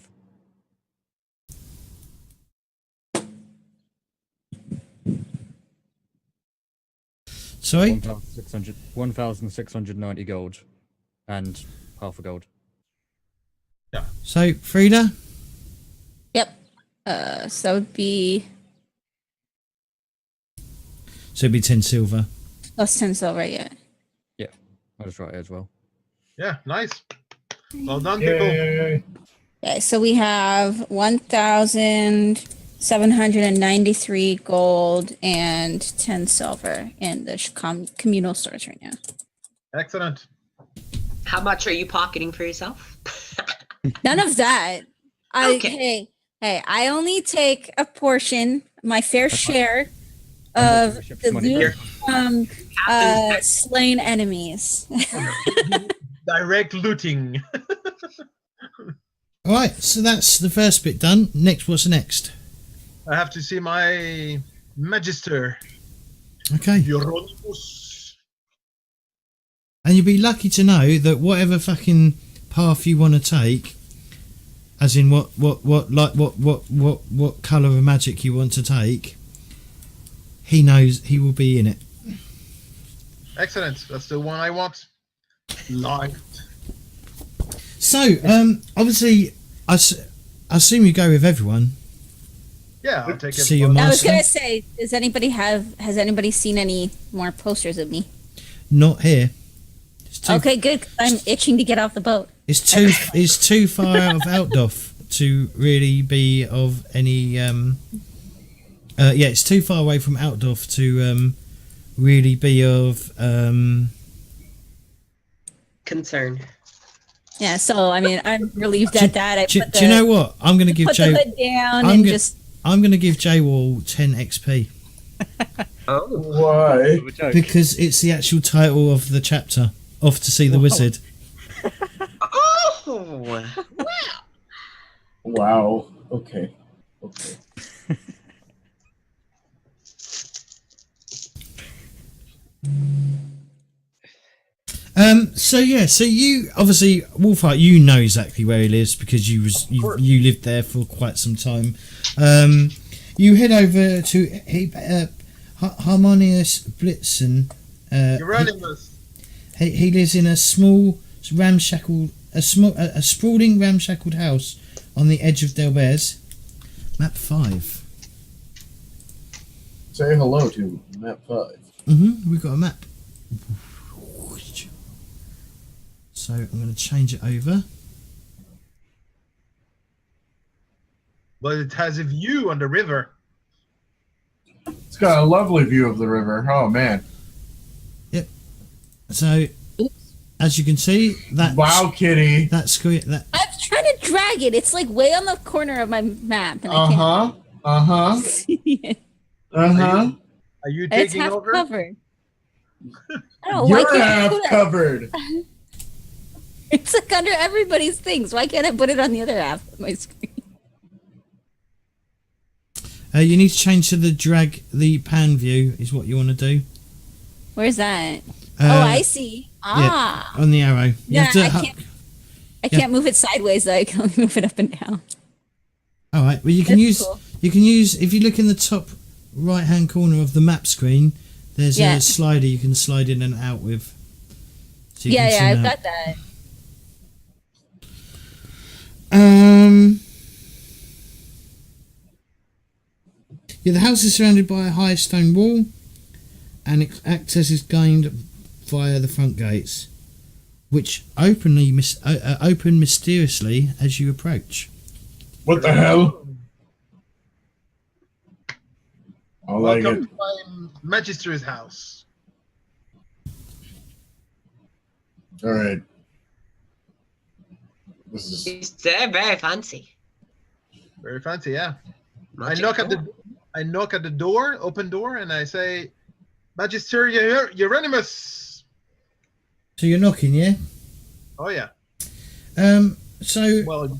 Speaker 1: Sorry?
Speaker 3: 1,690 gold and half a gold.
Speaker 1: So Frida?
Speaker 4: Yep. So it'd be
Speaker 1: So it'd be 10 silver.
Speaker 4: plus 10 silver, yeah.
Speaker 3: I'll just write it as well.
Speaker 6: Yeah, nice. Well done, people.
Speaker 2: Yay.
Speaker 4: Okay, so we have 1,793 gold and 10 silver in the communal stores right now.
Speaker 6: Excellent.
Speaker 5: How much are you pocketing for yourself?
Speaker 4: None of that.
Speaker 5: Okay.
Speaker 4: Hey, I only take a portion, my fair share
Speaker 3: I'm
Speaker 4: of
Speaker 3: not gonna ship
Speaker 4: the
Speaker 3: money
Speaker 4: loot
Speaker 3: back.
Speaker 4: from slain enemies.
Speaker 6: Direct looting.
Speaker 1: All right, so that's the first bit done. Next, what's next?
Speaker 6: I have to see my Magister.
Speaker 1: Okay.
Speaker 6: Euronymous.
Speaker 1: And you'll be lucky to know that whatever fucking path you want to take, as in what colour of magic you want to take, he knows he will be in it.
Speaker 6: Excellent. That's the one I want. Light.
Speaker 1: So, obviously, I assume you go with everyone.
Speaker 6: Yeah, I'll take it.
Speaker 1: See your
Speaker 4: I was
Speaker 1: master.
Speaker 4: gonna say, has anybody seen any more posters of me?
Speaker 1: Not here. It's too,
Speaker 4: Okay, good. 'Cause I'm itching to get off the boat.
Speaker 1: It's too far out of Outdoff to really be of any. It's too far away from Outdoff to really be of.
Speaker 5: Concern.
Speaker 4: Yeah, so I mean, I'm relieved at that.
Speaker 1: Do you know what? I'm going to give
Speaker 4: put
Speaker 1: Jay.
Speaker 4: the hood down
Speaker 1: I'm
Speaker 4: and
Speaker 1: go-
Speaker 4: just.
Speaker 1: I'm going to give Jay Wall 10 XP
Speaker 5: Oh.
Speaker 2: Why?
Speaker 1: because it's the actual title of the chapter. Off to see the wizard.
Speaker 5: Oh.
Speaker 2: Wow. Okay.
Speaker 1: So you obviously Wolfheart, you know exactly where he lives because you lived there for quite some time. You head over to Harmonious Blitzen.
Speaker 6: Euronymous.
Speaker 1: He lives in a small sprawling ramshackled house on the edge of Delbez. Map 5.
Speaker 2: say hello to map 5.
Speaker 1: We've got a map. So I'm going to change it over.
Speaker 6: But it has a view on the river.
Speaker 2: It's got a lovely view of the river. Oh man!
Speaker 1: Yep. So, as you can see, that
Speaker 2: Wow, kitty.
Speaker 1: that screen that
Speaker 4: I'm trying to drag it. It's like way on the corner of my map, and I can't. See it.
Speaker 6: Are you
Speaker 4: And it's
Speaker 6: taking
Speaker 4: half
Speaker 6: over?
Speaker 4: covered. Oh, why
Speaker 2: You're
Speaker 4: can't I
Speaker 2: half
Speaker 4: put it?
Speaker 2: covered.
Speaker 4: It's like under everybody's things. Why can't I put it on the other half of my screen?
Speaker 1: you need to change to the pan view is what you want to do.
Speaker 4: Where's that? Oh, I see. Ah.
Speaker 1: On the arrow. You
Speaker 4: Yeah,
Speaker 1: have to
Speaker 4: I can't move it sideways though. I can only move it up and down.
Speaker 1: All right. Well, you can
Speaker 4: That's
Speaker 1: use
Speaker 4: cool.
Speaker 1: if you look in the top right hand corner of the map screen. There's a slider you can slide in and out with. So you can see
Speaker 4: I've
Speaker 1: that.
Speaker 4: got that.
Speaker 1: Yeah, the house is surrounded by a high stone wall, and access is gained via the front gates, which open mysteriously as you approach.
Speaker 2: What the hell? I like
Speaker 6: Welcome
Speaker 2: it.
Speaker 6: to my magister's house.
Speaker 2: All right. This is
Speaker 5: It's very fancy.
Speaker 6: Very fancy, yeah. I
Speaker 5: Magic
Speaker 6: knock at the
Speaker 5: door.
Speaker 6: open door, and I say, Magister Euronymous.
Speaker 1: So you're knocking, yeah?
Speaker 6: Oh yeah.
Speaker 1: Well,
Speaker 6: Well,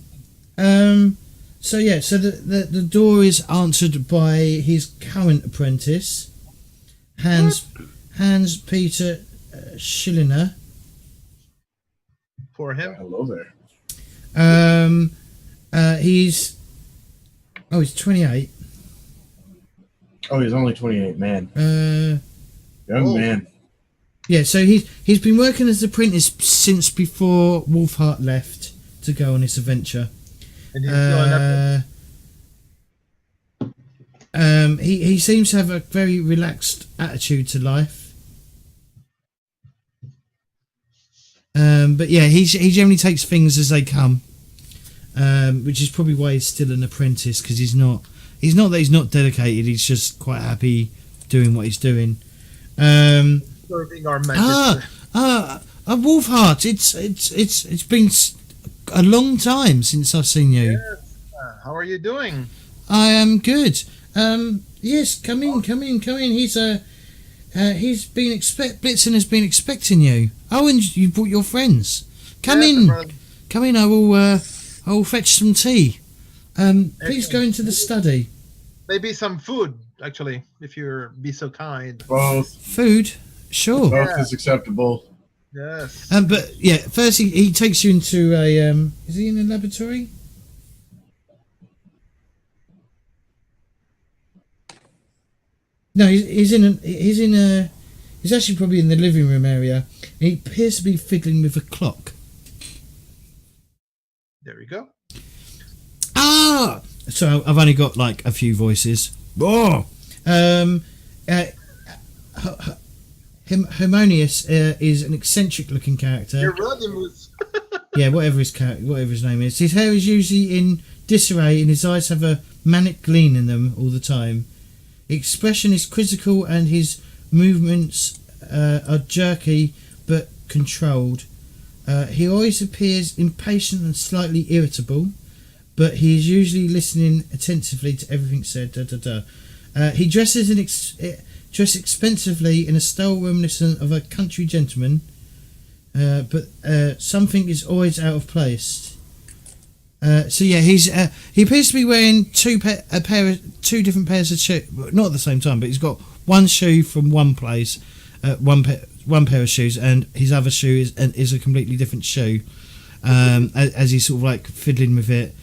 Speaker 1: so the door is answered by his current apprentice, Hans Peter Schilliner.
Speaker 6: for him.
Speaker 2: hello there.
Speaker 1: He's 28.
Speaker 2: Oh, he's only 28, man. Young
Speaker 6: Oh.
Speaker 2: man.
Speaker 1: Yeah, so he's been working as an apprentice since before Wolfheart left to go on this adventure.
Speaker 6: And he's going up.
Speaker 1: He seems to have a very relaxed attitude to life. But yeah, he generally takes things as they come, which is probably why he's still an apprentice, because he's not that he's not dedicated. He's just quite happy doing what he's doing.
Speaker 6: Serving our magister.
Speaker 1: Wolfheart, it's been a long time since I've seen you.
Speaker 6: Yes. How are you doing?
Speaker 1: I am good. Yes, come in. He's been Blitzen has been expecting you. Oh, and you brought your friends. Come
Speaker 6: Yes,
Speaker 1: in.
Speaker 6: I'm
Speaker 1: Come in. I will fetch some tea. Please go into the study.
Speaker 6: Maybe some food, actually, if you're be so kind.
Speaker 2: Both.
Speaker 1: Food, sure.
Speaker 2: Both is acceptable.
Speaker 6: Yes.
Speaker 1: But yeah, first he takes you into a. Is he in a laboratory? No, he's actually probably in the living room area. He appears to be fiddling with a clock.
Speaker 6: There we go.
Speaker 1: Ah! So I've only got like a few voices. Oh! Harmonious is an eccentric-looking character.
Speaker 6: Euronymous.
Speaker 1: Yeah, whatever his name is. His hair is usually in disarray, and his eyes have a manic gleam in them all the time. Expression is quizzical, and his movements are jerky but controlled. He always appears impatient and slightly irritable, but he is usually listening attentively to everything said. He dresses dressed expensively in a style reminiscent of a country gentleman, but something is always out of place. So yeah, he appears to be wearing two different pairs of shoes, not at the same time, but he's got one shoe from one place, one pair of shoes, and his other shoe is a completely different shoe. As he's sort of like fiddling with it,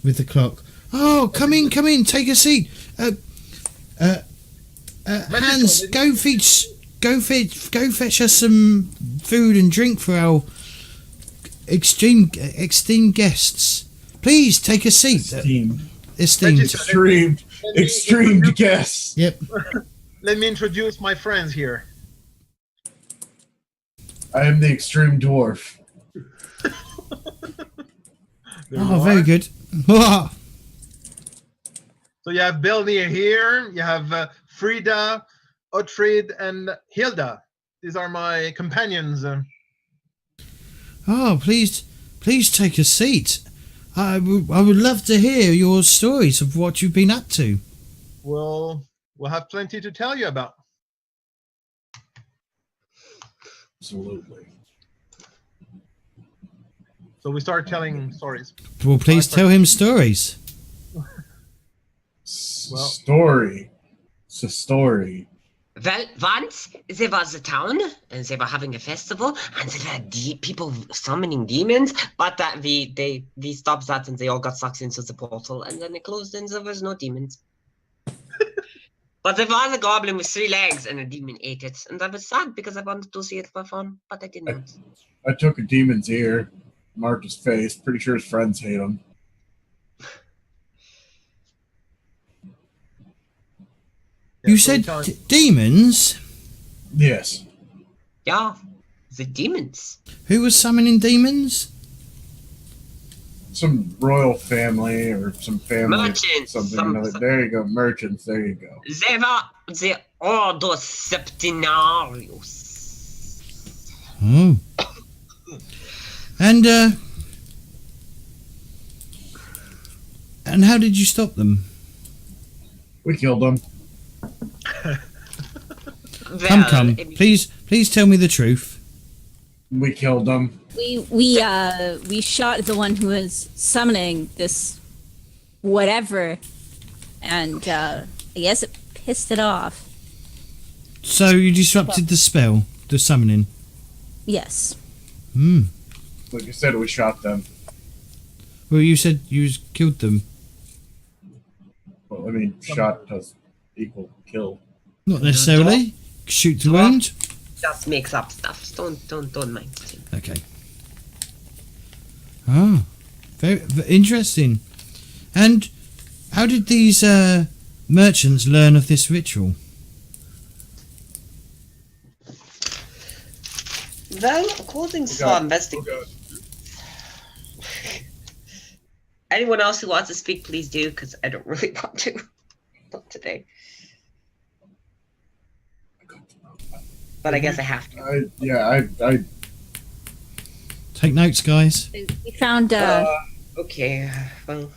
Speaker 1: with the clock. Oh, come in, take a seat. Hans, go fetch us some food and drink for our esteemed guests. Please take a seat.
Speaker 2: Esteemed.
Speaker 1: Esteemed.
Speaker 2: Extreme. Extreme guess.
Speaker 1: Yep.
Speaker 6: Let me introduce my friends here.
Speaker 2: I am the extreme dwarf.
Speaker 6: There
Speaker 1: Oh,
Speaker 6: you
Speaker 1: very
Speaker 6: are.
Speaker 1: good. Whoa.
Speaker 6: So you have Belny here. You have Frida, Otfrid, and Hilda. These are my companions.
Speaker 1: Oh, please take a seat. I would love to hear your stories of what you've been up to.
Speaker 6: We'll have plenty to tell you about.
Speaker 2: Absolutely.
Speaker 6: So we start telling stories.
Speaker 1: Well, please tell him stories.
Speaker 6: Well-
Speaker 2: Story. It's a story.
Speaker 5: Well, once there was a town, and they were having a festival, and there were people summoning demons. But we stopped that, and they all got sucked into the portal, and then it closed, and there was no demons. But there was a goblin with 3 legs, and a demon ate it, and I was sad because I wanted to see it for fun, but I did not.
Speaker 2: I took a demon's ear, marked his face. Pretty sure his friends hate him.
Speaker 1: You
Speaker 6: so we
Speaker 1: said
Speaker 6: tell-
Speaker 1: demons?
Speaker 2: Yes.
Speaker 5: Yeah, the demons.
Speaker 1: Who was summoning demons?
Speaker 2: Some royal family or some family.
Speaker 5: Merchants,
Speaker 2: Something.
Speaker 5: some-
Speaker 2: Another. There you go. Merchants. There you go.
Speaker 5: They were the Ordo Septenarius.
Speaker 1: Oh. And how did you stop them?
Speaker 2: We killed them.
Speaker 5: Well,
Speaker 1: Come. Please tell me the truth.
Speaker 2: We killed them.
Speaker 4: We shot the one who was summoning this whatever, and I guess it pissed it off.
Speaker 1: So you disrupted the spell, the summoning.
Speaker 4: Yes.
Speaker 1: Hmm.
Speaker 2: Like I said, we shot them.
Speaker 1: Well, you said you killed them.
Speaker 2: Well, I mean, shot does equal kill.
Speaker 1: Not necessarily. Shoot to wound.
Speaker 5: just makes up stuff. Don't mind him.
Speaker 1: Okay. Oh, very interesting. And how did these merchants learn of this ritual?
Speaker 5: Well, according to our investigation. Anyone else who wants to speak, please do, because I don't really want to. Not today. But I guess I have to.
Speaker 2: I
Speaker 1: Take notes, guys.
Speaker 4: We found
Speaker 5: Okay, well.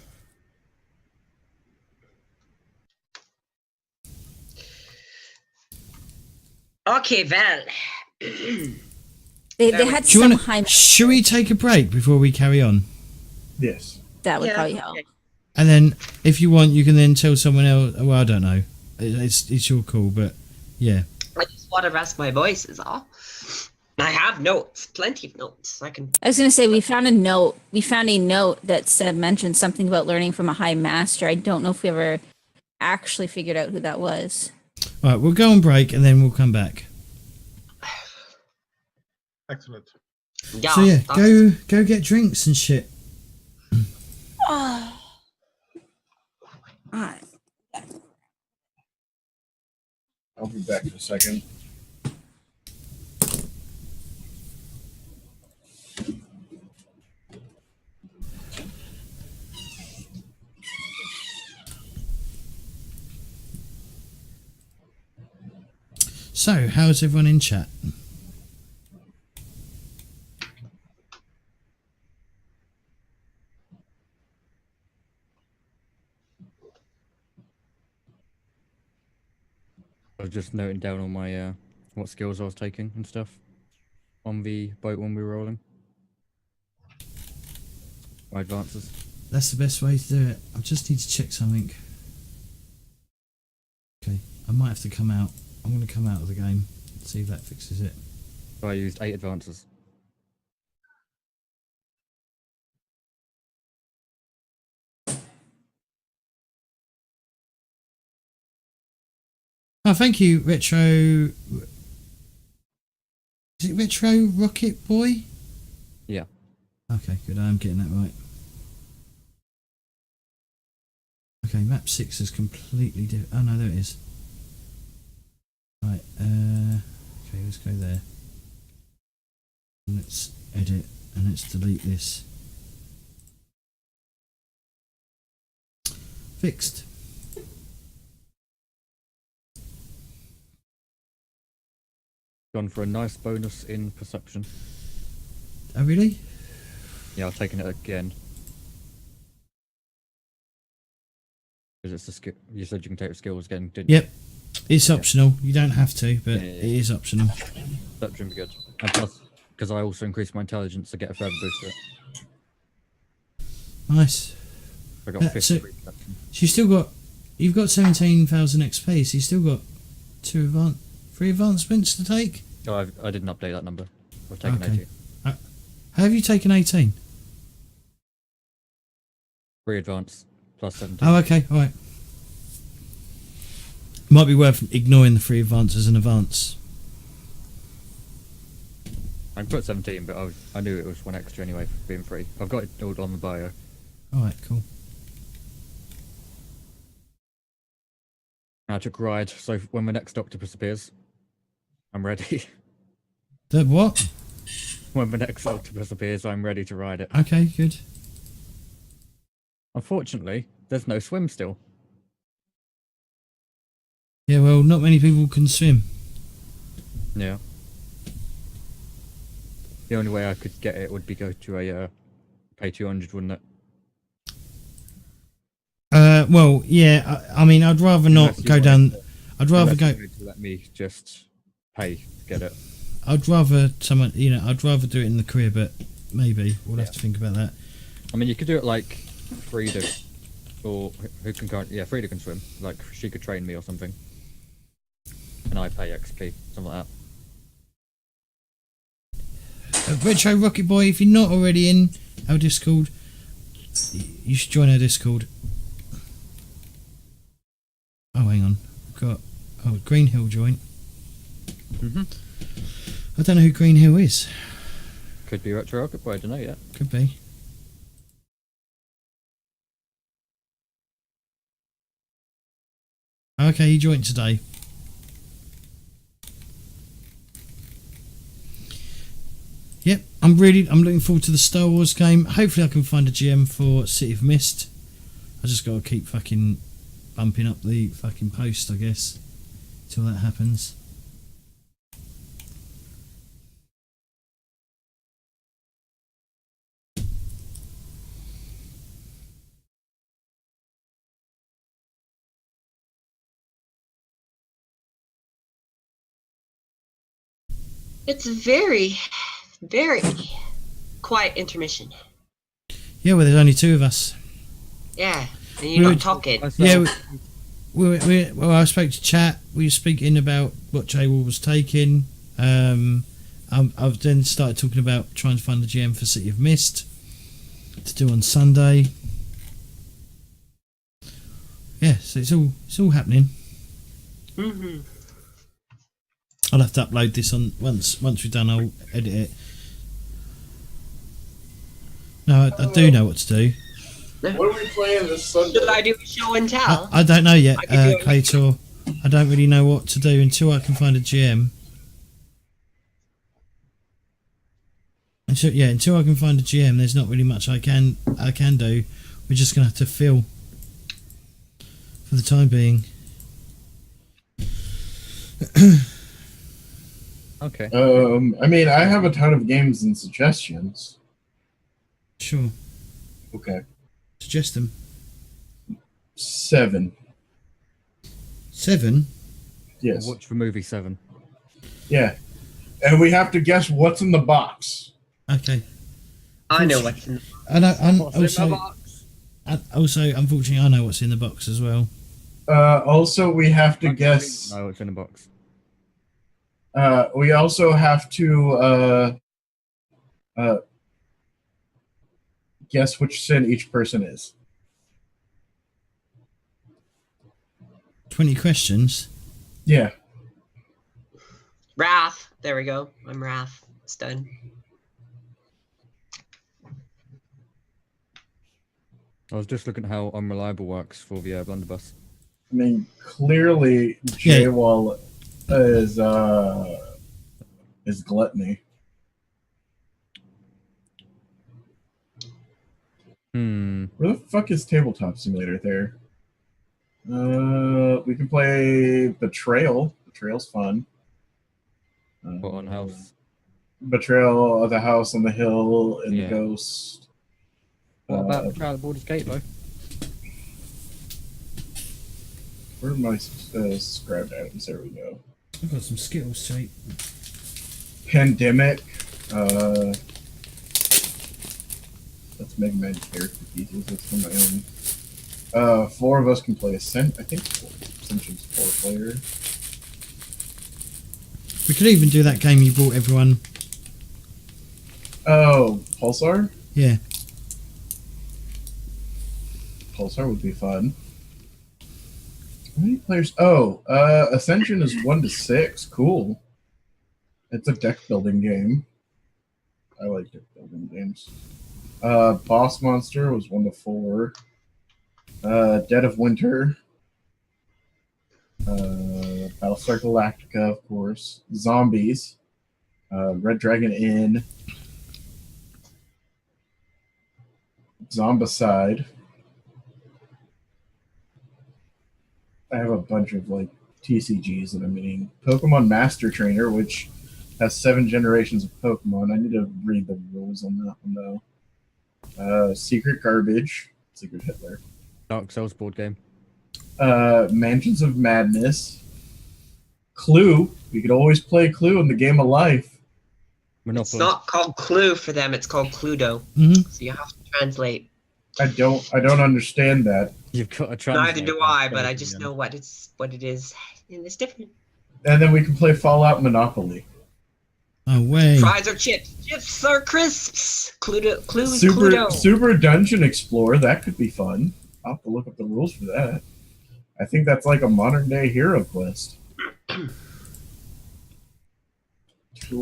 Speaker 5: Okay, well.
Speaker 4: they had
Speaker 1: Do you
Speaker 4: some
Speaker 1: want
Speaker 4: high
Speaker 1: to? Should we take a break before we carry on?
Speaker 2: yes.
Speaker 4: that would
Speaker 5: Yeah,
Speaker 4: probably
Speaker 5: okay.
Speaker 4: help.
Speaker 1: And then, if you want, you can then tell someone else. Well, I don't know. It's your call, but yeah.
Speaker 5: I just want to rest my voice, is all. I have notes, plenty of notes. I can.
Speaker 4: I was going to say we found a note. We found a note that said mentioned something about learning from a high master. I don't know if we ever actually figured out who that was.
Speaker 1: All right, we'll go on break and then we'll come back.
Speaker 6: Excellent.
Speaker 5: Yeah.
Speaker 1: So yeah,
Speaker 5: that's-
Speaker 1: go get drinks and shit.
Speaker 4: Oh. Ah,
Speaker 2: I'll be back in a second.
Speaker 1: So, how's everyone in chat?
Speaker 3: I was just noting down on my what skills I was taking and stuff on the boat when we were rolling. My advances.
Speaker 1: That's the best way to do it. I just need to check something. Okay, I might have to come out. I'm going to come out of the game. See if that fixes it.
Speaker 3: So I used 8 advances.
Speaker 1: Oh, thank you, Retro. Is it Retro Rocket Boy?
Speaker 3: Yeah.
Speaker 1: Okay, good. I'm getting that right. Okay, map 6 is completely different. Oh no, there it is. Right, okay, let's go there. And let's edit and let's delete this. Fixed.
Speaker 3: Gone for a nice bonus in perception.
Speaker 1: Oh really?
Speaker 3: Yeah, I've taken it again. Because it's the skill. You said you can take the skills again, didn't
Speaker 1: Yep. It's optional. You don't have to, but
Speaker 3: Yeah.
Speaker 1: it is optional.
Speaker 3: you? That should be good. And plus, because I also increased my intelligence to get a further boost to it.
Speaker 1: Nice.
Speaker 3: I got
Speaker 1: Yeah,
Speaker 3: 53
Speaker 1: so-
Speaker 3: perception.
Speaker 1: So you've got 17,000 XP, so you've still got 3 advancements to take?
Speaker 3: Oh, I didn't update that number. I've taken
Speaker 1: Okay.
Speaker 3: 18.
Speaker 1: How have you taken 18?
Speaker 3: 3 advance plus 17.
Speaker 1: Oh, okay, alright. Might be worth ignoring the 3 advance as an advance.
Speaker 3: I can put 17, but I knew it was 1 extra anyway for being free. I've got it all on the bio.
Speaker 1: Alright, cool.
Speaker 3: I took ride, so when my next octopus appears, I'm ready.
Speaker 1: The what?
Speaker 3: When the next octopus appears, I'm ready to ride it.
Speaker 1: Okay, good.
Speaker 3: Unfortunately, there's no swim still.
Speaker 1: Yeah, well, not many people can swim.
Speaker 3: Yeah. The only way I could get it would be go to a pay 200, wouldn't it?
Speaker 1: Well, yeah, I mean, I'd rather not
Speaker 3: Unless you
Speaker 1: go
Speaker 3: wanted
Speaker 1: down.
Speaker 3: to-
Speaker 1: I'd rather
Speaker 3: unless you
Speaker 1: go.
Speaker 3: wanted to let me just pay to get it.
Speaker 1: I'd rather someone, I'd rather do it in the career, but maybe we'll have
Speaker 3: Yeah.
Speaker 1: to think about that.
Speaker 3: I mean, you could do it like Frida, or who can Frida can swim. Like she could train me or something, and I pay XP, something like that.
Speaker 1: Retro Rocket Boy, if you're not already in our Discord, you should join our Discord. Oh, hang on. We've got Green Hill joint. I don't know who Green Hill is.
Speaker 3: Could be Retro Rocket Boy, I don't know yet.
Speaker 1: Could be. Okay, he joined today. Yep, I'm looking forward to the Star Wars game. Hopefully I can find a GM for City of Mist. I just gotta keep fucking bumping up the fucking post, I guess, till that happens.
Speaker 5: It's very, very quiet intermission.
Speaker 1: Yeah, well, there's only 2 of us.
Speaker 5: Yeah, and you're
Speaker 1: Good.
Speaker 5: not talking.
Speaker 1: Yeah, well, I spoke to chat. We were speaking about what J-Wall was taking. I've then started talking about trying to find the GM for City of Mist to do on Sunday. Yeah, so it's all happening.
Speaker 5: Mm-hmm.
Speaker 1: I'll have to upload this on once we're done. I'll edit it. No, I do know what to do.
Speaker 2: What are we playing this Sunday?
Speaker 5: Should I do a show and tell?
Speaker 1: I don't know yet,
Speaker 5: I can do it.
Speaker 1: Claytor. I don't really know what to do until I can find a GM. Until I can find a GM, there's not really much I can do. We're just gonna have to fill for the time being.
Speaker 3: Okay.
Speaker 2: I mean, I have a ton of games and suggestions.
Speaker 1: Sure.
Speaker 2: Okay.
Speaker 1: Suggest them.
Speaker 2: 7.
Speaker 1: 7.
Speaker 2: Yes.
Speaker 3: Watch the movie 7.
Speaker 2: Yeah. And we have to guess what's in the box.
Speaker 1: Okay.
Speaker 5: I know what's in.
Speaker 1: And
Speaker 3: What's in the box?
Speaker 1: also, unfortunately, I know what's in the box as well.
Speaker 2: Also, we have to guess.
Speaker 3: No, it's in the box.
Speaker 2: We also have to guess which sin each person is.
Speaker 1: 20 questions.
Speaker 2: Yeah.
Speaker 5: Wrath. There we go. I'm Wrath. It's done.
Speaker 3: I was just looking at how unreliable works for the blunderbuss.
Speaker 2: I mean, clearly J-Wall is gluttony. Where the fuck is Tabletop Simulator there? We can play Betrayal. Betrayal's fun.
Speaker 3: What on house?
Speaker 2: Betrayal of the House on the Hill and
Speaker 3: Yeah.
Speaker 2: the Ghost.
Speaker 3: What about Betrayal of Baldur's Gate though?
Speaker 2: Where are my scribed items? There we go.
Speaker 1: I've got some Skittles, Tate.
Speaker 2: Pandemic. Let's make my character pieces. That's for my own. 4 of us can play Ascent. I think Ascension's 4 player.
Speaker 1: We could even do that game you brought everyone.
Speaker 2: Oh, Pulsar?
Speaker 1: Yeah.
Speaker 2: Pulsar would be fun. How many players? Oh, Ascension is 1 to 6. Cool. It's a deck building game. I like deck building games. Boss Monster was 1 to 4. Dead of Winter. Battlestar Galactica, of course. Zombies. Red Dragon Inn. Zombicide. I have a bunch of like TCGs that I'm eating. Pokemon Master Trainer, which has 7 generations of Pokemon. I need to read the rules on that one though. Secret Garbage. Secret Hitler.
Speaker 3: Dark Souls board game.
Speaker 2: Mansions of Madness. Clue. We could always play Clue in the game of life.
Speaker 3: Monopoly.
Speaker 5: It's not called Clue for them. It's called Cluedo.
Speaker 1: Mm-hmm.
Speaker 5: So you have to translate.
Speaker 2: I don't understand that.
Speaker 3: You've got to translate.
Speaker 5: Neither do I, but I just know what it is, and it's different.
Speaker 2: And then we can play Fallout Monopoly.
Speaker 1: Oh, way.
Speaker 5: Fries or chips. Chips or crisps. Clue is
Speaker 2: Super
Speaker 5: Cluedo.
Speaker 2: Super Dungeon Explorer. That could be fun. I'll have to look up the rules for that. I think that's like a modern day Hero Quest. 2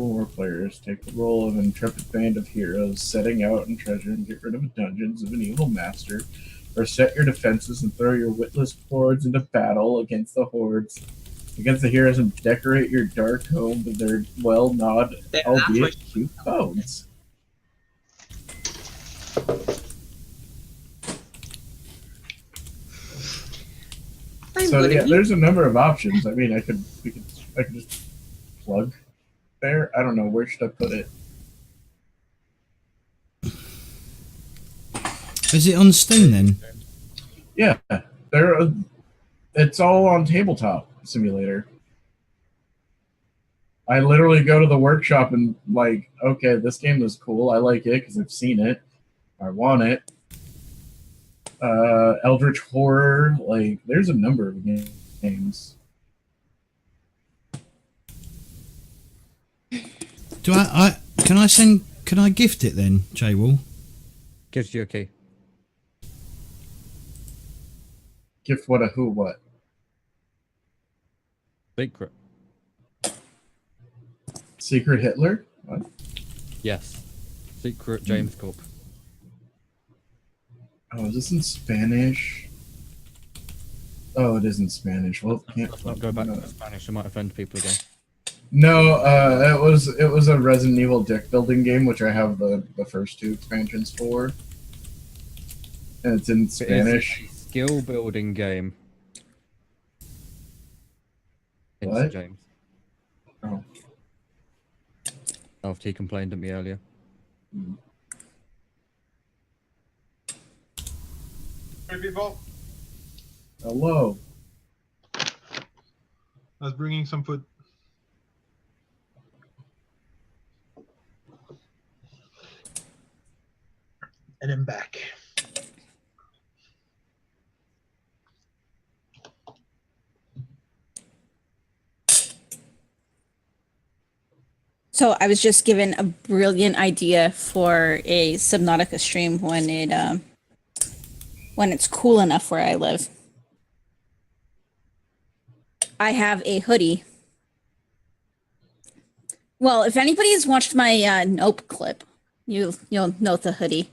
Speaker 2: or more players take the role of an intrepid band of heroes, setting out and treasure and get rid of the dungeons of an evil master, or set your defenses and throw your witless hordes into battle against the hordes, against the heroes, and decorate your dark home with their well-gnawed, albeit cute bones. So yeah, there's a number of options. I mean, I could just plug there. I don't know, where should I put it?
Speaker 1: Is it on Steam then?
Speaker 2: Yeah, it's all on Tabletop Simulator. I literally go to the workshop and like, okay, this game is cool. I like it because I've seen it. I want it. Eldritch Horror, like, there's a number of games.
Speaker 1: Do can I gift it then, J-Wall?
Speaker 3: Gives you a key.
Speaker 2: Gift what a who what?
Speaker 3: Secret.
Speaker 2: Secret Hitler? What?
Speaker 3: Yes. Secret James Corp.
Speaker 2: Oh, is this in Spanish? Oh, it is in Spanish. Well, can't
Speaker 3: Let's not go back to Spanish. I might offend people again.
Speaker 2: No, it was a Resident Evil deck building game, which I have the first 2 expansions for, and it's in Spanish.
Speaker 3: It is a skill building game.
Speaker 2: What?
Speaker 3: James.
Speaker 2: Oh.
Speaker 3: After he complained at me earlier.
Speaker 6: Hey people,
Speaker 2: Hello.
Speaker 6: I was bringing some food. And I'm back.
Speaker 4: So I was just given a brilliant idea for a Subnautica stream when it's cool enough where I live. I have a hoodie. Well, if anybody has watched my Nope clip, you'll note the hoodie.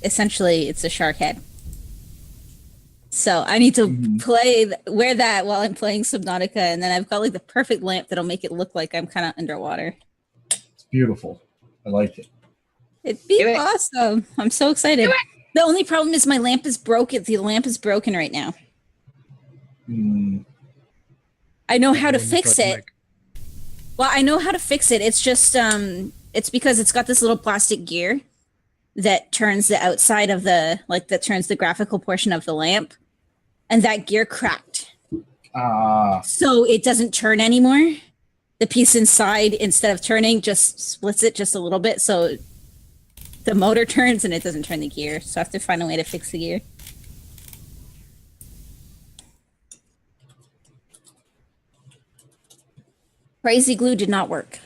Speaker 4: essentially it's a shark head. So I need to wear that while I'm playing Subnautica, and then I've got like the perfect lamp that'll make it look like I'm kind of underwater.
Speaker 2: It's beautiful. I like it.
Speaker 4: It'd be awesome. I'm so excited. The only problem is my lamp is broken. The lamp is broken right now. I know how to fix it. Well, I know how to fix it. It's just it's because it's got this little plastic gear that turns the outside of that turns the graphical portion of the lamp, and that gear cracked. So it doesn't turn anymore. The piece inside, instead of turning, just splits it just a little bit, so the motor turns and it doesn't turn the gear. So I have to find a way to fix the gear. Crazy glue did not work.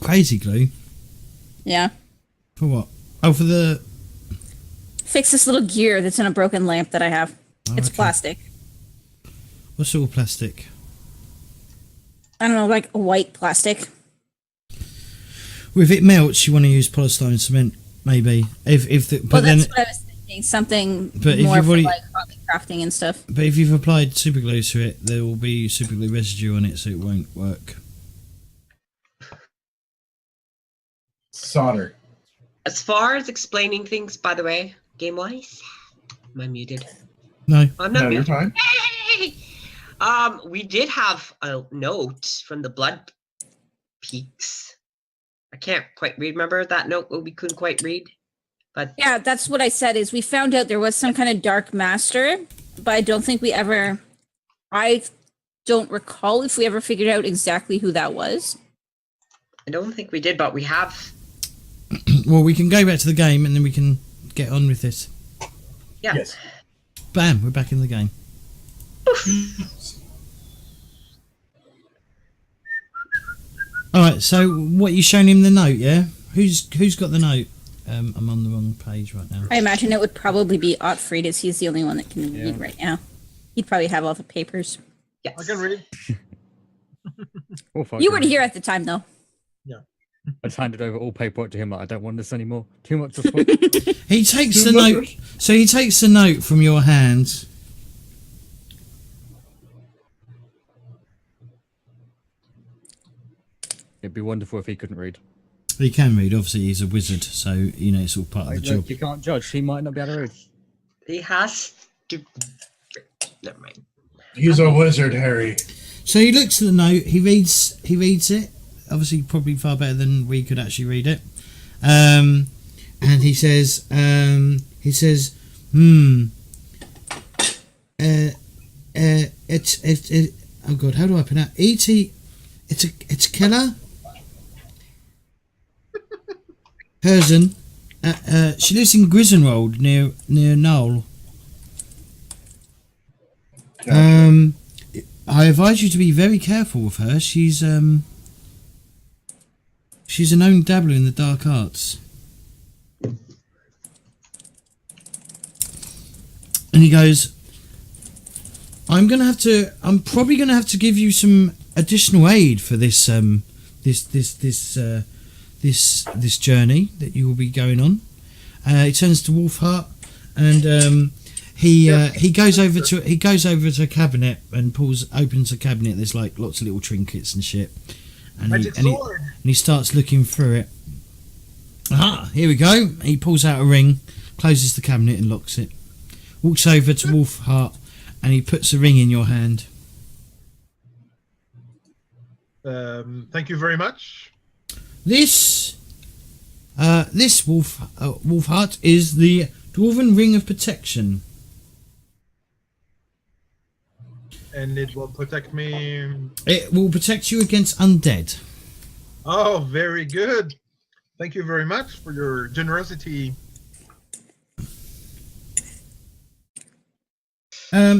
Speaker 1: Crazy glue?
Speaker 4: Yeah.
Speaker 1: For what? Oh, for the...
Speaker 4: Fix this little gear that's in a broken lamp that I have. It's
Speaker 1: okay.
Speaker 4: plastic.
Speaker 1: What sort of plastic?
Speaker 4: I don't know, like white plastic.
Speaker 1: Well, if it melts, you want to use polystyrene cement, maybe. That's
Speaker 4: what I was thinking. Something more for like crafting and stuff.
Speaker 1: But if you've applied super glue to it, there will be super glue residue on it, so it won't work.
Speaker 2: Solder.
Speaker 5: As far as explaining things, by the way, game-wise, am I muted?
Speaker 1: No.
Speaker 5: I'm not muted.
Speaker 2: You're fine.
Speaker 5: Hey! We did have a note from the Blood Peaks. I can't quite remember that note, what we couldn't quite read. But
Speaker 4: yeah, that's what I said, is we found out there was some kind of dark master, but I don't think I don't recall if we ever figured out exactly who that was.
Speaker 5: I don't think we did, but we have.
Speaker 1: Well, we can go back to the game and then we can get on with this.
Speaker 5: Yeah.
Speaker 2: Yes.
Speaker 1: Bam, we're back in the game. Alright, so what, you shown him the note, yeah? Who's got the note? I'm on the wrong page right now.
Speaker 4: I imagine it would probably be Otfried, as he's the only one that can read right now. He'd probably have all the papers.
Speaker 5: Yes.
Speaker 6: I can read.
Speaker 4: You weren't here at the time, though.
Speaker 6: Yeah.
Speaker 3: I just handed over all paperwork to him. Like, I don't want this anymore. Too much to swap.
Speaker 1: He takes the note. So he takes the note from your hand.
Speaker 3: It'd be wonderful if he couldn't read.
Speaker 1: He can read. Obviously, he's a wizard, so you know it's all part of the job.
Speaker 3: You can't judge. He might not be able to read.
Speaker 5: He has to. Never mind.
Speaker 2: He's a wizard, Harry.
Speaker 1: So he looks at the note. He reads it. Obviously, probably far better than we could actually read it. And he says, it's oh god, how do I pronounce E.T. It's killer. Herzen. She lives in Grisenrold near Knoll. I advise you to be very careful with her. She's a known dabbler in the dark arts. And he goes, I'm probably gonna have to give you some additional aid for this this journey that you will be going on. He turns to Wolfheart and he goes over to a cabinet and opens a cabinet. There's like lots of little trinkets and shit. And he starts looking through it. Aha, here we go. He pulls out a ring, closes the cabinet and locks it. Walks over to Wolfheart and he puts a ring in your hand.
Speaker 6: Thank you very much.
Speaker 1: This Wolfheart is the Dwarven Ring of Protection.
Speaker 6: And it will protect me.
Speaker 1: It will protect you against undead.
Speaker 6: Oh, very good. Thank you very much for your generosity.
Speaker 1: So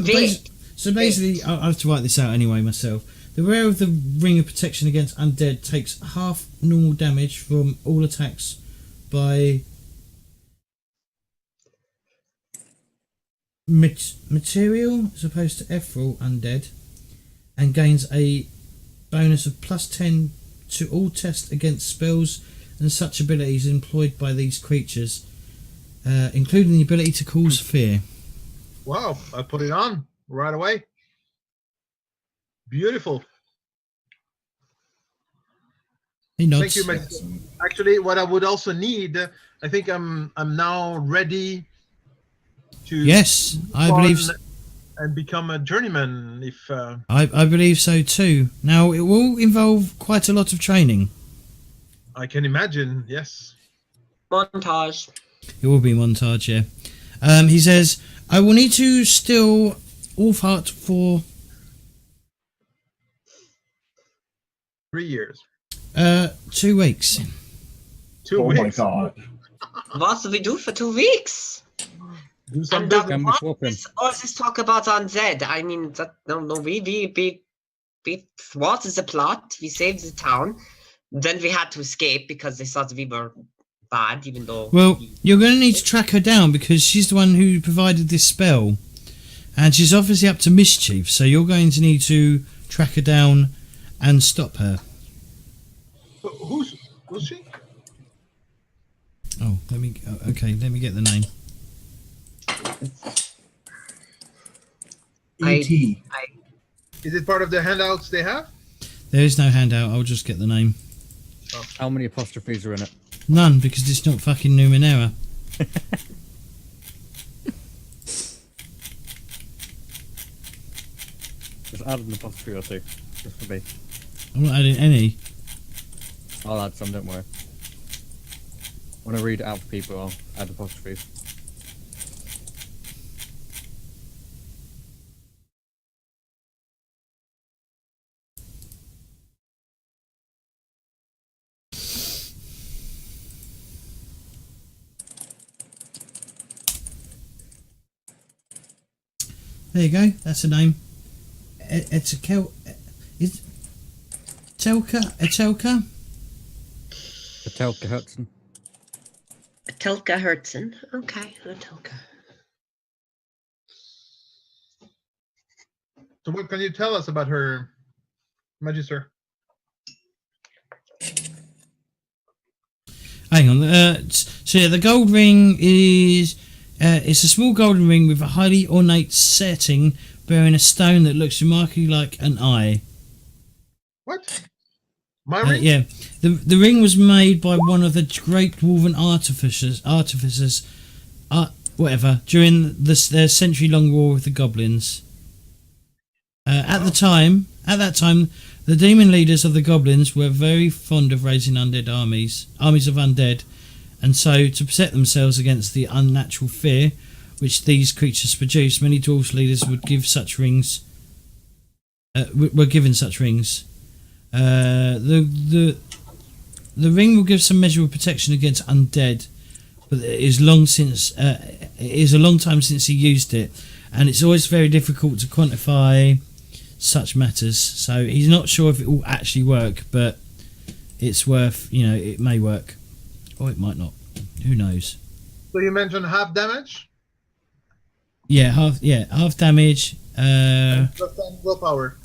Speaker 1: basically, I have to write this out anyway myself. The wearer of the Ring of Protection against undead takes half normal damage from all attacks by material as opposed to ethereal undead, and gains a bonus of +10 to all tests against spells and such abilities employed by these creatures, including the ability to cause fear.
Speaker 6: Wow, I put it on right away. Beautiful.
Speaker 1: He nods.
Speaker 6: Thank you, my. Actually, what I would also need, I think I'm now ready to.
Speaker 1: Yes, I believe.
Speaker 6: And become a journeyman if.
Speaker 1: I believe so too. Now it will involve quite a lot of training.
Speaker 6: I can imagine. Yes.
Speaker 5: Montage.
Speaker 1: It will be montage, yeah. He says, I will need to steal Wolfheart for
Speaker 6: 3 years.
Speaker 1: 2 weeks.
Speaker 6: 2
Speaker 2: Oh
Speaker 6: weeks.
Speaker 2: my god.
Speaker 5: What do we do for 2 weeks?
Speaker 6: Do some
Speaker 5: And
Speaker 6: business.
Speaker 3: Can we
Speaker 5: what
Speaker 3: swap him?
Speaker 5: is all this talk about undead? I mean, that no, we thwarted the plot. We saved the town. Then we had to escape because they thought we were bad, even though.
Speaker 1: Well, you're going to need to track her down because she's the one who provided this spell. And she's obviously up to mischief, so you're going to need to track her down and stop her.
Speaker 6: Who's she?
Speaker 1: Oh, let me get the name.
Speaker 2: E.T.
Speaker 6: Is it part of the handouts they have?
Speaker 1: There is no handout, I'll just get the name.
Speaker 3: How many apostrophes are in it?
Speaker 1: None, because it's not fucking Numenera.
Speaker 3: Just add an apostrophe or two, just for me.
Speaker 1: I'm not adding any.
Speaker 3: I'll add some, don't worry. When I read it out for people, I'll add apostrophes.
Speaker 1: There you go, that's a name. It's a is Etelka?
Speaker 3: Patelka Hudson.
Speaker 5: Telka Hertzen. Okay, Telka.
Speaker 6: So what can you tell us about her, Magister?
Speaker 1: Hang on. So yeah, the gold ring is it's a small golden ring with a highly ornate setting bearing a stone that looks remarkably like an eye.
Speaker 6: What? My ring?
Speaker 1: Yeah, the ring was made by one of the great dwarven artificers, during their century-long war with the goblins. At that time, the demon leaders of the goblins were very fond of raising undead armies of undead, and so to protect themselves against the unnatural fear which these creatures produce, many dwarf leaders would give such rings. Were given such rings. The ring will give some measure of protection against undead, but it is a long time since he used it, and it's always very difficult to quantify such matters. So he's not sure if it will actually work, but it's worth, it may work, or it might not. Who knows?
Speaker 6: So you mentioned half damage?
Speaker 1: Yeah, half damage.
Speaker 6: Plus 10 willpower.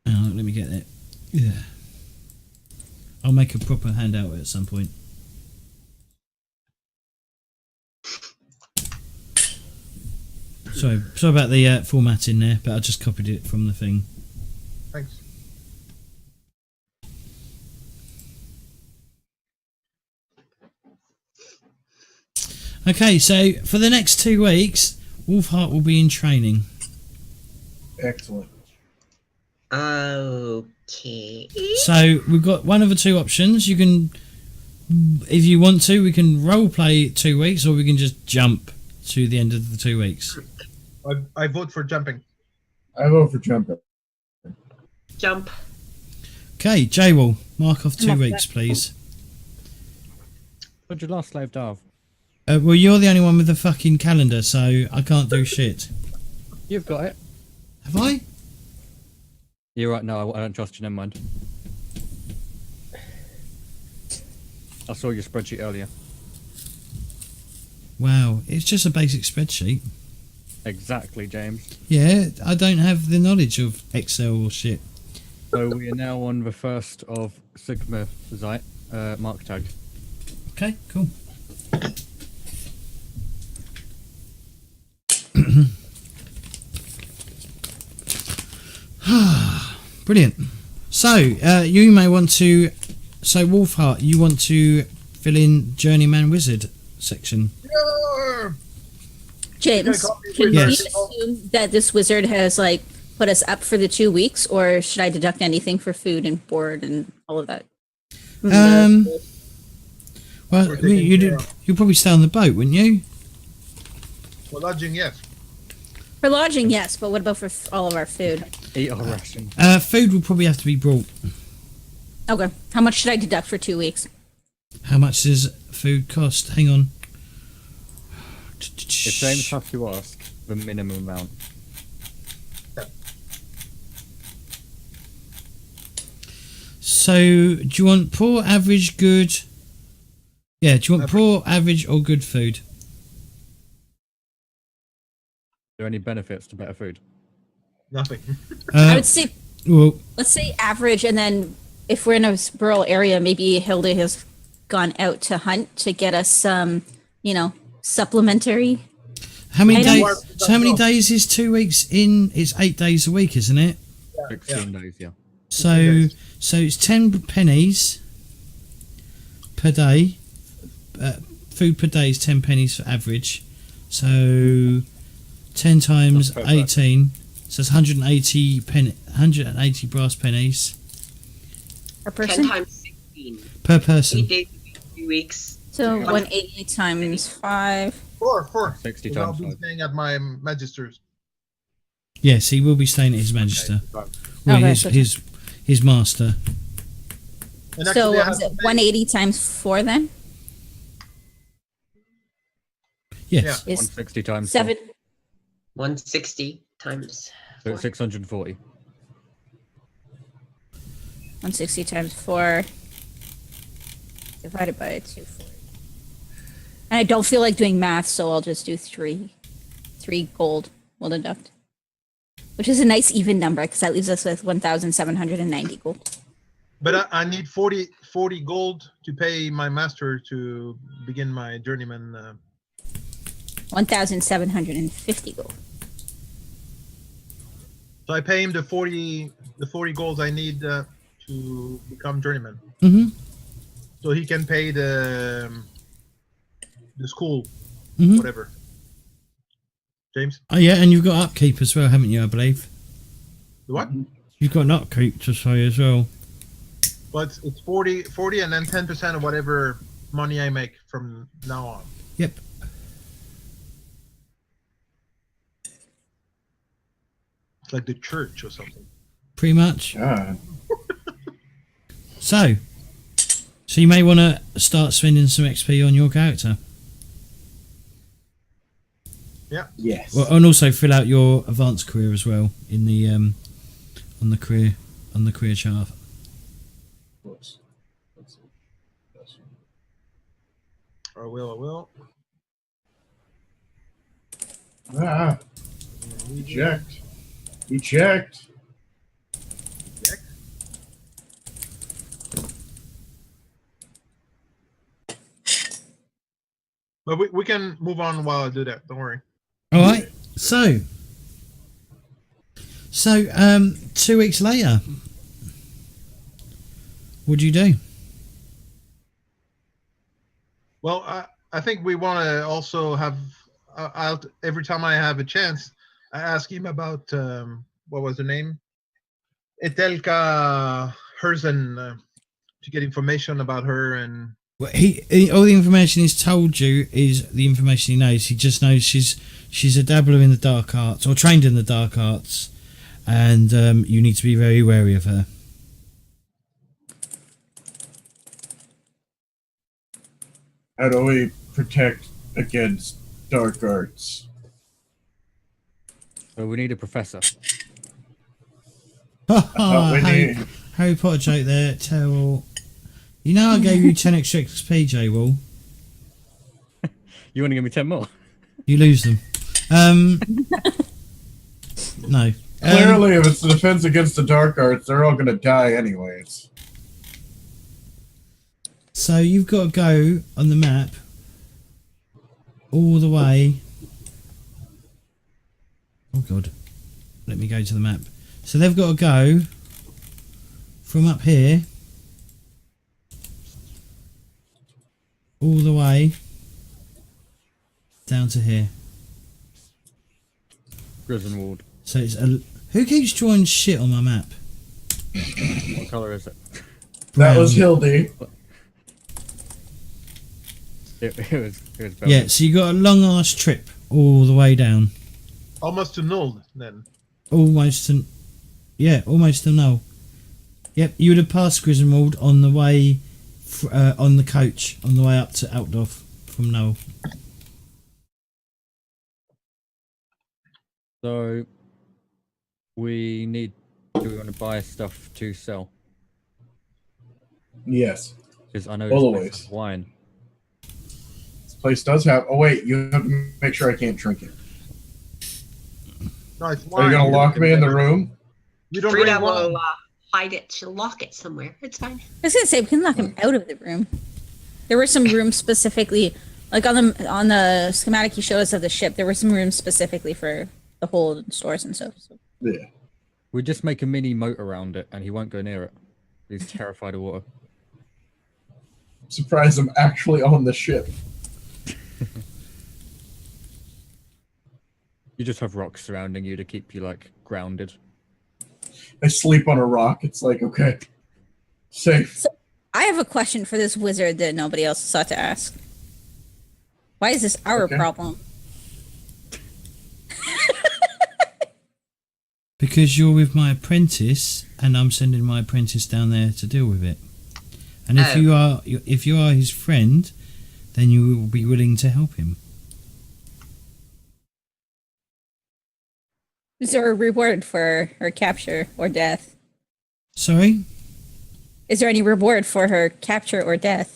Speaker 1: Oh, let me get that. Yeah. I'll make a proper handout at some point. Sorry about the formatting there, but I just copied it from the thing.
Speaker 6: Thanks.
Speaker 1: Okay, so for the next 2 weeks, Wolfheart will be in training.
Speaker 2: Excellent.
Speaker 5: Okay.
Speaker 1: So we've got one of the two options. You can, if you want to, we can role play 2 weeks, or we can just jump to the end of the 2 weeks.
Speaker 6: I vote for jumping.
Speaker 2: I vote for jumping.
Speaker 5: Jump.
Speaker 1: Okay, Jay will mark off 2 weeks, please.
Speaker 3: What'd your last slave die of?
Speaker 1: Well, you're the only one with the fucking calendar, so I can't do shit.
Speaker 3: You've got it.
Speaker 1: Have I?
Speaker 3: You're right, no, I don't trust you, never mind. I saw your spreadsheet earlier.
Speaker 1: Wow, it's just a basic spreadsheet.
Speaker 3: Exactly, James.
Speaker 1: Yeah, I don't have the knowledge of Excel or shit.
Speaker 3: So we are now on the first of Sigmar mark tag.
Speaker 1: Okay, cool. Brilliant. So, you may want to... So, Wolfheart, you want to fill in Journeyman Wizard section?
Speaker 6: Yeah.
Speaker 4: James, can
Speaker 1: Yes.
Speaker 4: we assume that this wizard has like put us up for the 2 weeks, or should I deduct anything for food and board and all of that?
Speaker 1: Well, I mean, you'd probably stay on the boat, wouldn't you?
Speaker 6: For lodging, yes.
Speaker 4: For lodging, yes, but what about for all of our food?
Speaker 3: Eat our ration.
Speaker 1: Food will probably have to be brought.
Speaker 4: Okay, how much should I deduct for 2 weeks?
Speaker 1: How much does food cost? Hang on.
Speaker 3: If James has to ask the minimum amount.
Speaker 1: So, do you want poor, average, good? Yeah, do you want poor, average, or good food?
Speaker 3: Are there any benefits to better food?
Speaker 6: Nothing.
Speaker 4: I would say,
Speaker 1: Well,
Speaker 4: let's say average, and then if we're in a rural area, maybe Hilda has gone out to hunt to get us some, supplementary.
Speaker 1: how many
Speaker 4: I
Speaker 1: days?
Speaker 4: don't-
Speaker 1: So, how many days is 2 weeks in? It's 8 days a week, isn't it?
Speaker 3: 16 days, yeah.
Speaker 1: So, it's 10 pennies per day. Food per day is 10 pennies for average. So, 10 times
Speaker 3: That's per
Speaker 1: 18. So it's 180 brass pennies
Speaker 4: Per
Speaker 5: 10
Speaker 4: person.
Speaker 5: times 16.
Speaker 1: per person.
Speaker 5: 8 days a week, 2 weeks.
Speaker 4: So 180 times 5.
Speaker 6: Four.
Speaker 3: 60
Speaker 6: I'll
Speaker 3: times
Speaker 6: be
Speaker 3: 5.
Speaker 6: staying at my magister's.
Speaker 1: Yes, he will be staying at his Magister.
Speaker 3: Okay.
Speaker 1: Well,
Speaker 4: Okay,
Speaker 1: his master.
Speaker 6: And
Speaker 4: So
Speaker 6: actually, I
Speaker 4: what
Speaker 6: have
Speaker 4: was it?
Speaker 6: to pay-
Speaker 4: 180 times 4 then?
Speaker 1: Yes.
Speaker 4: Is
Speaker 3: 160 times
Speaker 4: 7.
Speaker 5: 160 times.
Speaker 3: So it's 640.
Speaker 4: 160 times 4 divided by 240. And I don't feel like doing math, so I'll just do 3. 3 gold will deduct. Which is a nice even number, because that leaves us with 1,790 gold.
Speaker 6: But I need 40 gold to pay my master to begin my journeyman.
Speaker 4: 1,750 gold.
Speaker 6: So I pay him the 40 gold I need to become journeyman.
Speaker 1: Mhm.
Speaker 6: So he can pay the school,
Speaker 1: Mhm.
Speaker 6: whatever. James,
Speaker 1: Oh yeah, and you've got upkeep as well, haven't you? I believe
Speaker 6: the what?
Speaker 1: you've got an upkeep to pay as well.
Speaker 6: But it's 40 and then 10% of whatever money I make from now on.
Speaker 1: Yep.
Speaker 6: It's like the church or something.
Speaker 1: Pretty much.
Speaker 2: God.
Speaker 1: So you may want to start spending some XP on your character.
Speaker 2: Yes.
Speaker 1: Well, and also fill out your advanced career as well in the on the career chart.
Speaker 2: Of course. Let's see.
Speaker 6: I will.
Speaker 2: Ah. Eject. Eject.
Speaker 6: But we can move on while I do that. Don't worry.
Speaker 1: All right. So 2 weeks later, what do you do?
Speaker 6: Well, I think we want to also have. Every time I have a chance, I ask him about what was the name? Etelka Herzen to get information about her and.
Speaker 1: Well, he all the information he's told you is the information he knows. He just knows she's a dabbler in the dark arts, or trained in the dark arts, and you need to be very wary of her.
Speaker 2: How do we protect against dark arts?
Speaker 3: So we need a professor.
Speaker 2: we need-
Speaker 1: Harry Potter joke there. Terrible. You know I gave you 10 extra XP, J-Wall.
Speaker 3: You want to give me 10 more?
Speaker 1: You lose them. No.
Speaker 2: Clearly, if it's the defense against the dark arts, they're all going to die anyways.
Speaker 1: So you've got to go on the map all the way. Oh God, let me go to the map. So they've got to go from up here all the way down to here.
Speaker 3: Grisenwald.
Speaker 1: So it's a. Who keeps drawing shit on my map?
Speaker 3: What colour is it?
Speaker 2: That was
Speaker 1: Brown.
Speaker 2: Hildy.
Speaker 3: It was
Speaker 1: Yeah, so you got a long ass trip all the way down.
Speaker 6: Almost to null, then.
Speaker 1: Almost to. Yeah, almost to null. Yep, you would have passed Grisenwald on the way. On the coach, on the way up to Altdorf from null.
Speaker 3: So do we want to buy stuff to sell?
Speaker 2: Yes.
Speaker 3: Because I know
Speaker 2: All
Speaker 3: this
Speaker 2: the
Speaker 3: place
Speaker 2: ways.
Speaker 3: has wine.
Speaker 2: This place does have. Oh, wait. You have to make sure I can't drink it.
Speaker 6: No, it's
Speaker 2: Are you going to lock me in the room?
Speaker 6: You don't
Speaker 5: Frida
Speaker 6: bring wine.
Speaker 5: will hide it. She'll lock it somewhere. It's fine.
Speaker 4: I was gonna say we can lock him out of the room. There were some rooms specifically, like on the schematic you showed us of the ship. There were some rooms specifically for the hold and stores and stuff. So.
Speaker 2: Yeah.
Speaker 3: We just make a mini moat around it, and he won't go near it. He's terrified of water.
Speaker 2: Surprised I'm actually on the ship.
Speaker 3: You just have rocks surrounding you to keep you like grounded.
Speaker 2: I sleep on a rock. It's like, okay. Safe.
Speaker 4: I have a question for this wizard that nobody else sought to ask. Why is this our
Speaker 2: Okay.
Speaker 4: problem?
Speaker 1: Because you're with my apprentice, and I'm sending my apprentice down there to deal with it. And if
Speaker 5: Oh.
Speaker 1: you are his friend, then you will be willing to help him.
Speaker 4: Is there a reward for her capture or death?
Speaker 1: Sorry?
Speaker 4: Is there any reward for her capture or death?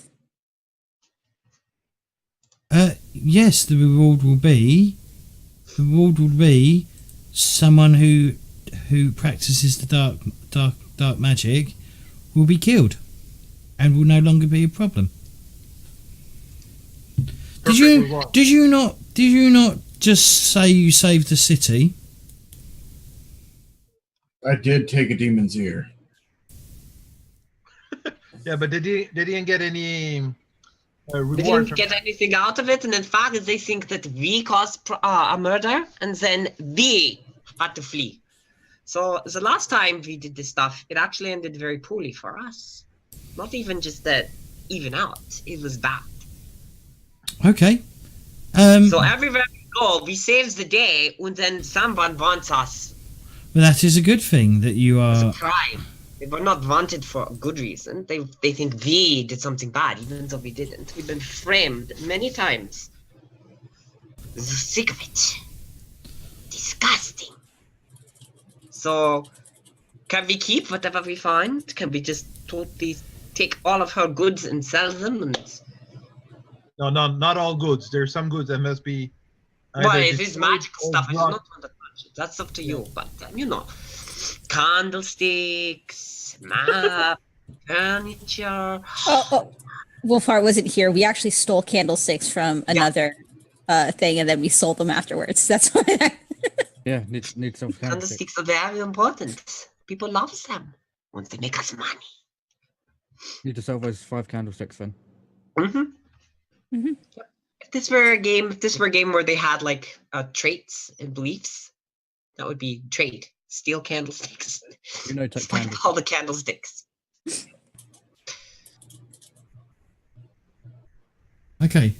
Speaker 1: Yes, the reward will be someone who practices the dark magic will be killed and will no longer be a problem. Did you not just say you saved the city?
Speaker 2: I did take a demon's ear.
Speaker 6: Yeah, but they didn't get any
Speaker 5: We
Speaker 6: reward.
Speaker 5: didn't get anything out of it, and in fact, they think that we caused a murder, and then we had to flee. So the last time we did this stuff, it actually ended very poorly for us. Not even just that even out, it was bad.
Speaker 1: Okay.
Speaker 5: So everywhere we go, we save the day, and then someone wants us.
Speaker 1: But that is a good thing that you
Speaker 5: It's a
Speaker 1: are.
Speaker 5: crime. We were not wanted for a good reason. They think we did something bad, even though we didn't. We've been framed many times. Sick of it. Disgusting. So, can we keep whatever we find? Can we just totally take all of her goods and sell them? And
Speaker 6: No, not all goods. There's some goods that must be.
Speaker 5: well,
Speaker 6: either
Speaker 5: if it's
Speaker 6: destroyed
Speaker 5: magical
Speaker 6: or
Speaker 5: stuff, I do
Speaker 6: brought-
Speaker 5: not want to touch it. That's up to you. But candlesticks, map, furniture.
Speaker 4: Oh, Wolfhard wasn't here. We actually stole candlesticks from another thing, and then we sold them afterwards. That's why.
Speaker 3: Yeah, need some candlesticks.
Speaker 5: Candlesticks are very important. People love them once they make us money.
Speaker 3: Need to sell those 5 candlesticks then.
Speaker 5: Mm-hmm.
Speaker 4: Mhm.
Speaker 5: If this were a game where they had like traits and beliefs, that would be trade. Steal candlesticks.
Speaker 3: You know, take
Speaker 5: Find
Speaker 3: candles.
Speaker 5: all the candlesticks.
Speaker 1: Okay.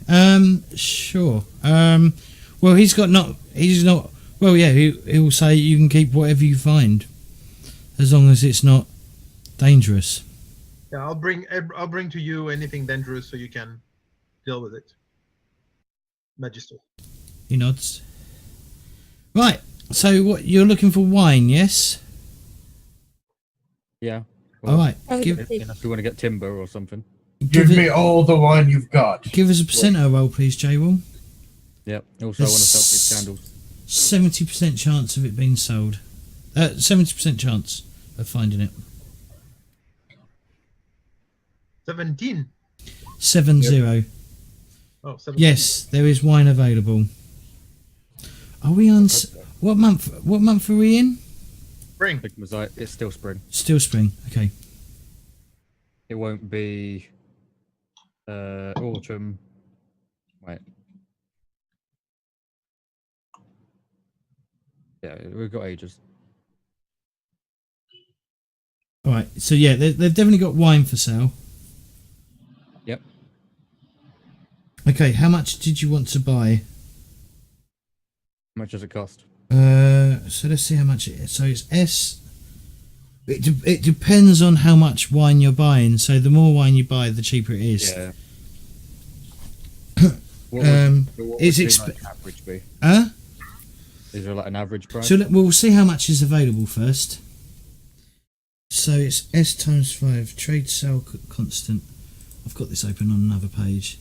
Speaker 1: Sure. Well, he's not. Well, yeah. He'll say you can keep whatever you find, as long as it's not dangerous.
Speaker 6: Yeah, I'll bring to you anything dangerous so you can deal with it. Magister.
Speaker 1: He nods. Right. So, what you're looking for? Wine, yes.
Speaker 3: Yeah.
Speaker 1: All right.
Speaker 4: Oh,
Speaker 1: Give
Speaker 3: Unless we want to get timber or something.
Speaker 2: Give me all the wine you've got.
Speaker 1: Give us a percento roll, please, J-Will.
Speaker 3: Yep. Also, I want to sell these candles.
Speaker 1: 70% chance of it being sold. 70% chance of finding it.
Speaker 6: 17.
Speaker 1: 70.
Speaker 6: Oh, 17.
Speaker 1: Yes, there is wine available. Are we on? What month? What month are we in?
Speaker 6: Spring.
Speaker 3: It's still spring.
Speaker 1: Still spring. Okay.
Speaker 3: It won't be autumn. Wait. Yeah, we've got ages.
Speaker 1: All right. So yeah, they've definitely got wine for sale.
Speaker 3: Yep.
Speaker 1: Okay. How much did you want to buy?
Speaker 3: How much does it cost?
Speaker 1: So let's see how much it is. So it's S. It depends on how much wine you're buying. So the more wine you buy, the cheaper it is.
Speaker 3: Yeah. What
Speaker 1: It's
Speaker 3: would like average be?
Speaker 1: Huh?
Speaker 3: Is there like an average price?
Speaker 1: So we'll see how much is available first. So it's S times 5 trade sale constant. I've got this open on another page.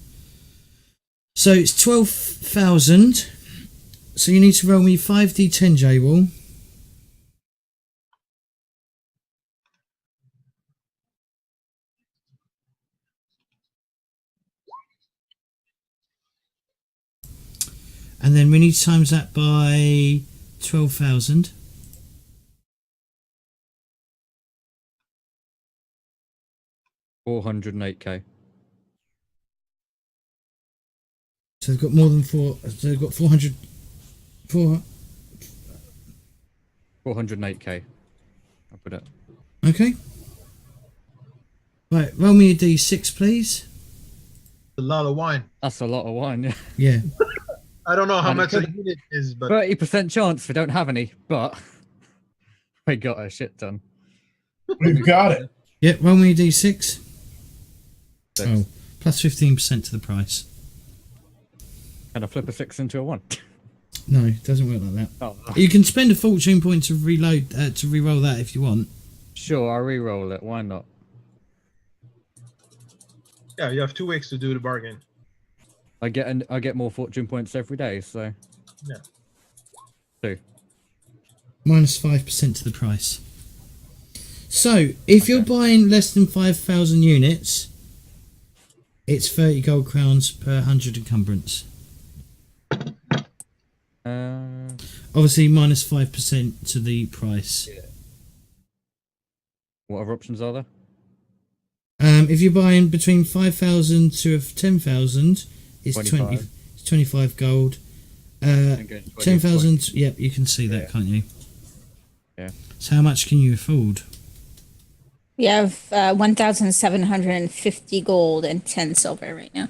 Speaker 1: So it's 12,000. So you need to roll me 5d10, J-Wall. And then we need to times that by 12,000.
Speaker 3: $408K.
Speaker 1: So they've got more than four. So they've got 400.
Speaker 3: 408K. I'll put it.
Speaker 1: Okay. Right, roll me a d6, please.
Speaker 6: A lot of wine.
Speaker 3: That's a lot of wine. Yeah.
Speaker 1: Yeah.
Speaker 6: I don't know how
Speaker 3: And it
Speaker 6: much a
Speaker 3: could-
Speaker 6: unit is, but
Speaker 3: 30% chance we don't have any, but we got a shit ton.
Speaker 2: We've got it.
Speaker 1: Yeah, roll me a d6.
Speaker 3: Six.
Speaker 1: Oh, plus 15% to the price.
Speaker 3: Can I flip a 6 into a 1?
Speaker 1: No, it doesn't work like that.
Speaker 3: Oh,
Speaker 1: You can spend a fortune point to reload to re-roll that if you want.
Speaker 3: sure, I'll re-roll it. Why not?
Speaker 6: yeah, you have 2 weeks to do the bargain.
Speaker 3: I get more fortune points every day, so
Speaker 6: Yeah.
Speaker 3: 2.
Speaker 1: Minus 5% to the price. So, if you're buying less than 5,000 units, it's 30 gold crowns per 100 encumbrance. Obviously, minus 5% to the price.
Speaker 3: What other options are there?
Speaker 1: If you're buying between 5,000 to 10,000, it's
Speaker 3: 25.
Speaker 1: 25 gold.
Speaker 3: And going 20,
Speaker 1: 10,000, yep, you can see that,
Speaker 3: Yeah.
Speaker 1: can't you?
Speaker 3: Yeah.
Speaker 1: So how much can you afford?
Speaker 4: We have 1,750 gold and 10 silver right now.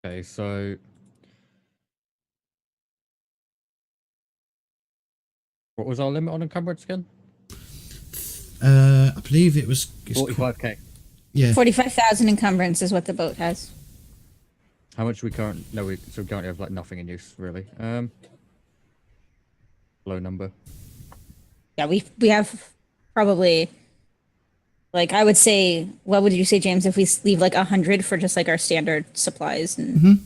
Speaker 3: Okay, so what was our limit on encumbrance again?
Speaker 1: I believe it was... it's
Speaker 3: 45k.
Speaker 1: Yeah.
Speaker 4: 45,000 encumbrance is what the boat has.
Speaker 3: How much we currently? No, we currently have like nothing in use really. Low number.
Speaker 4: Yeah, we have probably, like, I would say, what would you say, James, if we leave like 100 for just like our standard supplies and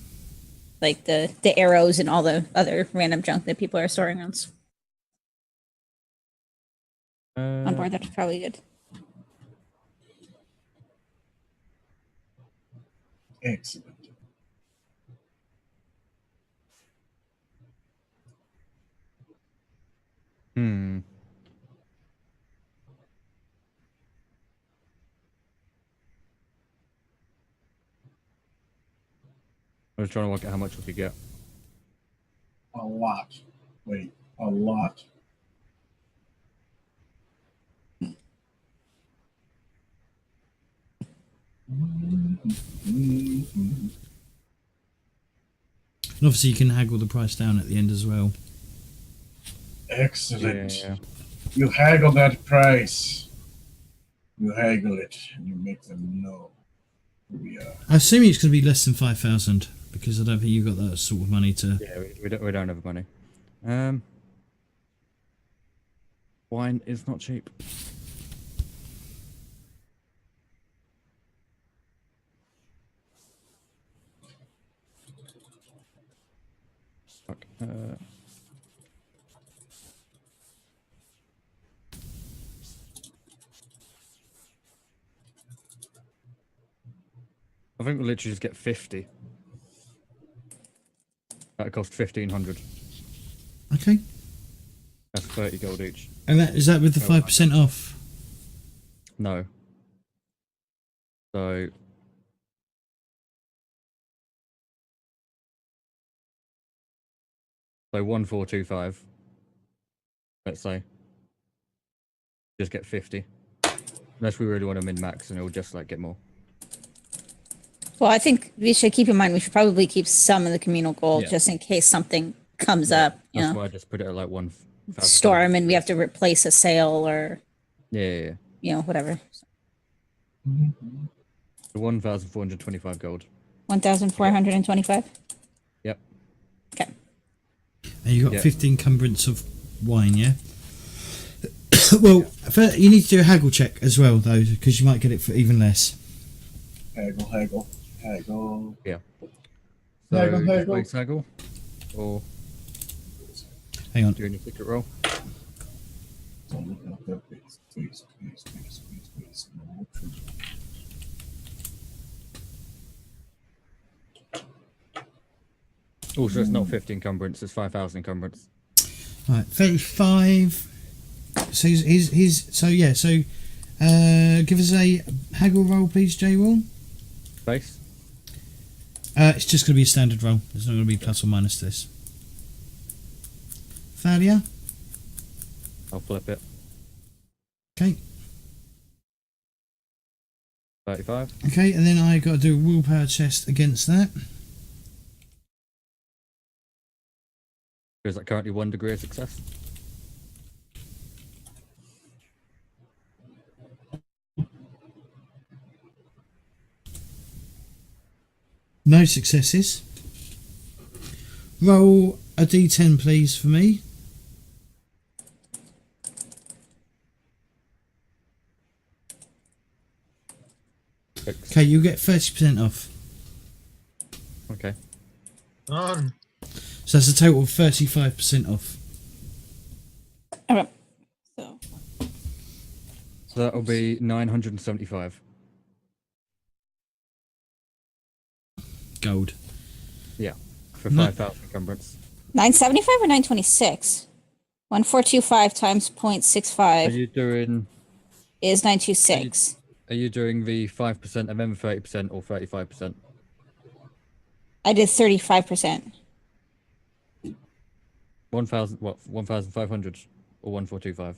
Speaker 4: like the arrows and all the other random junk that people are storing on board? That's probably good.
Speaker 2: Excellent.
Speaker 3: Hmm. I was trying to work out how much we could get.
Speaker 2: A lot. Wait, a lot.
Speaker 1: And obviously you can haggle the price down at the end as well.
Speaker 2: Excellent.
Speaker 3: Yeah.
Speaker 2: You haggle that price. You haggle it, and you make them know who we are.
Speaker 1: I assume it's going to be less than 5,000 because I don't think you've got that sort of money to...
Speaker 3: Yeah, we don't have money. Wine is not cheap. Fuck. I think we'll literally just get 50. That'll cost 1,500.
Speaker 1: Okay.
Speaker 3: That's 30 gold each.
Speaker 1: And that is that with the 5% off?
Speaker 3: No. So... So 1425. Let's say. Just get 50. Unless we really want to min-max and it'll just like get more.
Speaker 4: Well, I think we should keep in mind we should probably keep some of the communal gold just in case something comes up. You
Speaker 3: That's
Speaker 4: know,
Speaker 3: why I just put it at like 1,000.
Speaker 4: storm and we have to replace a sail or
Speaker 3: Yeah.
Speaker 4: you know whatever.
Speaker 3: 1,425 gold.
Speaker 4: 1,425.
Speaker 3: Yep.
Speaker 4: Okay.
Speaker 1: And you got
Speaker 3: Yeah.
Speaker 1: 50 encumbrance of wine, yeah? Well, you need to do a haggle check as well, though, because you might get it for even less.
Speaker 2: Haggle.
Speaker 3: Yeah.
Speaker 2: Haggle,
Speaker 3: So,
Speaker 2: haggle.
Speaker 3: displace haggle? Or
Speaker 1: Hang on.
Speaker 3: doing a secret roll?
Speaker 2: Don't look up that please. No, true.
Speaker 3: Also, it's not 50 encumbrance, it's 5,000 encumbrance.
Speaker 1: Right, 35. So give us a haggle roll, please, J-Wall.
Speaker 3: Base?
Speaker 1: It's just going to be a standard roll. There's not going to be plus or minus to this. Failure.
Speaker 3: I'll flip it.
Speaker 1: Okay.
Speaker 3: 35.
Speaker 1: Okay, and then I got to do a willpower test against that.
Speaker 3: Is that currently 1 degree of success?
Speaker 1: No successes. Roll a d10, please, for me.
Speaker 3: Six.
Speaker 1: Okay, you get 30% off.
Speaker 3: Okay.
Speaker 1: So that's a total of 35% off.
Speaker 4: Okay. So
Speaker 3: So that'll be 975.
Speaker 1: Gold.
Speaker 3: Yeah. For
Speaker 1: No.
Speaker 3: 5,000 encumbrance.
Speaker 4: 975 or 926. 1425 times
Speaker 3: Are
Speaker 4: 0.65
Speaker 3: you doing...
Speaker 4: is 926.
Speaker 3: Are you doing the 5% and then 30% or 35%?
Speaker 4: I did 35%.
Speaker 3: 1,000, what, 1,500 or 1,425?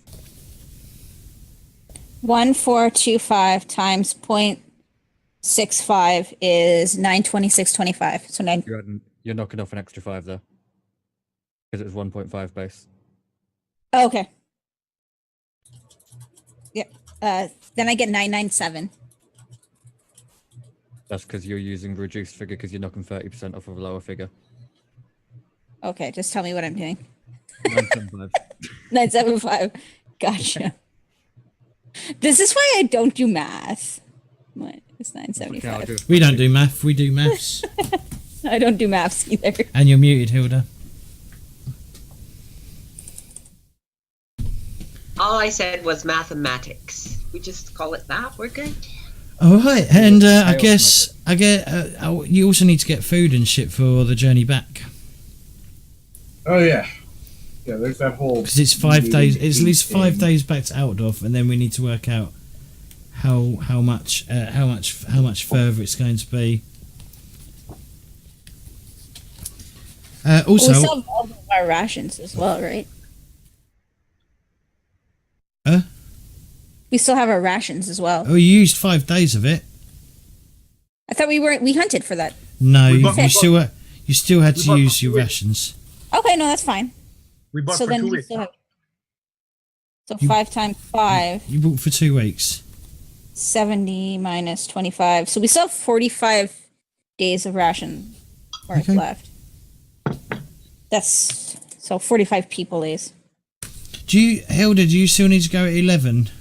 Speaker 4: 1425 times 0.65 is 926.25. So
Speaker 3: You're knocking off an extra 5 there. Because it was 1.5 base.
Speaker 4: Oh, okay. Yep. Then I get 997.
Speaker 3: That's because you're using the reduced figure because you're knocking 30% off of a lower figure.
Speaker 4: Okay, just tell me what I'm doing.
Speaker 3: 975.
Speaker 4: 975. Gotcha. This is why I don't do math. What is
Speaker 3: Okay, I'll
Speaker 4: 975?
Speaker 3: do it.
Speaker 1: We don't do math, we do maths.
Speaker 4: I don't do maths either.
Speaker 1: And you're muted, Hilda.
Speaker 5: All I said was mathematics. We just call it that. We're good.
Speaker 1: All right, and I
Speaker 3: Chaos
Speaker 1: guess you also need to get food and shit for the journey back
Speaker 2: Oh yeah. Yeah, there's that whole
Speaker 1: because it's 5 days. It's at least 5 days back to Altdorf, and then we need to work out how much further it's going to be. Also,
Speaker 4: We still have all of our rations as well, right? We still have our rations as well.
Speaker 1: we used 5 days of it.
Speaker 4: I thought we hunted for that.
Speaker 1: No,
Speaker 6: We bought-
Speaker 1: you still had
Speaker 6: we
Speaker 1: to
Speaker 6: bought
Speaker 1: use your
Speaker 6: 2 weeks.
Speaker 1: rations.
Speaker 4: Okay, no, that's fine.
Speaker 6: We bought
Speaker 4: So
Speaker 6: for
Speaker 4: then
Speaker 6: 2
Speaker 4: we
Speaker 6: weeks.
Speaker 4: still have. So
Speaker 1: You-
Speaker 4: 5 times 5,
Speaker 1: You bought for 2 weeks.
Speaker 4: 70 minus 25. So we still have 45 days of ration worth
Speaker 1: Okay.
Speaker 4: left. That's so 45 people days.
Speaker 1: Hilda, do you still need to go at 11?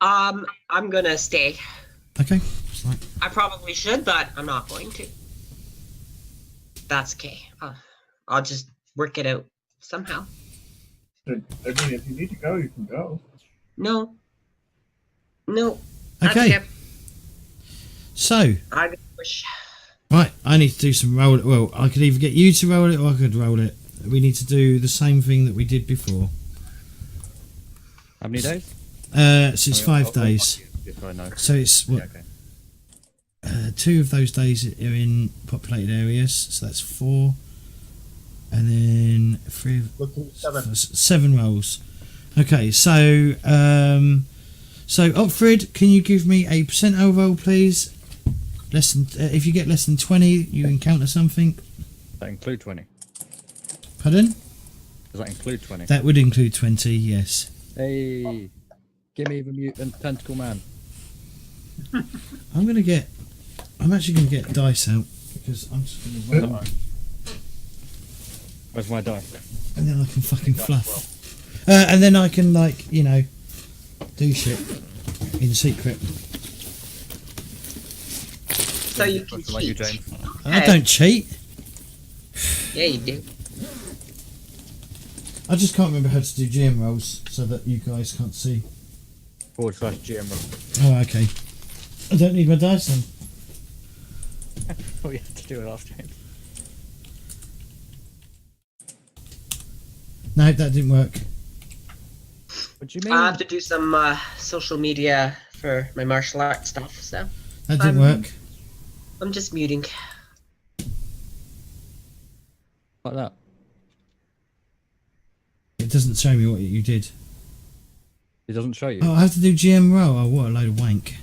Speaker 5: I'm gonna stay.
Speaker 1: Okay. It's like-
Speaker 5: I probably should, but I'm not going to. That's okay. I'll just work it out somehow.
Speaker 2: I mean, if you need to go, you can go.
Speaker 5: No.
Speaker 1: Okay.
Speaker 5: That's
Speaker 1: So,
Speaker 5: I wish.
Speaker 1: right, I need to do some roll. Well, I could either get you to roll it or I could roll it. We need to do the same thing that we did before.
Speaker 3: How many days?
Speaker 1: So it's 5
Speaker 3: I'll
Speaker 1: days.
Speaker 3: just so I know.
Speaker 1: So it's what?
Speaker 3: Yeah, okay.
Speaker 1: 2 of those days are in populated areas, so that's 4, and then 3 of
Speaker 6: Looking 7.
Speaker 1: 7 rolls. Okay, so Otfrid, can you give me a percentile roll, please? Less than if you get less than 20, you encounter something.
Speaker 3: That include 20.
Speaker 1: Pardon?
Speaker 3: Does that include 20?
Speaker 1: That would include 20. Yes.
Speaker 3: Hey, give me the mutant tentacle man.
Speaker 1: I'm actually gonna get dice out because I'm just gonna roll,
Speaker 3: Where's my dice?
Speaker 1: and then I can fucking fluff. And then I can do shit in secret.
Speaker 5: So you can
Speaker 3: Like you,
Speaker 5: cheat.
Speaker 3: James.
Speaker 1: I don't cheat.
Speaker 5: Yeah, you do.
Speaker 1: I just can't remember how to do GM rolls so that you guys can't see.
Speaker 3: / GM roll.
Speaker 1: Oh, okay. I don't need my dice then.
Speaker 3: What we had to do it last time.
Speaker 1: No, that didn't work.
Speaker 3: What do you mean?
Speaker 5: I have to do some social media for my martial arts stuff, so
Speaker 1: That didn't
Speaker 5: I'm-
Speaker 1: work.
Speaker 5: I'm just muting.
Speaker 3: Like that.
Speaker 1: It doesn't show me what you did.
Speaker 3: It doesn't show you.
Speaker 1: Oh, I have to do GM roll. Oh, what a load of wank.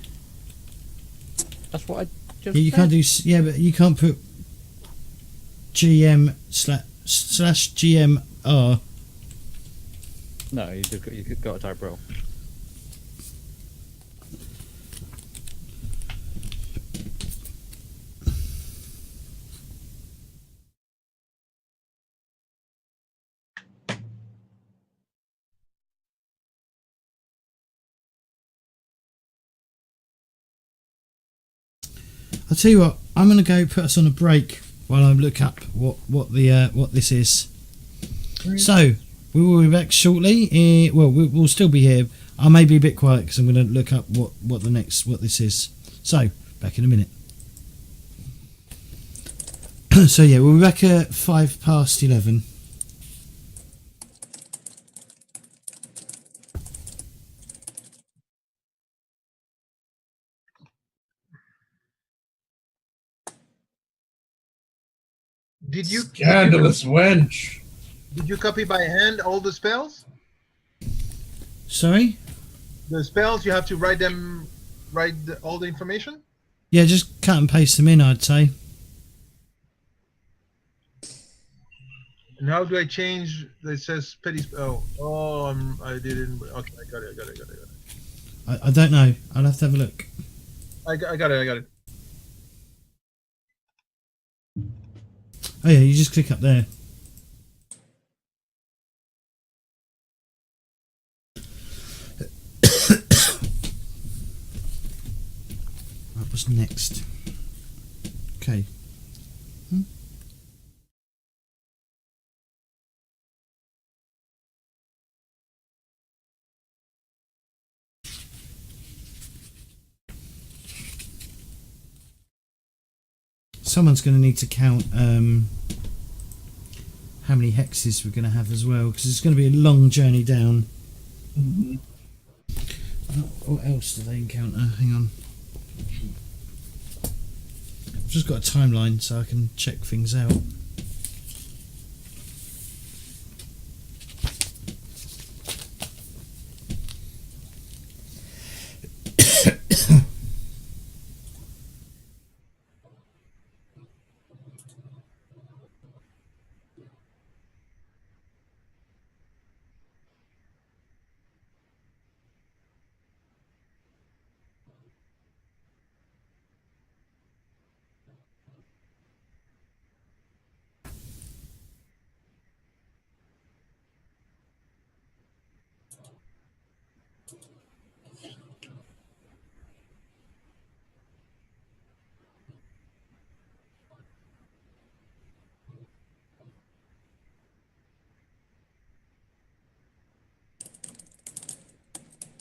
Speaker 3: That's what I just
Speaker 1: Yeah, you
Speaker 3: said.
Speaker 1: can't do. Yeah, but you can't put GM slash GMR.
Speaker 3: No, you got to type roll.
Speaker 1: I'll tell you what. I'm gonna go put us on a break while I look up what this is. So we will be back shortly. We'll still be here. I may be a bit quiet because I'm going to look up what this is. So back in a minute. So yeah, we'll be back at 11:05.
Speaker 6: Did you
Speaker 2: Scandalous wench.
Speaker 6: did you copy by hand all the spells?
Speaker 1: Sorry.
Speaker 6: The spells you have to write all the information.
Speaker 1: Yeah, just cut and paste them in. I'd say.
Speaker 6: And how do I change? It says petty spell. Oh, I didn't. Okay, I got it.
Speaker 1: I don't know. I'll have to have a look.
Speaker 6: I got it.
Speaker 1: Oh yeah, you just click up there. What was next? Okay. Someone's going to need to count how many hexes we're going to have as well, because it's going to be a long journey down.
Speaker 2: Mm-hmm.
Speaker 1: What else do they encounter? Hang on. I've just got a timeline so I can check things out.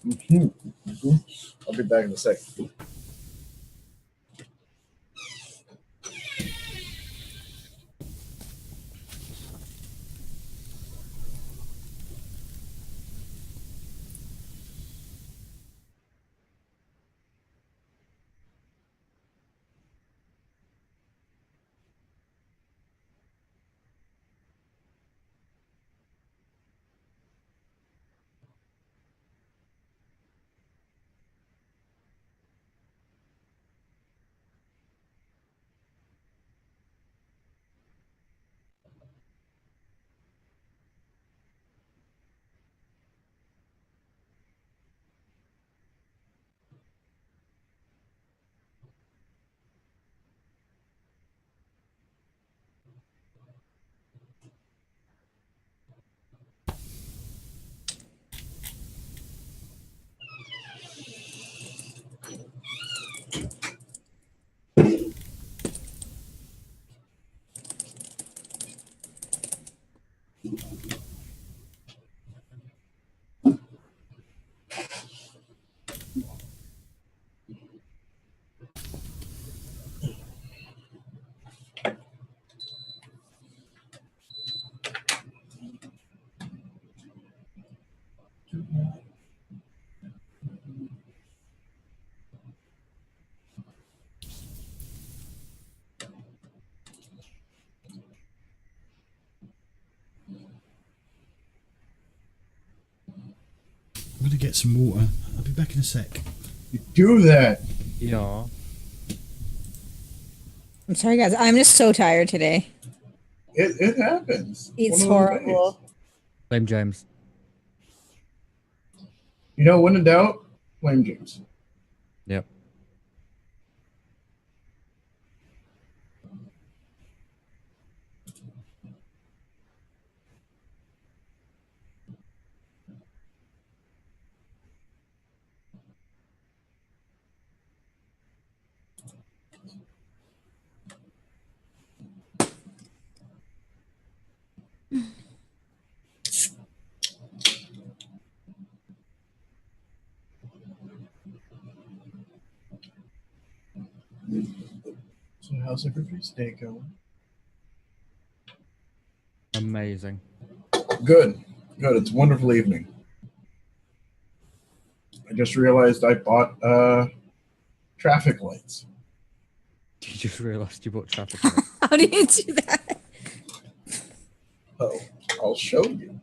Speaker 2: Mm-hmm. I'll be back in a sec.
Speaker 1: I'm gonna get some water. I'll be back in a sec.
Speaker 2: You do that.
Speaker 3: Yeah.
Speaker 4: I'm sorry, guys. I'm just so tired today.
Speaker 2: It happens.
Speaker 4: It's
Speaker 2: One of those
Speaker 4: horrible.
Speaker 2: days.
Speaker 3: Blame James.
Speaker 2: You know, when in doubt, blame James.
Speaker 3: Yep.
Speaker 2: So how's everybody's day going?
Speaker 3: Amazing.
Speaker 2: Good. Good. It's a wonderful evening. I just realized I bought traffic lights.
Speaker 3: You just realised you bought traffic lights.
Speaker 4: How do you do that?
Speaker 2: Oh, I'll show you.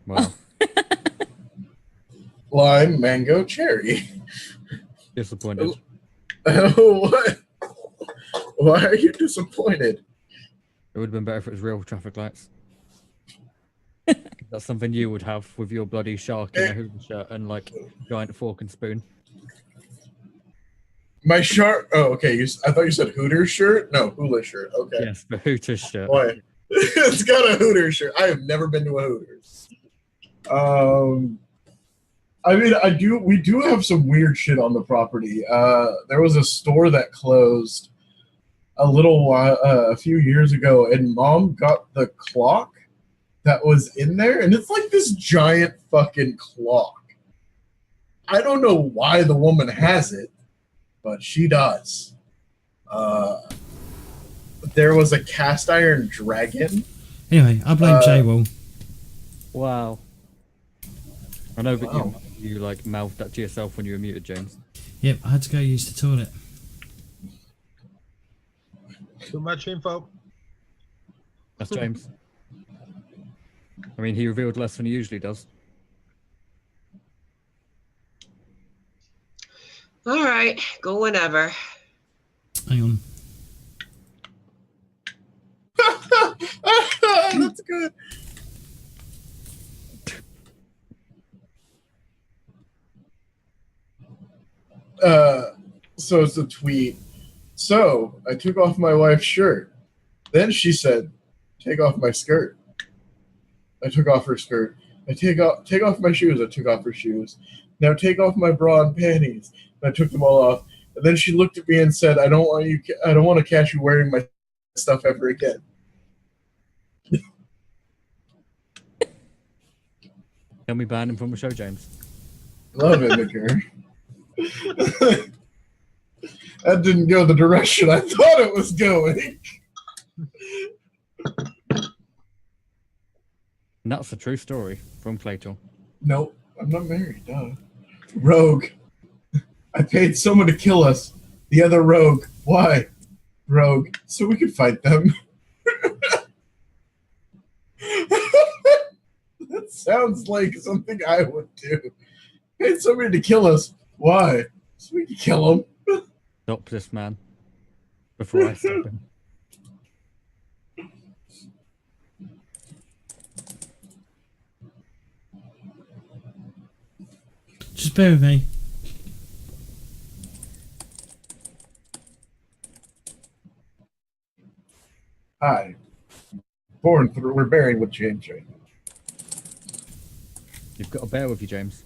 Speaker 3: Wow.
Speaker 2: Lime, mango, cherry.
Speaker 3: Disappointed.
Speaker 2: What? Why are you disappointed?
Speaker 3: It would have been better if it was real traffic lights. That's something you would have with your bloody shark in a hoodie shirt and like giant fork and spoon.
Speaker 2: My shirt. Oh, okay. I thought you said Hooters shirt. No, hula shirt. Okay.
Speaker 3: Yes, the Hooters shirt.
Speaker 2: Boy, it's got a Hooters shirt. I have never been to a Hooters. I mean, we do have some weird shit on the property. There was a store that closed a few years ago, and Mom got the clock that was in there, and it's like this giant fucking clock. I don't know why the woman has it, but she does. There was a cast iron dragon.
Speaker 1: Anyway, I blame J-Wall.
Speaker 3: Wow. I know, but
Speaker 2: Wow.
Speaker 3: you like mouthed that to yourself when you were muted, James.
Speaker 1: Yep, I had to go use the toilet.
Speaker 6: Too much info.
Speaker 3: That's James. I mean, he revealed less than he usually does.
Speaker 5: All right, go whenever.
Speaker 1: Hang on.
Speaker 2: That's good. So it's a tweet. So I took off my wife's shirt. Then she said, "Take off my skirt." I took off her skirt. I take off my shoes. I took off her shoes. Now take off my bra and panties. And I took them all off. And then she looked at me and said, I don't want to catch you wearing my stuff ever again."
Speaker 3: Can we ban him from the show, James?
Speaker 2: Love it, Nicker. That didn't go the direction I thought it was going.
Speaker 3: And that's a true story from Clayton.
Speaker 2: Nope, I'm not married, duh. Rogue. I paid someone to kill us. The other rogue. Why? Rogue. So we could fight them. That sounds like something I would do. Paid somebody to kill us. Why? So we could kill them.
Speaker 3: Stop this man before I stop him.
Speaker 1: Just bear with me.
Speaker 2: Hi. We're buried with James right now.
Speaker 3: You've got to bear with you, James.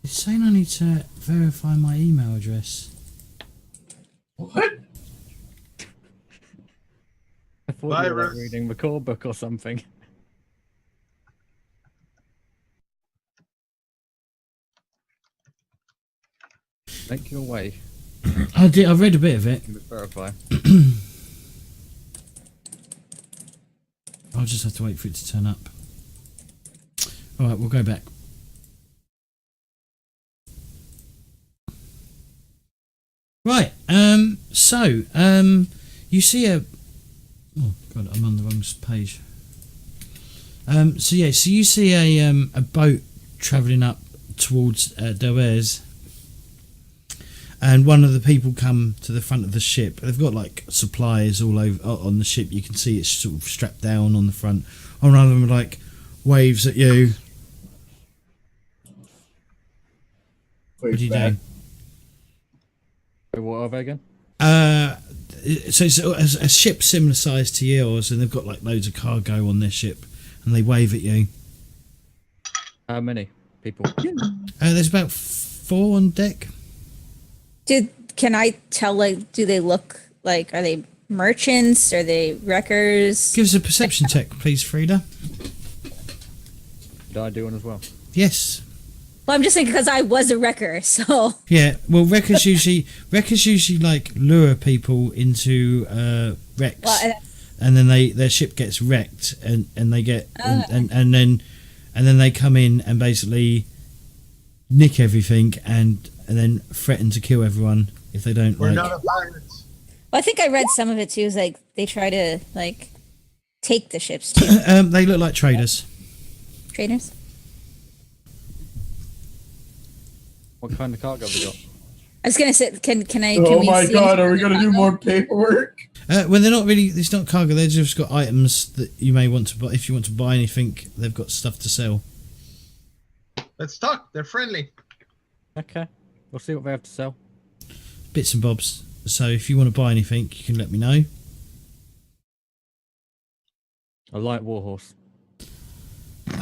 Speaker 1: It's saying I need to verify my email address.
Speaker 2: What?
Speaker 3: I thought you were like,
Speaker 6: Virus.
Speaker 3: reading the core book or something. Make your way.
Speaker 1: I did. I read a bit of it.
Speaker 3: Let's verify.
Speaker 1: I'll just have to wait for it to turn up. All right, we'll go back. Right. So, you see a. Oh God, I'm on the wrong page. So yeah, so you see a boat travelling up towards Delbez, and one of the people come to the front of the ship. They've got like supplies all over on the ship. You can see it's sort of strapped down on the front. And one of them like waves at you. What do you do?
Speaker 3: Wait, what are they again?
Speaker 1: So it's a ship similar size to yours, and they've got like loads of cargo on their ship, and they wave at you.
Speaker 3: How many people?
Speaker 1: There's about 4 on deck.
Speaker 4: Can I tell, like, do they look like, are they merchants? Are they wreckers?
Speaker 1: Give us a perception check, please, Frida.
Speaker 3: Did I do one as well?
Speaker 1: Yes.
Speaker 4: Well, I'm just saying because I was a wrecker, so.
Speaker 1: Yeah. Well, wreckers usually like lure people into wrecks,
Speaker 4: Well,
Speaker 1: and then their ship gets wrecked, and they get and then they come in and basically nick everything and then threaten to kill everyone if they don't
Speaker 6: We're
Speaker 1: like.
Speaker 6: not a pirates.
Speaker 4: well, I think I read some of it too. Is like they try to like take the ships too.
Speaker 1: They look like traders.
Speaker 4: Traders.
Speaker 3: What kind of cargo have we got?
Speaker 4: I was gonna say, can I?
Speaker 2: Oh
Speaker 4: Can we
Speaker 2: my
Speaker 4: see
Speaker 2: god,
Speaker 4: anything
Speaker 2: are we
Speaker 4: on
Speaker 2: gonna
Speaker 4: the
Speaker 2: do
Speaker 4: cargo?
Speaker 2: more paperwork?
Speaker 1: Well, they're not really. It's not cargo. They've just got items that you may want to buy. If you want to buy anything, they've got stuff to sell.
Speaker 6: Let's talk. They're friendly.
Speaker 3: Okay, we'll see what they have to sell.
Speaker 1: Bits and bobs. So if you want to buy anything, you can let me know.
Speaker 3: A light warhorse.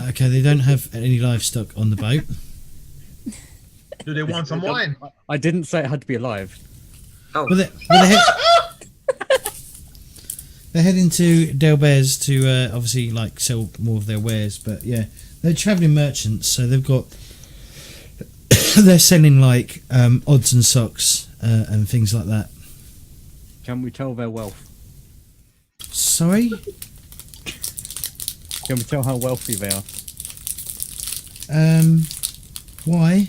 Speaker 1: Okay, they don't have any livestock on the boat.
Speaker 6: Do they want some wine?
Speaker 3: I didn't say it had to be alive.
Speaker 5: Oh,
Speaker 1: Well, they're heading to Delbez to obviously like sell more of their wares. But yeah, they're travelling merchants, so they've got they're selling like odds and socks and things like that.
Speaker 3: Can we tell their wealth?
Speaker 1: Sorry.
Speaker 3: Can we tell how wealthy they are?
Speaker 1: Why?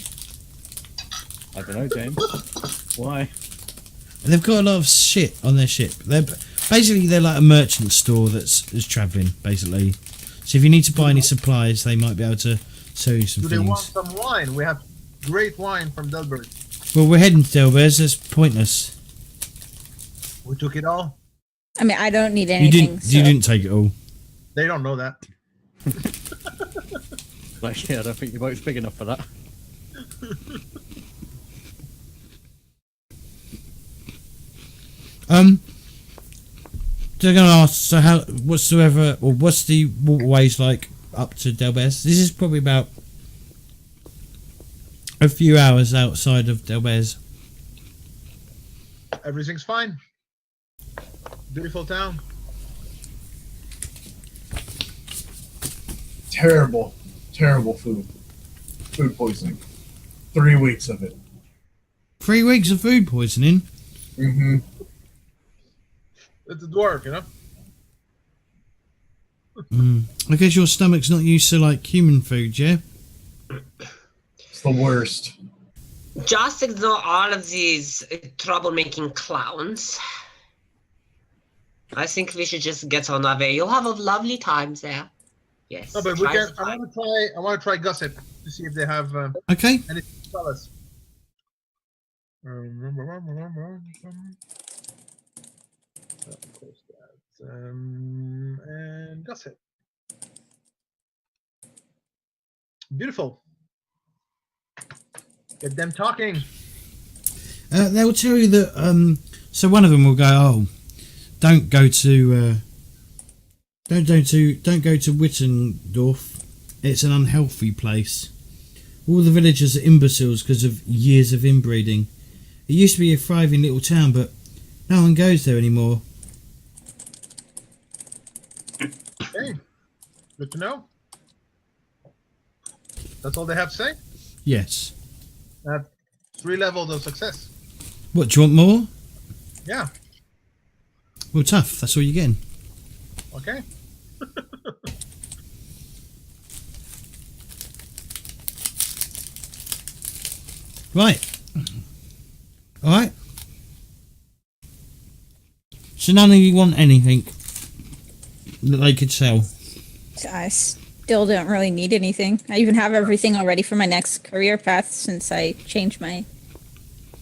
Speaker 3: I don't know, James. Why?
Speaker 1: They've got a lot of shit on their ship. They're like a merchant store that's travelling basically. So if you need to buy any supplies, they might be able to sell you some
Speaker 6: Do they want
Speaker 1: things.
Speaker 6: some wine? We have great wine from Delbert.
Speaker 1: Well, we're heading to Delbez. That's pointless.
Speaker 6: We took it all.
Speaker 4: I mean, I don't need
Speaker 1: You
Speaker 4: anything.
Speaker 1: didn't.
Speaker 4: so.
Speaker 1: You didn't take it all.
Speaker 6: They don't know that.
Speaker 3: Like, yeah, I don't think your boat's big enough for that.
Speaker 1: They're going to ask. So how? What's the waterways like up to Delbez? This is probably about a few hours outside of Delbez.
Speaker 6: Everything's fine. Beautiful town.
Speaker 2: Terrible, terrible food. Food poisoning. 3 weeks of it.
Speaker 1: 3 weeks of food poisoning.
Speaker 2: Mm-hmm.
Speaker 6: It's a dwarf, you know?
Speaker 1: I guess your stomach's not used to like human food, yeah?
Speaker 2: It's the worst.
Speaker 5: just ignore all of these troublemaking clowns. I think we should just get on our way. You'll have a lovely time there. Yes.
Speaker 6: No, but we
Speaker 5: try
Speaker 6: can.
Speaker 5: to
Speaker 6: I want to try gossip to see if they have
Speaker 1: Okay.
Speaker 6: anything to tell us. And gossip. Beautiful. Get them talking.
Speaker 1: They'll tell you that. So one of them will go, "Oh, don't go to Wittendorf. It's an unhealthy place. All the villagers are imbeciles because of years of inbreeding. It used to be a thriving little town, but No one goes there anymore.
Speaker 6: Okay. Good to know. That's all they have to say?
Speaker 1: Yes.
Speaker 6: 3 levels of success.
Speaker 1: What, do you want more?
Speaker 6: Yeah.
Speaker 1: Well, tough. That's all you're getting.
Speaker 6: Okay.
Speaker 1: Right. Alright. So none of you want anything that they could sell?
Speaker 4: I still don't really need anything. I even have everything already for my next career path since I changed my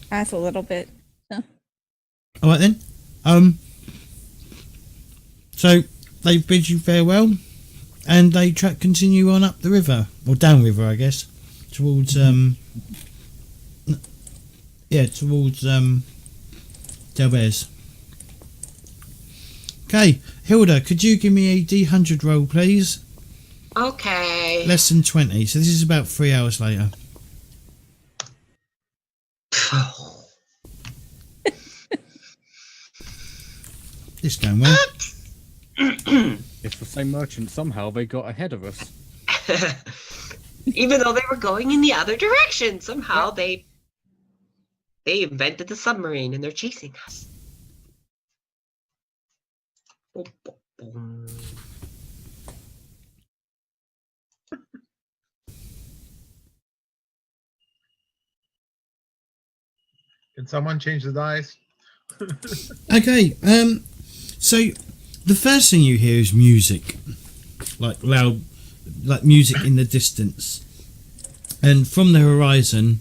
Speaker 4: path a little bit. So.
Speaker 1: Alright then. So they bid you farewell and they continue on up the river. Or downriver, I guess. Towards towards Delbez. Okay, Hilda, could you give me a D100 roll, please?
Speaker 5: Okay.
Speaker 1: Less than 20, so this is about 3 hours later. This going well.
Speaker 3: It's the same merchant. Somehow they got ahead of us.
Speaker 5: Even though they were going in the other direction, somehow they invented the submarine and they're chasing us. Boom, boom, boom.
Speaker 6: Can someone change the dice?
Speaker 1: Okay, so the first thing you hear is music. Like loud, like music in the distance. And from the horizon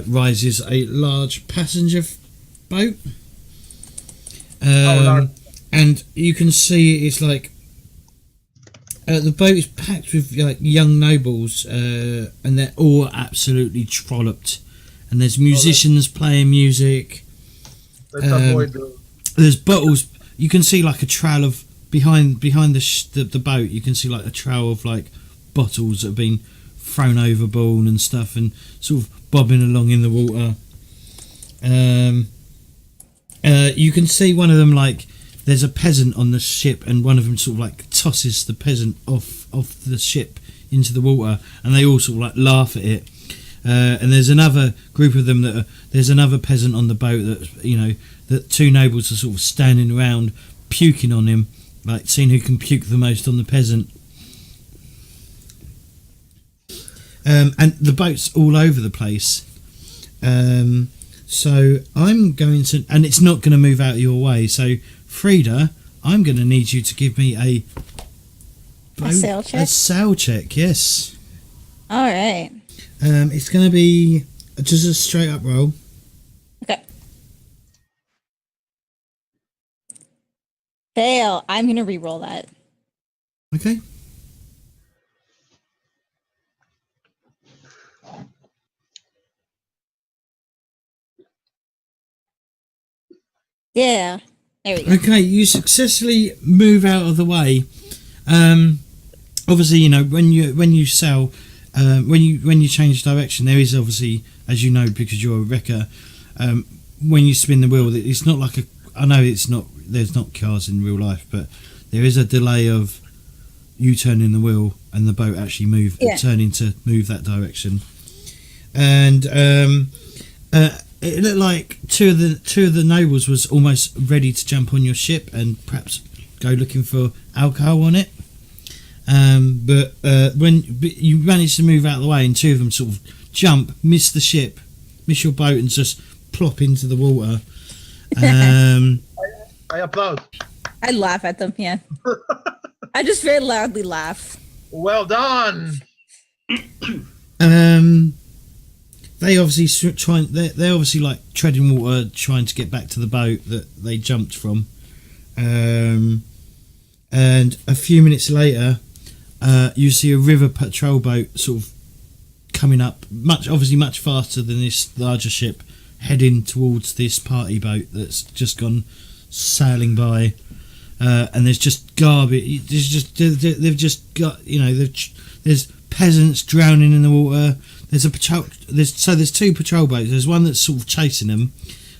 Speaker 1: rises a large passenger boat. And you can see it's like the boat is packed with like young nobles, and they're all absolutely trolloped. And there's musicians playing music.
Speaker 6: Let's avoid the...
Speaker 1: There's bottles. You can see like a trail of behind the boat. You can see like a trail of like bottles that have been thrown overboard and stuff, and sort of bobbing along in the water. You can see one of them, like there's a peasant on the ship, and one of them sort of like tosses the peasant off the ship into the water, and they all sort of like laugh at it. And there's another group of them there's another peasant on the boat that that 2 nobles are sort of standing around puking on him, like seeing who can puke the most on the peasant. And the boat's all over the place. So I'm going to, and it's not going to move out of your way. So Frida, I'm going to need you to give me a
Speaker 4: sail check.
Speaker 1: A sail check, yes.
Speaker 4: All right.
Speaker 1: It's going to be just a straight up roll.
Speaker 4: Okay. Fail. I'm going to re-roll that.
Speaker 1: Okay.
Speaker 4: Yeah. There we go.
Speaker 1: Okay, you successfully move out of the way. Obviously, when you sail, when you change direction, there is obviously, as you know, because you're a wrecker, when you spin the wheel, it's not like I know it's not. There's not cars in real life, but there is a delay of you turning the wheel and the boat actually turning to move that direction. And it looked like two of the nobles was almost ready to jump on your ship and perhaps go looking for alcohol on it. But when you managed to move out of the way, and 2 of them sort of jump, miss the ship, miss your boat, and just plop into the water.
Speaker 6: I applaud.
Speaker 4: I laugh at them. Yeah. I just very loudly laugh.
Speaker 6: Well done.
Speaker 1: They obviously they're obviously like treading water, trying to get back to the boat that they jumped from. And a few minutes later, you see a river patrol boat sort of coming up, much faster than this larger ship, heading towards this party boat that's just gone sailing by. And there's just garbage. They've just got there's peasants drowning in the water. There's 2 patrol boats. There's one that's sort of chasing them,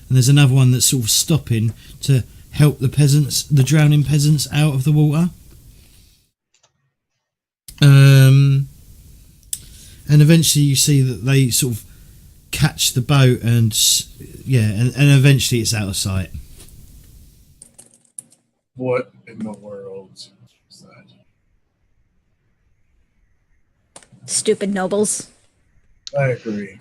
Speaker 1: and there's another one that's sort of stopping to help the drowning peasants out of the water. And eventually you see that they sort of catch the boat, and eventually it's out of sight.
Speaker 2: What in the world is that?
Speaker 4: Stupid nobles.
Speaker 2: I agree.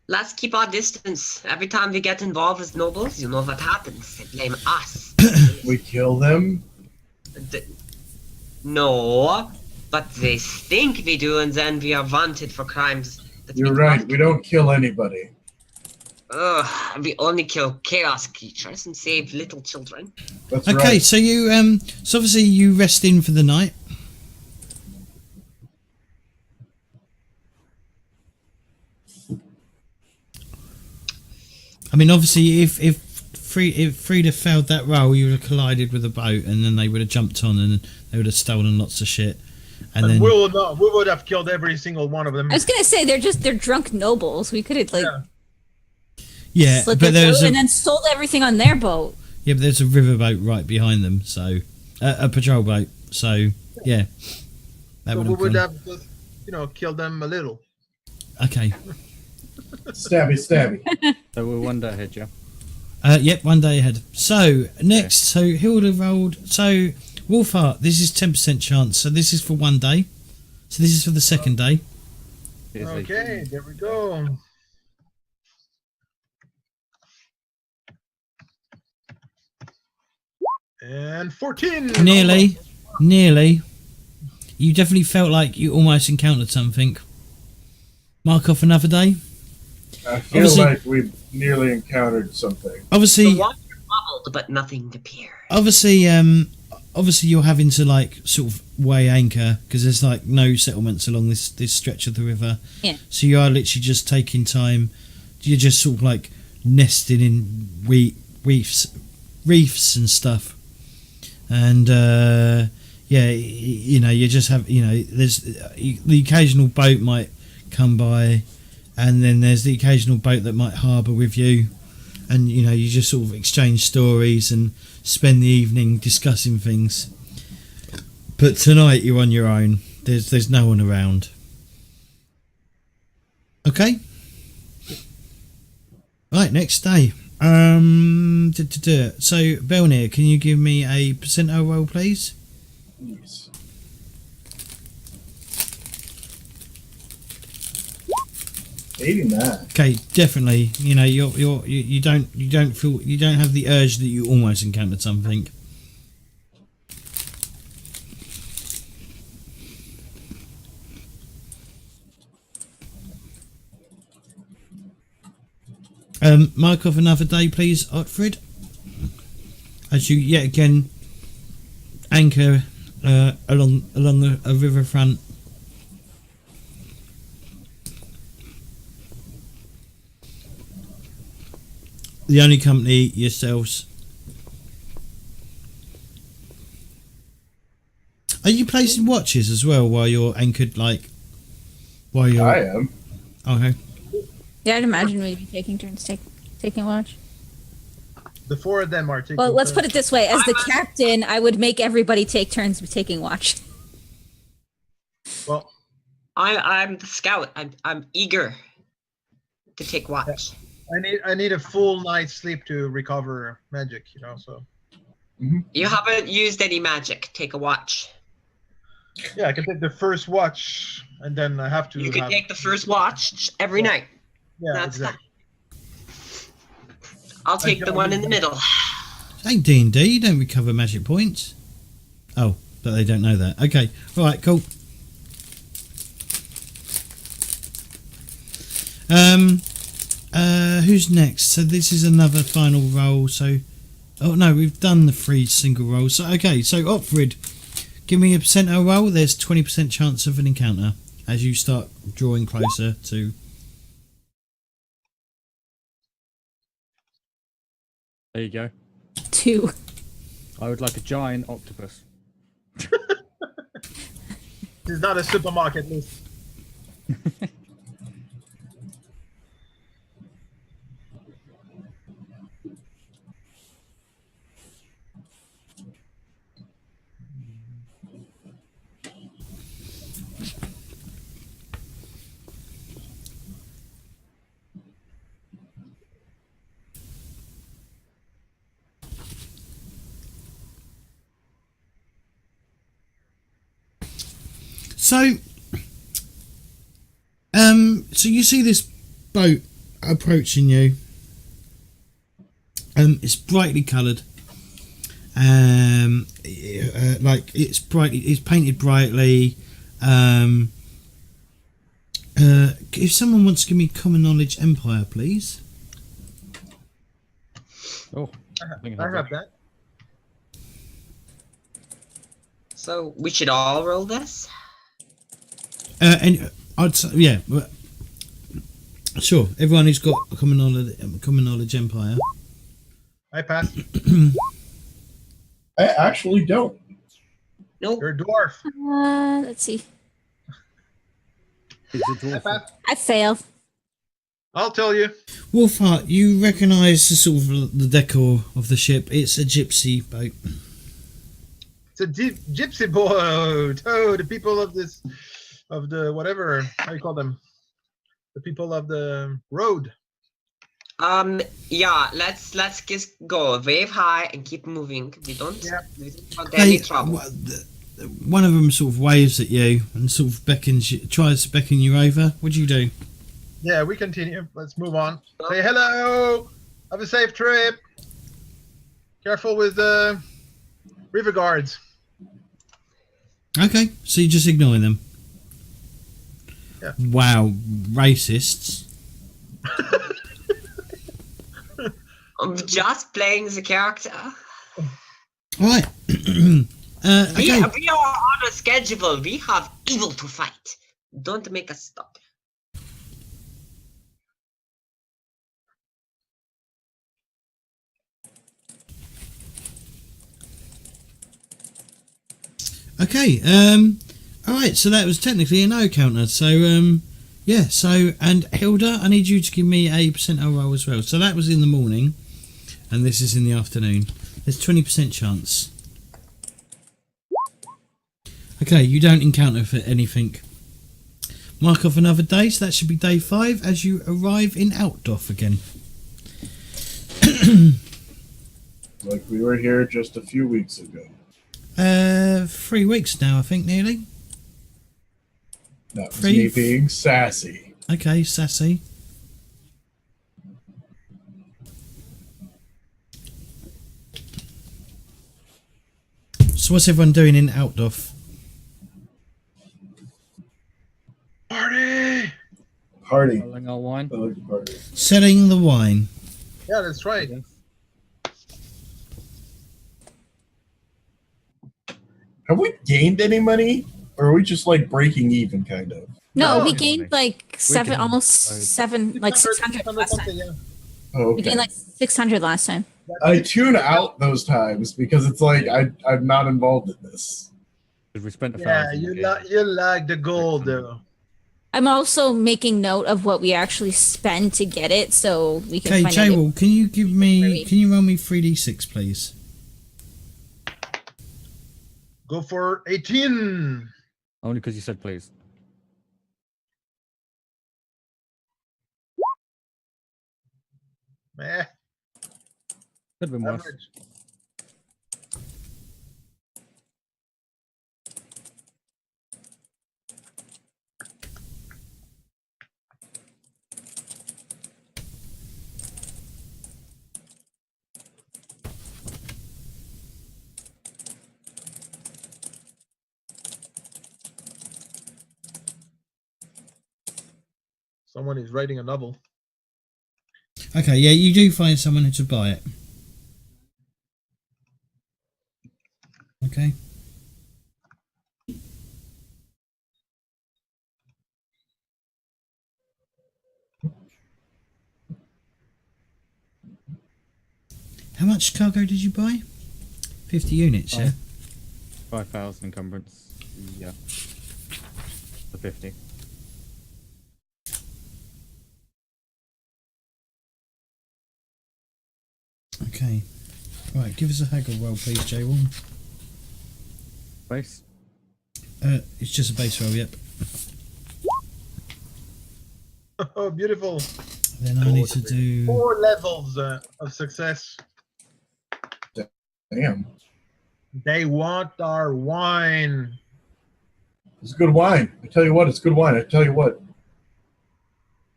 Speaker 5: Let's keep our distance. Every time we get involved as nobles, you know what happens. They blame us.
Speaker 2: We kill them.
Speaker 5: No, but they think we do, and then we are wanted for crimes. That
Speaker 2: You're
Speaker 5: we
Speaker 2: right.
Speaker 5: not-
Speaker 2: We don't kill anybody.
Speaker 5: Ugh, we only kill chaos creatures and save little children.
Speaker 2: That's
Speaker 1: Okay,
Speaker 2: right.
Speaker 1: so you so obviously you rest in for the night. I mean, obviously, if Frida failed that roll, you would have collided with a boat, and then they would have jumped on, and they would have stolen lots of shit. And then
Speaker 6: we would have killed every single one of them.
Speaker 4: I was gonna say they're drunk nobles. We could have like
Speaker 1: yeah,
Speaker 4: slit
Speaker 1: but
Speaker 4: their
Speaker 1: there's
Speaker 4: throat
Speaker 1: a
Speaker 4: and then sold everything on their boat.
Speaker 1: yeah, but there's a riverboat right behind them, so a patrol boat. So yeah, that
Speaker 6: So
Speaker 1: would
Speaker 6: we
Speaker 1: have
Speaker 6: would
Speaker 1: gone.
Speaker 6: have just, killed them a little.
Speaker 1: Okay.
Speaker 2: Stabby.
Speaker 3: So we're one day ahead, yeah.
Speaker 1: Yep, one day ahead. So next, so Hilda rolled. So Wolfheart, this is 10% chance. So this is for one day. So this is for the second day.
Speaker 3: Here's the-
Speaker 6: Okay, there we go. And 14.
Speaker 1: Nearly. You definitely felt like you almost encountered something. Mark off another day.
Speaker 2: I feel
Speaker 1: Obviously-
Speaker 2: like we've nearly encountered something.
Speaker 1: Obviously,
Speaker 5: The water bubbled, but nothing appeared.
Speaker 1: obviously you're having to like sort of weigh anchor because there's like no settlements along this stretch of the river.
Speaker 4: Yeah.
Speaker 1: So you are literally just taking time. You're just sort of like nesting in reefs and stuff. And you just have there's the occasional boat might come by, and then there's the occasional boat that might harbour with you, and you just sort of exchange stories and spend the evening discussing things. But tonight you're on your own. There's no one around. Okay. Right, next day. So Belnir, can you give me a percentile roll, please?
Speaker 2: Yes. $89.
Speaker 1: Okay, definitely. You don't have the urge that you almost encountered something. Mark off another day, please, Otfrid. As you yet again anchor along a riverfront. The only company yourselves. Are you placing watches as well while you're anchored?
Speaker 2: I am.
Speaker 1: Okay.
Speaker 4: Yeah, I'd imagine we'd be taking turns taking watch.
Speaker 6: The four of them are taking.
Speaker 4: Well, let's put it this way: as the captain, I would make everybody take turns taking watch.
Speaker 6: Well,
Speaker 5: I'm the scout. I'm eager to take watch.
Speaker 6: I need a full night's sleep to recover magic. So.
Speaker 5: You haven't used any magic. Take a watch.
Speaker 6: Yeah, I can take the first watch, and then I have to.
Speaker 5: You can take the first watch every night.
Speaker 6: Yeah,
Speaker 5: That's
Speaker 6: exactly.
Speaker 5: fine. I'll take the one in the middle.
Speaker 1: Ain't D&D, you don't recover magic points. Oh, but they don't know that. Okay, alright, cool. Who's next? So this is another final roll, so... Oh no, we've done the 3 single rolls. So, okay, so Otfrid, give me a percentile roll. There's 20% chance of an encounter as you start drawing closer to...
Speaker 3: There you go.
Speaker 4: 2.
Speaker 3: I would like a giant octopus.
Speaker 6: It's not a supermarket list.
Speaker 1: So, so you see this boat approaching you. It's brightly coloured. Like it's painted brightly. If someone wants to give me common knowledge empire, please.
Speaker 3: Oh,
Speaker 6: I have that.
Speaker 5: So we should all roll this.
Speaker 1: And I'd say, yeah, but sure. Everyone who's got a common knowledge empire.
Speaker 6: I pass.
Speaker 2: I actually don't.
Speaker 5: Nope.
Speaker 6: You're a dwarf.
Speaker 4: Let's see.
Speaker 3: It's a
Speaker 6: I
Speaker 3: dwarf.
Speaker 6: pass.
Speaker 4: I failed.
Speaker 6: I'll tell you.
Speaker 1: Wolfheart, you recognise the sort of the decor of the ship. It's a gypsy boat.
Speaker 6: It's a gypsy boat. Oh, the people of the whatever, how you call them? The people of the road.
Speaker 5: Yeah, let's just go wave high and keep moving. We don't want
Speaker 1: Hey,
Speaker 5: any trouble.
Speaker 1: one of them sort of waves at you and sort of tries to beckon you over. What do you do?
Speaker 6: Yeah, we continue. Let's move on. Say hello. Have a safe trip. Careful with the river guards.
Speaker 1: Okay, so you're just ignoring them.
Speaker 6: Yeah.
Speaker 1: Wow, racists.
Speaker 5: I'm just playing the character.
Speaker 1: All right. Okay.
Speaker 5: We are on a schedule. We have evil to fight. Don't make us stop.
Speaker 1: Okay. All right. So that was technically a no counter. So yeah. So and Hilda, I need you to give me a percentile roll as well. So that was in the morning, and this is in the afternoon. There's 20% chance. Okay, you don't encounter for anything. Mark off another day, so that should be day 5 as you arrive in Outdoff again.
Speaker 2: Like we were here just a few weeks ago.
Speaker 1: 3 weeks now, I think, nearly.
Speaker 2: That was
Speaker 1: Three-
Speaker 2: me being sassy.
Speaker 1: Okay, sassy. So what's everyone doing in Outdoff?
Speaker 6: Party.
Speaker 2: Party.
Speaker 3: Rolling our wine.
Speaker 2: I like the party.
Speaker 1: Selling the wine.
Speaker 6: Yeah, that's right.
Speaker 2: Have we gained any money? Or are we just like breaking even kind of?
Speaker 4: No,
Speaker 6: No.
Speaker 4: we gained like seven,
Speaker 3: gained,
Speaker 4: almost
Speaker 3: like,
Speaker 4: 7, like 600 last time.
Speaker 6: something, yeah.
Speaker 2: Oh,
Speaker 4: We
Speaker 2: okay.
Speaker 4: gained like 600 last time.
Speaker 2: I tune out those times because it's like I'm not involved in this.
Speaker 3: Because we spent a
Speaker 6: Yeah,
Speaker 3: thousand.
Speaker 6: you like the gold though.
Speaker 4: I'm also making note of what we actually spend to get it, so we can
Speaker 1: Okay,
Speaker 4: find out. if-
Speaker 1: Jaywall, can you give me?
Speaker 4: Maybe.
Speaker 1: Can you roll me 3d6, please?
Speaker 6: Go for 18.
Speaker 3: Only because you said please.
Speaker 6: Meh,
Speaker 3: Could have been worse.
Speaker 6: average. Someone is writing a novel.
Speaker 1: Okay, yeah, you do find someone who to buy it. Okay. How much cargo did you buy? 50 units, yeah?
Speaker 3: 5,000 encumbrance. Yeah. For 50.
Speaker 1: Okay. Right, give us a haggle roll, please, Jaywall.
Speaker 3: Base.
Speaker 1: It's just a base roll, yep.
Speaker 6: Oh, beautiful.
Speaker 1: Then I need to do...
Speaker 6: 4 levels of success.
Speaker 2: Damn.
Speaker 6: They want our wine.
Speaker 2: It's good wine. I tell you what, it's good wine. I tell you what.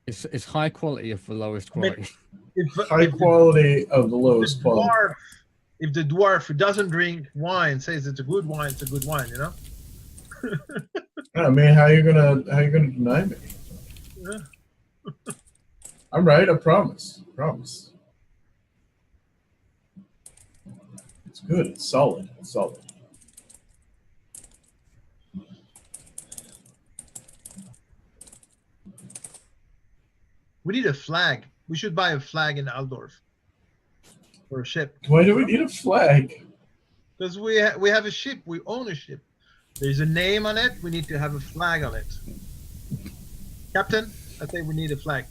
Speaker 3: It's high quality of the lowest
Speaker 6: I mean,
Speaker 3: quality.
Speaker 2: High quality of the lowest quality.
Speaker 6: If the dwarf who doesn't drink wine says it's a good wine, it's a good wine, you know?
Speaker 2: I mean, how you gonna deny me?
Speaker 6: Yeah.
Speaker 2: I'm right. I promise. Promise. It's good. It's solid. It's solid.
Speaker 6: We need a flag. We should buy a flag in Aldorf. Or a ship.
Speaker 2: Why do we need a flag?
Speaker 6: Because we have a ship. We own a ship. There's a name on it. We need to have a flag on it. Captain, I think we need a flag.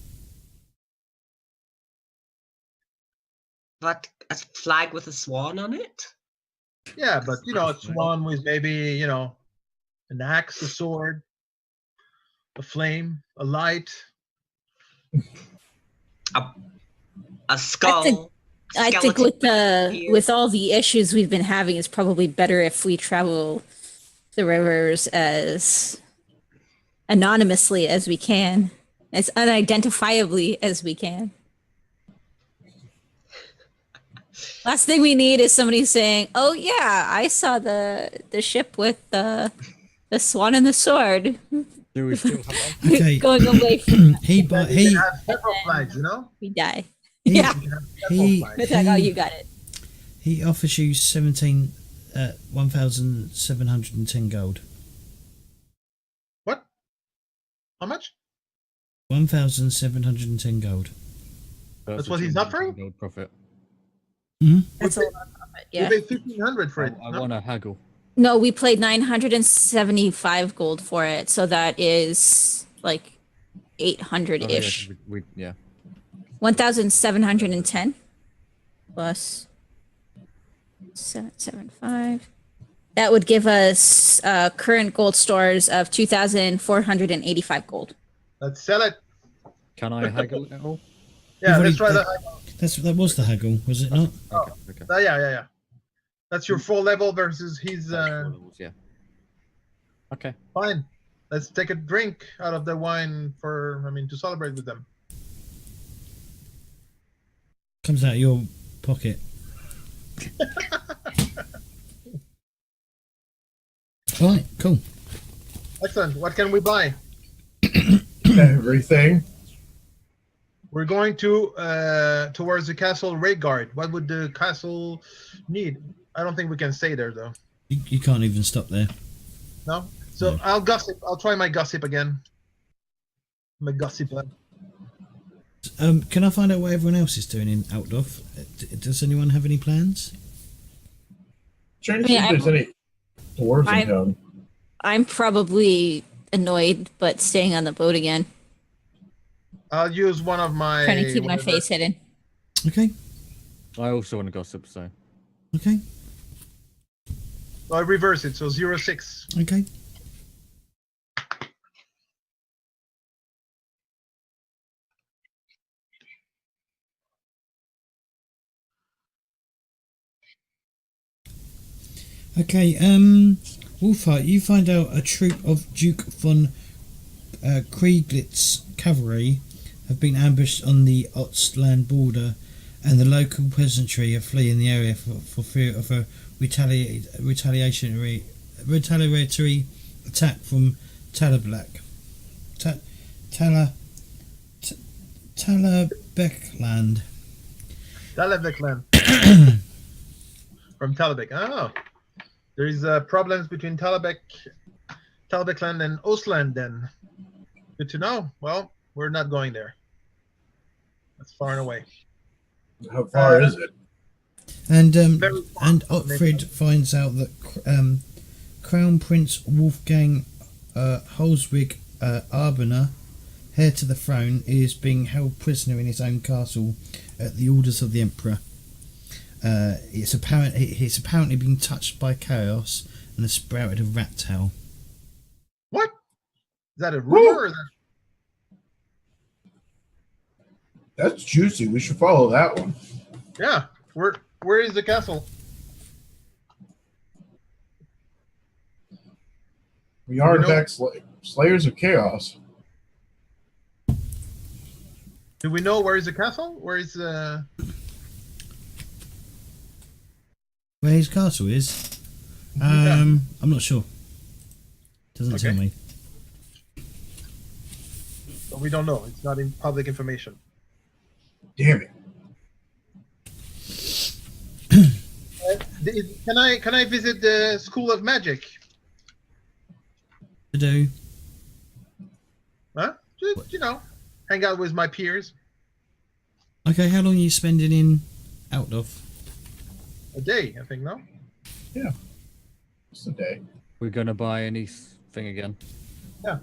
Speaker 5: But a flag with a swan on it?
Speaker 6: Yeah, but you know, a swan with maybe, you know, an axe, a sword, a flame, a light.
Speaker 5: A skull.
Speaker 4: I think with all the issues we've been having, it's probably better if we travel the rivers as anonymously as we can, as unidentifiably as we can. Last thing we need is somebody saying, "Oh yeah, I saw the ship with the swan and the sword."
Speaker 3: Do we still have
Speaker 1: Okay.
Speaker 4: Going away from
Speaker 1: He
Speaker 6: Have several flags, you know?
Speaker 4: we die.
Speaker 1: He-
Speaker 4: Yeah,
Speaker 1: he
Speaker 4: it's like, oh, you got it.
Speaker 1: he offers you 1,710 gold.
Speaker 6: What? How much?
Speaker 1: 1,710 gold.
Speaker 6: That's what he's offering?
Speaker 3: Gold profit.
Speaker 4: That's a lot of profit.
Speaker 6: We
Speaker 4: Yeah.
Speaker 6: paid 1,500 for it.
Speaker 3: I
Speaker 6: no?
Speaker 3: want to haggle.
Speaker 4: No, we played 975 gold for it, so that is like 800
Speaker 3: Oh, yeah,
Speaker 4: ish.
Speaker 3: yeah.
Speaker 4: 1,710 plus 775. That would give us current gold stores of 2,485 gold.
Speaker 6: Let's sell it.
Speaker 3: Can I haggle it at all?
Speaker 6: Yeah,
Speaker 1: You've
Speaker 6: let's try
Speaker 1: already-
Speaker 6: that.
Speaker 1: That was the haggle, was it not?
Speaker 3: Okay. Okay.
Speaker 6: Yeah. That's your full level versus his.
Speaker 3: Yeah. Okay.
Speaker 6: Fine. Let's take a drink out of the wine to celebrate with them.
Speaker 1: Comes out of your pocket. Right, cool.
Speaker 6: Excellent. What can we buy?
Speaker 2: Everything.
Speaker 6: We're going to towards the castle Reik. What would the castle need? I don't think we can stay there though.
Speaker 1: You can't even stop there.
Speaker 6: No. So
Speaker 1: No.
Speaker 6: I'll gossip. I'll try my gossip again. My gossip.
Speaker 1: Can I find out what everyone else is doing in Altdorf? Does anyone have any plans?
Speaker 2: Trying to see if there's any dwarves in town.
Speaker 4: I'm probably annoyed, but staying on the boat again,
Speaker 6: I'll use one of my.
Speaker 4: trying to keep my
Speaker 6: whatever-
Speaker 4: face hidden.
Speaker 1: Okay,
Speaker 3: I also want to gossip, so.
Speaker 1: okay,
Speaker 6: So I reverse it. So 0.6.
Speaker 1: okay. Okay, Wolfheart, you find out a troop of Duke von Krieglitz cavalry have been ambushed on the Ostland border, and the local peasantry are fleeing the area for fear of a retaliatory attack from Talabekland.
Speaker 6: Talabekland. From Talabek. Oh. There's problems between Talabekland and Ostland then. Good to know. Well, we're not going there. That's far and away.
Speaker 2: How far is it?
Speaker 1: And
Speaker 6: Very far.
Speaker 1: and Otfrid finds out that Crown Prince Wolfgang Holzwig Arbener, heir to the throne, is being held prisoner in his own castle at the orders of the Emperor. It's apparently been touched by chaos and has sprouted a rat tail.
Speaker 6: What? Is that a rumor? Or is that...
Speaker 2: That's juicy. We should follow that one.
Speaker 6: Yeah. Where is the castle?
Speaker 2: We are, in fact, slayers of chaos.
Speaker 6: Do we know where is the castle? Where is
Speaker 1: Where his castle is? I'm not sure. Doesn't tell me.
Speaker 6: We don't know. It's not in public information.
Speaker 2: Damn it.
Speaker 6: Can I visit the School of Magic?
Speaker 1: To do.
Speaker 6: Huh? Just, hang out with my peers.
Speaker 1: Okay, how long are you spending in out of?
Speaker 6: A day, I think, no?
Speaker 2: Yeah. Just a day.
Speaker 3: We're gonna buy any thing again.
Speaker 6: Yeah.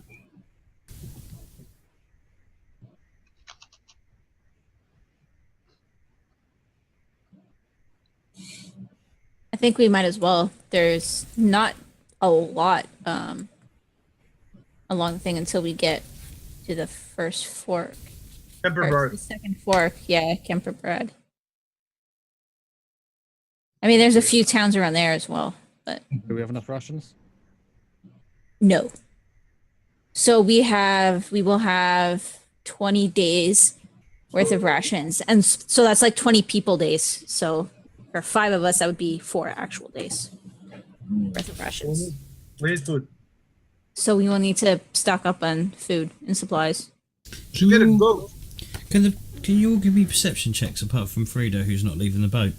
Speaker 4: I think we might as well. There's not a lot along the thing until we get to the first fork. Or
Speaker 6: Temperbar.
Speaker 4: the second fork, yeah, Kemperbrad. I mean, there's a few towns around there as well, but
Speaker 3: Do we have enough rations?
Speaker 4: no. So we will have 20 days worth of rations, and so that's like 20 people days. So for 5 of us, that would be 4 actual days worth of rations.
Speaker 6: We need food.
Speaker 4: So we will need to stock up on food and supplies.
Speaker 1: Can
Speaker 6: Get a
Speaker 1: you,
Speaker 6: goat.
Speaker 1: can you all give me perception checks apart from Frida, who's not leaving the boat?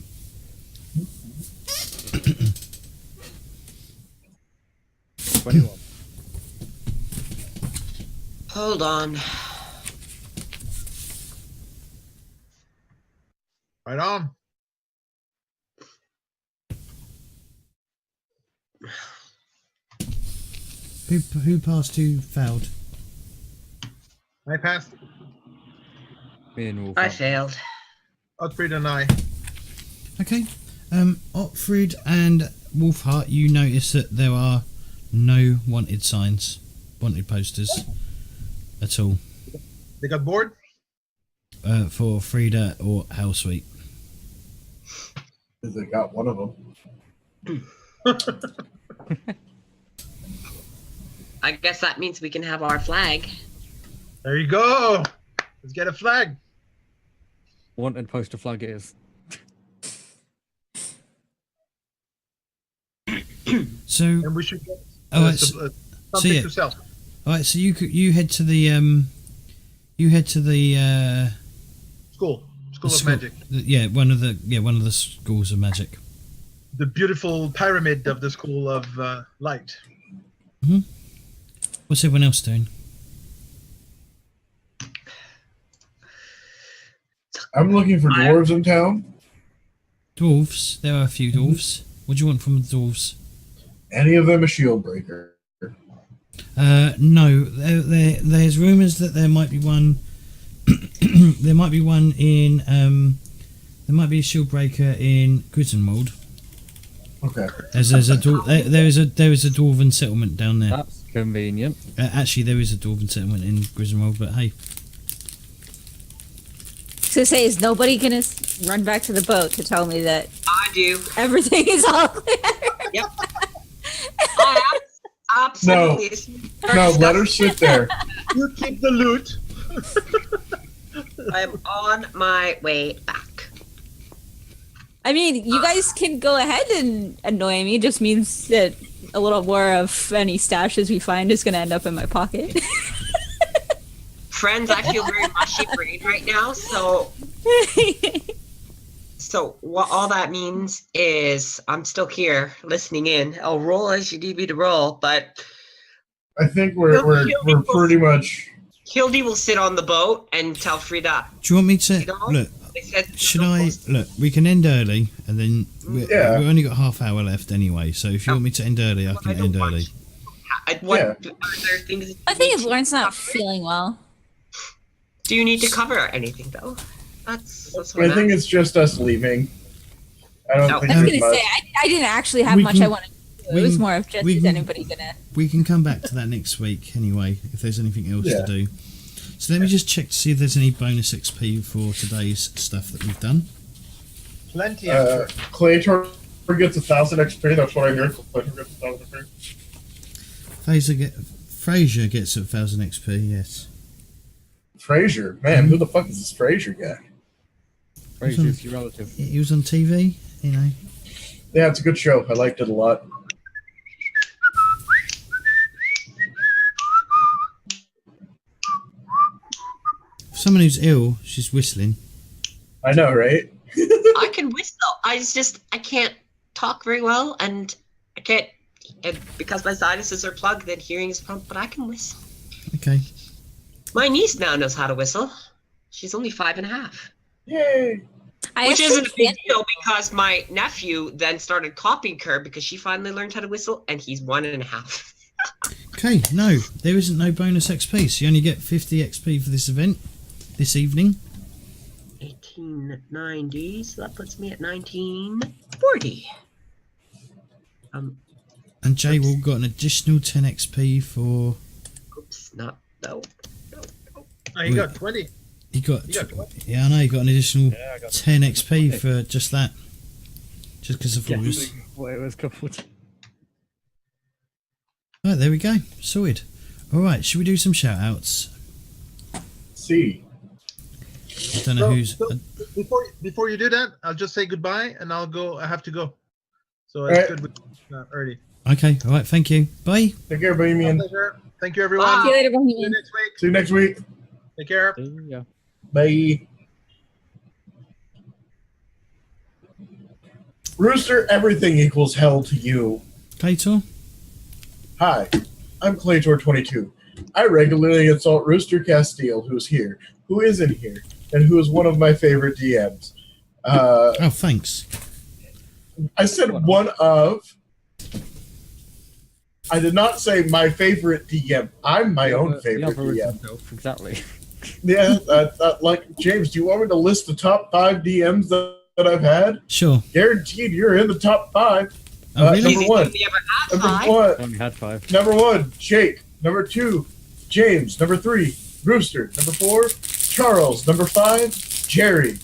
Speaker 3: 21.
Speaker 5: Hold on.
Speaker 6: Right on.
Speaker 1: Who passed? Who failed?
Speaker 6: I passed.
Speaker 3: Me and Wolf.
Speaker 5: I failed.
Speaker 6: Otfried and I.
Speaker 1: Okay. Otfrid and Wolfheart, you notice that there are no wanted signs, wanted posters at all
Speaker 6: They got bored?
Speaker 1: for Frida or Hellsweet.
Speaker 2: Because they got one of them.
Speaker 5: I guess that means we can have our flag.
Speaker 6: There you go. Let's get a flag.
Speaker 3: Wanted poster flag it is.
Speaker 1: So,
Speaker 6: And we should get
Speaker 1: Alright,
Speaker 6: something
Speaker 1: yeah.
Speaker 6: to sell.
Speaker 1: all right. So you head to the
Speaker 6: School of Magic.
Speaker 1: one of the schools of magic.
Speaker 6: The beautiful pyramid of the School of Light.
Speaker 1: What's everyone else doing?
Speaker 2: I'm looking for dwarves in town.
Speaker 1: Dwarves. There are a few dwarves. What do you want from the dwarves?
Speaker 2: Any of them a shield breaker.
Speaker 1: No. There's rumours that there might be one. There might be one in. There might be a shield breaker in Grisdenwald.
Speaker 2: Okay.
Speaker 1: There is a dwarven settlement down there.
Speaker 3: That's convenient.
Speaker 1: Actually, there is a dwarven settlement in Grisdenwald, but hey.
Speaker 4: So say, is nobody gonna run back to the boat to tell me that
Speaker 5: I do.
Speaker 4: everything is all clear?
Speaker 5: Yep. I absolutely.
Speaker 2: No, let her sit there.
Speaker 6: You keep the loot.
Speaker 5: I am on my way back.
Speaker 4: I mean, you guys can go ahead and annoy me. It just means that a little more of any stashes we find is gonna end up in my pocket.
Speaker 5: Friends, I feel very mushy brain right now, so what all that means is I'm still here listening in. I'll roll as you need me to roll, but
Speaker 2: I think we're pretty much.
Speaker 5: Hildy will sit on the boat and tell Frida.
Speaker 1: Do you want me to
Speaker 5: know,
Speaker 1: look?
Speaker 5: They said
Speaker 1: Should I look? We can end early, and then we've only got half hour left anyway. So if you want me to end early, I can end early.
Speaker 5: What
Speaker 2: Yeah.
Speaker 5: other things?
Speaker 4: I think if Lauren's not feeling well.
Speaker 5: Do you need to cover anything though? That's what
Speaker 2: I think it's just us leaving. I don't
Speaker 5: No.
Speaker 2: think
Speaker 4: I was
Speaker 2: there's
Speaker 4: gonna
Speaker 2: much.
Speaker 4: say I didn't actually have
Speaker 1: We
Speaker 4: much
Speaker 1: can-
Speaker 4: I wanted to do. It
Speaker 1: we
Speaker 4: was
Speaker 1: can-
Speaker 4: more of just
Speaker 1: we
Speaker 4: is
Speaker 1: can-
Speaker 4: anybody gonna.
Speaker 1: We can come back to that next week anyway, if there's anything else
Speaker 2: Yeah.
Speaker 1: to do. So let me just check to see if there's any bonus XP for today's stuff that we've done.
Speaker 6: Plenty of
Speaker 2: Claytor gets 1,000 XP. That's what I heard. Claytor gets 1,000 XP.
Speaker 1: Fraser gets 1,000 XP. Yes.
Speaker 2: Fraser, man, who the fuck is this Fraser guy?
Speaker 3: Fraser's your relative.
Speaker 1: He was on TV. You know.
Speaker 2: Yeah, it's a good show. I liked it a lot.
Speaker 1: For someone who's ill, she's whistling.
Speaker 2: I know, right?
Speaker 5: I can whistle. I can't talk very well, and I can't, and because my sinuses are plugged, then hearing is pumped, but I can whistle.
Speaker 1: Okay.
Speaker 5: My niece now knows how to whistle. She's only 5.5.
Speaker 2: Yay!
Speaker 5: Which isn't a big deal because my nephew then started copying her because she finally learned how to whistle, and he's 1.5.
Speaker 1: Okay, no, there isn't no bonus XP, so you only get 50 XP for this event, this evening.
Speaker 5: 1890, so that puts me at 1940.
Speaker 1: And Jay will got an additional 10 XP for...
Speaker 5: Oops, no.
Speaker 6: Oh, you got 20.
Speaker 1: He got
Speaker 6: 20.
Speaker 1: yeah, I know, he got an additional
Speaker 6: Yeah, I got
Speaker 1: 10 XP for just that. Just because of what was...
Speaker 3: Well, it was coupled.
Speaker 1: Right, there we go. Sorted. Alright, should we do some shout outs?
Speaker 2: See.
Speaker 1: I don't know who's...
Speaker 6: So before you do that, I'll just say goodbye and I'll go. I have to go. So it's good with early.
Speaker 1: Okay, alright, thank you. Bye.
Speaker 2: Take care, Bohemian.
Speaker 6: Pleasure. Thank you, everyone.
Speaker 5: Bye.
Speaker 4: See you later,
Speaker 6: See you
Speaker 4: Bohemian.
Speaker 6: next week.
Speaker 2: See you next week.
Speaker 6: Take care.
Speaker 3: Yeah.
Speaker 2: Bye. Rooster, everything equals hell to you.
Speaker 1: Kator?
Speaker 2: Hi, I'm Claytor22. I regularly insult Rooster Castile, who's here, who isn't here, and who is one of my favorite DMs.
Speaker 1: Oh, thanks.
Speaker 2: I said one of. I did not say my favorite DM. I'm my own favorite DM.
Speaker 3: Exactly.
Speaker 2: Yeah, like, James, do you want me to list the top 5 DMs that I've had?
Speaker 1: Sure.
Speaker 2: Guaranteed you're in the top 5.
Speaker 1: Oh, really?
Speaker 2: Number 1.
Speaker 5: We ever had
Speaker 2: Number
Speaker 5: 5.
Speaker 3: Only had 5.
Speaker 2: Number 1, Jake. Number 2, James. Number 3, Rooster. Number 4, Charles. Number 5, Jerry.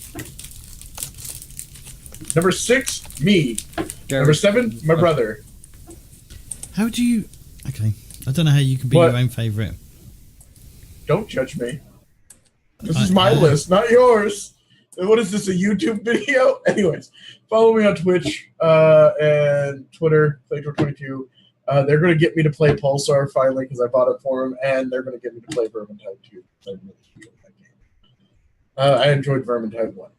Speaker 2: Number 6, me. Number 7, my brother.
Speaker 1: How do you... Okay. I don't know how you can be
Speaker 2: What?
Speaker 1: your own favourite.
Speaker 2: Don't judge me. This is my list, not yours. What is this, a YouTube video? Anyways, follow me on Twitch and Twitter, Claytor22. They're going to get me to play Pulsar finally because I bought it for them, and they're going to get me to play Vermintide 2. I really enjoyed that game. I enjoyed Vermintide 1.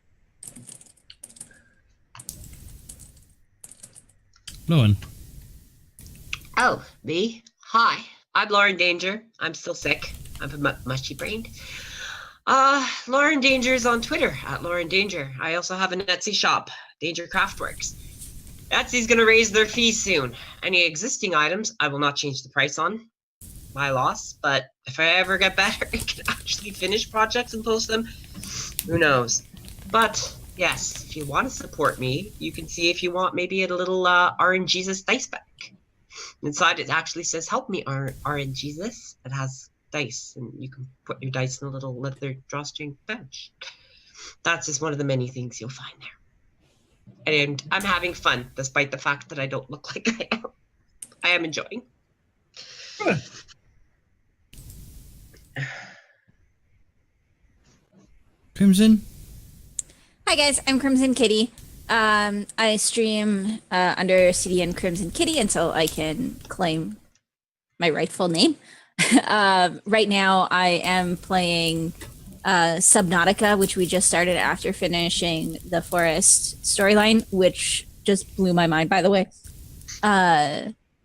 Speaker 1: Lauren.
Speaker 5: Oh, me? Hi, I'm Lauren Danger. I'm still sick. I'm mushy brained. Lauren Danger is on Twitter at Lauren Danger. I also have an Etsy shop, Danger Craftworks. Etsy's going to raise their fees soon. Any existing items, I will not change the price on. My loss, but if I ever get better and can actually finish projects and post them, who knows. But yes, if you want to support me, you can see if you want maybe a little RNGesus dice pack. Inside it actually says, help me RNGesus. It has dice, and you can put your dice in a little leather drawstring pouch. That's just one of the many things you'll find there. And I'm having fun, despite the fact that I don't look like I am. I am enjoying.
Speaker 2: Good.
Speaker 1: Crimson?
Speaker 4: Hi guys, I'm Crimson Kitty. I stream under CDN Crimson Kitty until I can claim my rightful name. Right now, I am playing Subnautica, which we just started after finishing the Forest storyline, which just blew my mind, by the way.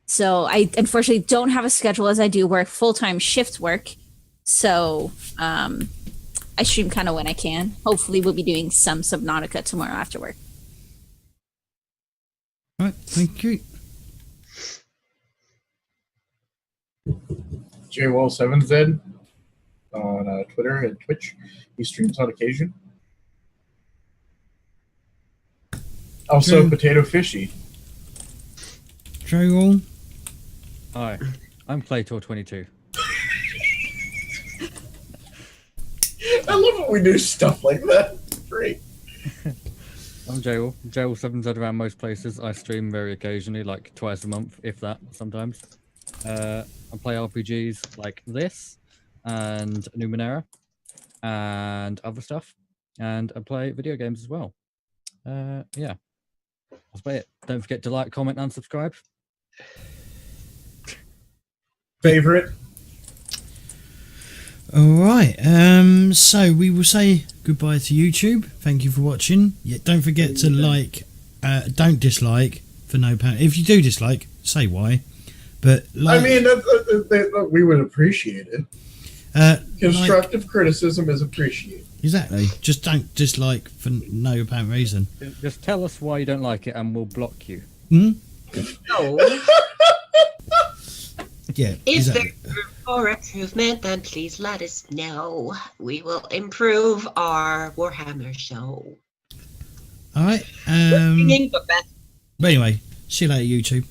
Speaker 4: So I unfortunately don't have a schedule as I do work full-time shift work. So I stream kind of when I can. Hopefully we'll be doing some Subnautica tomorrow after work.
Speaker 1: All right, thank you.
Speaker 2: JWall7Z on Twitter and Twitch. He streams on occasion. Also, Potato Fishy.
Speaker 1: Joe.
Speaker 3: Hi, I'm Claytor22.
Speaker 2: I love when we do stuff like that. Great.
Speaker 3: I'm Jail. Jail 7Z around most places. I stream very occasionally, like twice a month, if that, sometimes. I play RPGs like this and Numenera and other stuff, and I play video games as well. Yeah, that's about it. Don't forget to like, comment, and subscribe.
Speaker 2: Favorite.
Speaker 1: All right. So we will say goodbye to YouTube. Thank you for watching. Yeah, don't forget to like. Don't dislike for no pound. If you do dislike, say why. But like,
Speaker 2: I mean, we would appreciate it. Constructive criticism is appreciated.
Speaker 1: Exactly. Just don't dislike for no apparent reason.
Speaker 3: Just tell us why you don't like it, and we'll block you.
Speaker 1: Hmm?
Speaker 5: No.
Speaker 1: Yeah.
Speaker 5: If
Speaker 1: Exactly.
Speaker 5: there's room for improvement, then please let us know. We will improve our Warhammer show.
Speaker 1: All right.
Speaker 5: Singing, but best.
Speaker 1: But anyway, see you later, YouTube.